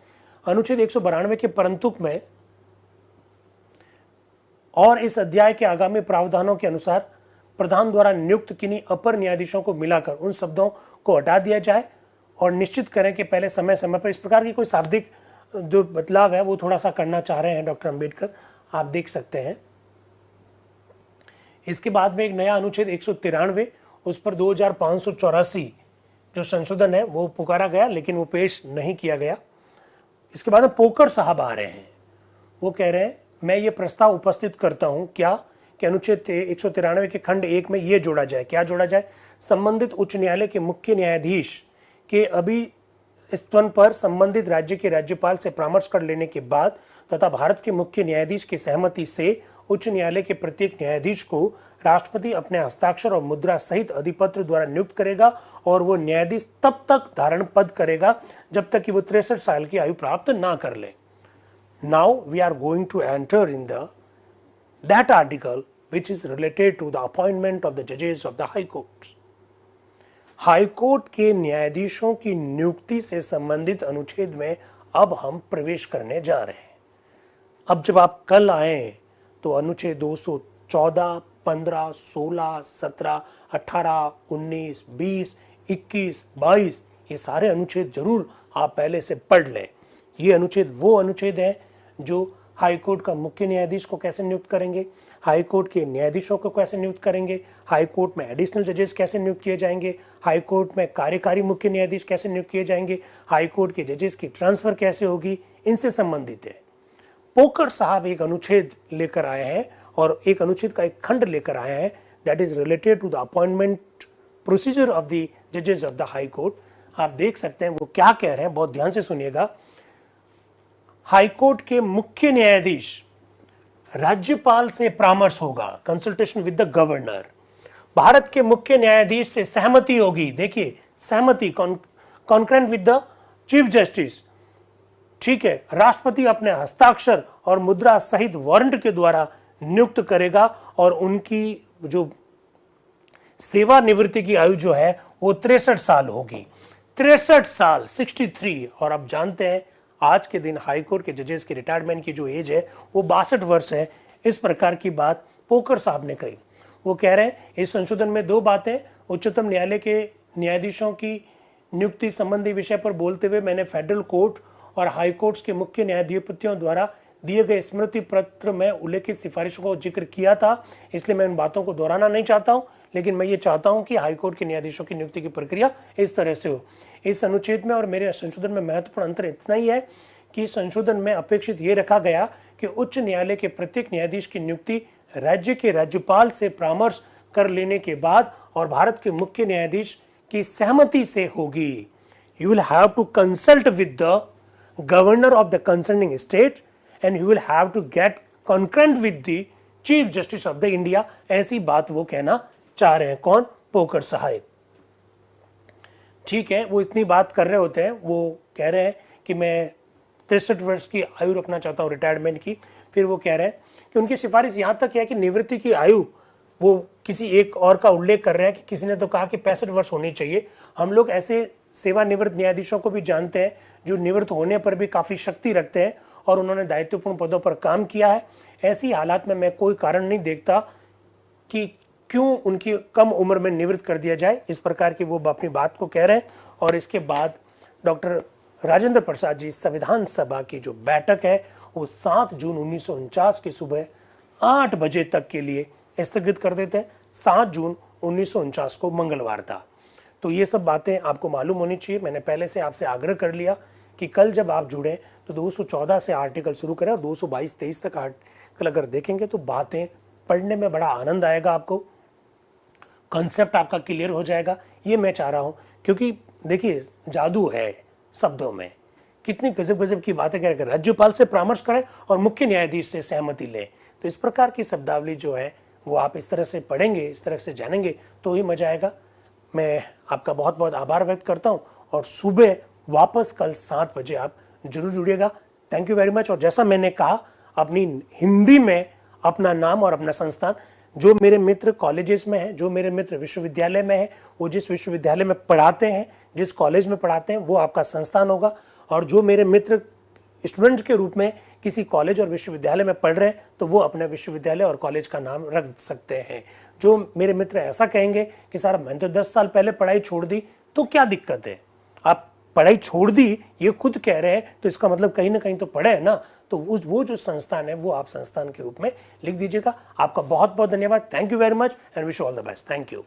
अनुच्छेद 192 के परंतुक में और इस अध्याय के आगामी प्रावधानों के अनुसार प्रधान द्वारा नियुक्त किन्हीं अपर न्यायाधीशों को मिलाकर उन शब्दों को हटा दिया जाए और निश्चित करें कि पहले समय समय पर, इस प्रकार की कोई शाब्दिक जो बदलाव है वो थोड़ा सा करना चाह रहे हैं डॉक्टर अंबेडकर, आप देख सकते हैं। इसके बाद में एक नया अनुच्छेद 193, उस पर 2584 जो संशोधन है वो पुकारा गया लेकिन वो पेश नहीं किया गया। इसके बाद में पोकर साहब आ रहे हैं, वो कह रहे हैं मैं ये प्रस्ताव उपस्थित करता हूं क्या कि अनुच्छेद 193 के खंड 1 में ये जोड़ा जाए, क्या जोड़ा जाए, संबंधित उच्च न्यायालय के मुख्य न्यायाधीश के अभिस्थापन पर संबंधित राज्य के राज्यपाल से परामर्श कर लेने के बाद तथा भारत के मुख्य न्यायाधीश की सहमति से उच्च न्यायालय के प्रत्येक न्यायाधीश को राष्ट्रपति अपने हस्ताक्षर और मुद्रा सहित अधिपत्र द्वारा नियुक्त करेगा और वो न्यायाधीश तब तक धारण पद करेगा जब तक कि वो 63 साल की आयु प्राप्त ना कर ले। Now we are going to enter in that article which is related to the appointment of the judges of the high court. High court के न्यायाधीशों की नियुक्ति से संबंधित अनुच्छेद में अब हम प्रवेश करने जा रहे हैं। अब जब आप कल आए तो अनुच्छेद 214, 15, 16, 17, 18, 19, 20, 21, 22 ये सारे अनुच्छेद जरूर आप पहले से पढ़ लें। ये अनुच्छेद वो अनुच्छेद है जो हाई कोर्ट का मुख्य न्यायाधीश को कैसे नियुक्त करेंगे, हाई कोर्ट के न्यायाधीशों को कैसे नियुक्त करेंगे, हाई कोर्ट में एडिशनल जजेस कैसे नियुक्त किए जाएंगे, हाई कोर्ट में कार्यकारी मुख्य न्यायाधीश कैसे नियुक्त किए जाएंगे, हाई कोर्ट के जजेस की ट्रांसफर कैसे होगी, इनसे संबंधित है। पोकर साहब एक अनुच्छेद लेकर आए हैं और एक अनुच्छेद का एक खंड लेकर आए हैं that is related to the appointment procedure of the जजेस ऑफ द हाई कोर्ट। आप देख सकते हैं वो क्या कह रहे हैं, बहुत ध्यान से सुनिएगा। हाईकोर्ट के मुख्य न्यायाधीश राज्यपाल से परामर्श होगा, consultation with the governor, Bharat के मुख्य न्यायाधीश से सहमति होगी। देखिए सहमति, concurrent with the chief justice, ठीक है, राष्ट्रपति अपने हस्ताक्षर और मुद्रा सहित वारंट के द्वारा नियुक्त करेगा और उनकी जो सेवानिवृत्ति की आयु जो है वो 63 साल होगी। 63 साल, 63। और अब जानते हैं आज के दिन हाईकोर्ट के जजेस की रिटायरमेंट की जो एज है वो 62 वर्ष है। इस प्रकार की बात पोकर साहब ने कही। वो कह रहे हैं इस संशोधन में दो बातें, उच्चतम न्यायालय के न्यायाधीशों की नियुक्ति संबंधी विषय पर बोलते हुए मैंने फेडरल कोर्ट और हाई कोर्ट्स के मुख्य न्यायाधीशों द्वारा दिए गए स्मृति पत्र में उल्लेखित सिफारिशों को जिक्र किया था, इसलिए मैं उन बातों को दोहराना नहीं चाहता हूं, लेकिन मैं ये चाहता हूं कि हाई कोर्ट के न्यायाधीशों की नियुक्ति की प्रक्रिया इस तरह से हो। इस अनुच्छेद में और मेरे संशोधन में महत्वपूर्ण अंतर इतना ही है कि संशोधन में अपेक्षित ये रखा गया कि उच्च न्यायालय के प्रत्येक न्यायाधीश की नियुक्ति राज्य के राज्यपाल से परामर्श कर लेने के बाद और भारत के मुख्य न्यायाधीश की सहमति से होगी। You will have to consult with the governor of the concerning state and you will have to get concurrent with the chief justice of the India. ऐसी बात वो कहना चाह रहे हैं। कौन? पोकर साहब, ठीक है। वो इतनी बात कर रहे होते हैं, वो कह रहे हैं कि मैं 63 वर्ष की आयु रखना चाहता हूँ रिटायरमेंट की। फिर वो कह रहे हैं कि उनकी सिफारिश यहाँ तक है कि निवृत्ति की आयु, वो किसी एक और का उल्लेख कर रहे हैं कि किसी ने तो कहा कि 65 वर्ष होनी चाहिए। हम लोग ऐसे सेवानिवृत्त न्यायाधीशों को भी जानते हैं जो निवृत्त होने पर भी काफ़ी शक्ति रखते हैं और उन्होंने दायित्वपूर्ण पदों पर काम किया है। ऐसी हालात में मैं कोई कारण नहीं देखता कि क्यों उनकी कम उम्र में निवृत्त कर दिया जाए। इस प्रकार की वो अपनी बात को कह रहे हैं। और इसके बाद डॉक्टर राजेंद्र प्रसाद जी संविधान सभा की जो बैठक है वो 7 जून 1949 की सुबह 8 बजे तक के लिए स्थगित कर देते हैं। 7 जून 1949 को मंगलवार था। तो ये सब बातें आपको मालूम होनी चाहिए। मैंने पहले से आपसे आग्रह कर लिया कि कल जब आप जुड़े तो 214 से आर्टिकल शुरू करें और 222-23 तक आर्टिकल अगर देखेंगे तो बातें पढ़ने में बड़ा आनंद आएगा, आपको कॉन्सेप्ट आपका क्लियर हो जाएगा। ये मैं चाह रहा हूँ, क्योंकि देखिए जादू है शब्दों में, कितनी गजब गजब की बातें करें। राज्यपाल से परामर्श करें और मुख्य न्यायाधीश से सहमति लें। तो इस प्रकार की शब्दावली जो है वो आप इस तरह से पढ़ेंगे, इस तरह से जानेंगे तो ही मजा आएगा। मैं आपका बहुत बहुत आभार व्यक्त करता हूँ और सुबह वापस कल 7 बजे आप जरूर जुड़िएगा। Thank you very much. और जैसा मैंने कहा, अपनी हिंदी में अपना नाम और अपना संस्थान, जो मेरे मित्र कॉलेजेस में हैं, जो मेरे मित्र विश्वविद्यालय में हैं, वो जिस विश्वविद्यालय में पढ़ाते हैं, जिस कॉलेज में पढ़ाते हैं, वो आपका संस्थान होगा। और जो मेरे मित्र स्टूडेंट के रूप में किसी कॉलेज और विश्वविद्यालय में पढ़ रहे हैं तो वो अपने विश्वविद्यालय और कॉलेज का नाम रख सकते हैं। जो मेरे मित्र ऐसा कहेंगे कि सर मैंने तो 10 साल पहले पढ़ाई छोड़ दी, तो क्या दिक्कत है? आप पढ़ाई छोड़ दी ये खुद कह रहे हैं तो इसका मतलब कहीं ना कहीं तो पढ़े है ना। तो वो जो संस्थान है वो आप संस्थान के रूप में लिख दीजिएगा। आपका बहुत बहुत धन्यवाद। Thank you very much and wish all the best. Thank you.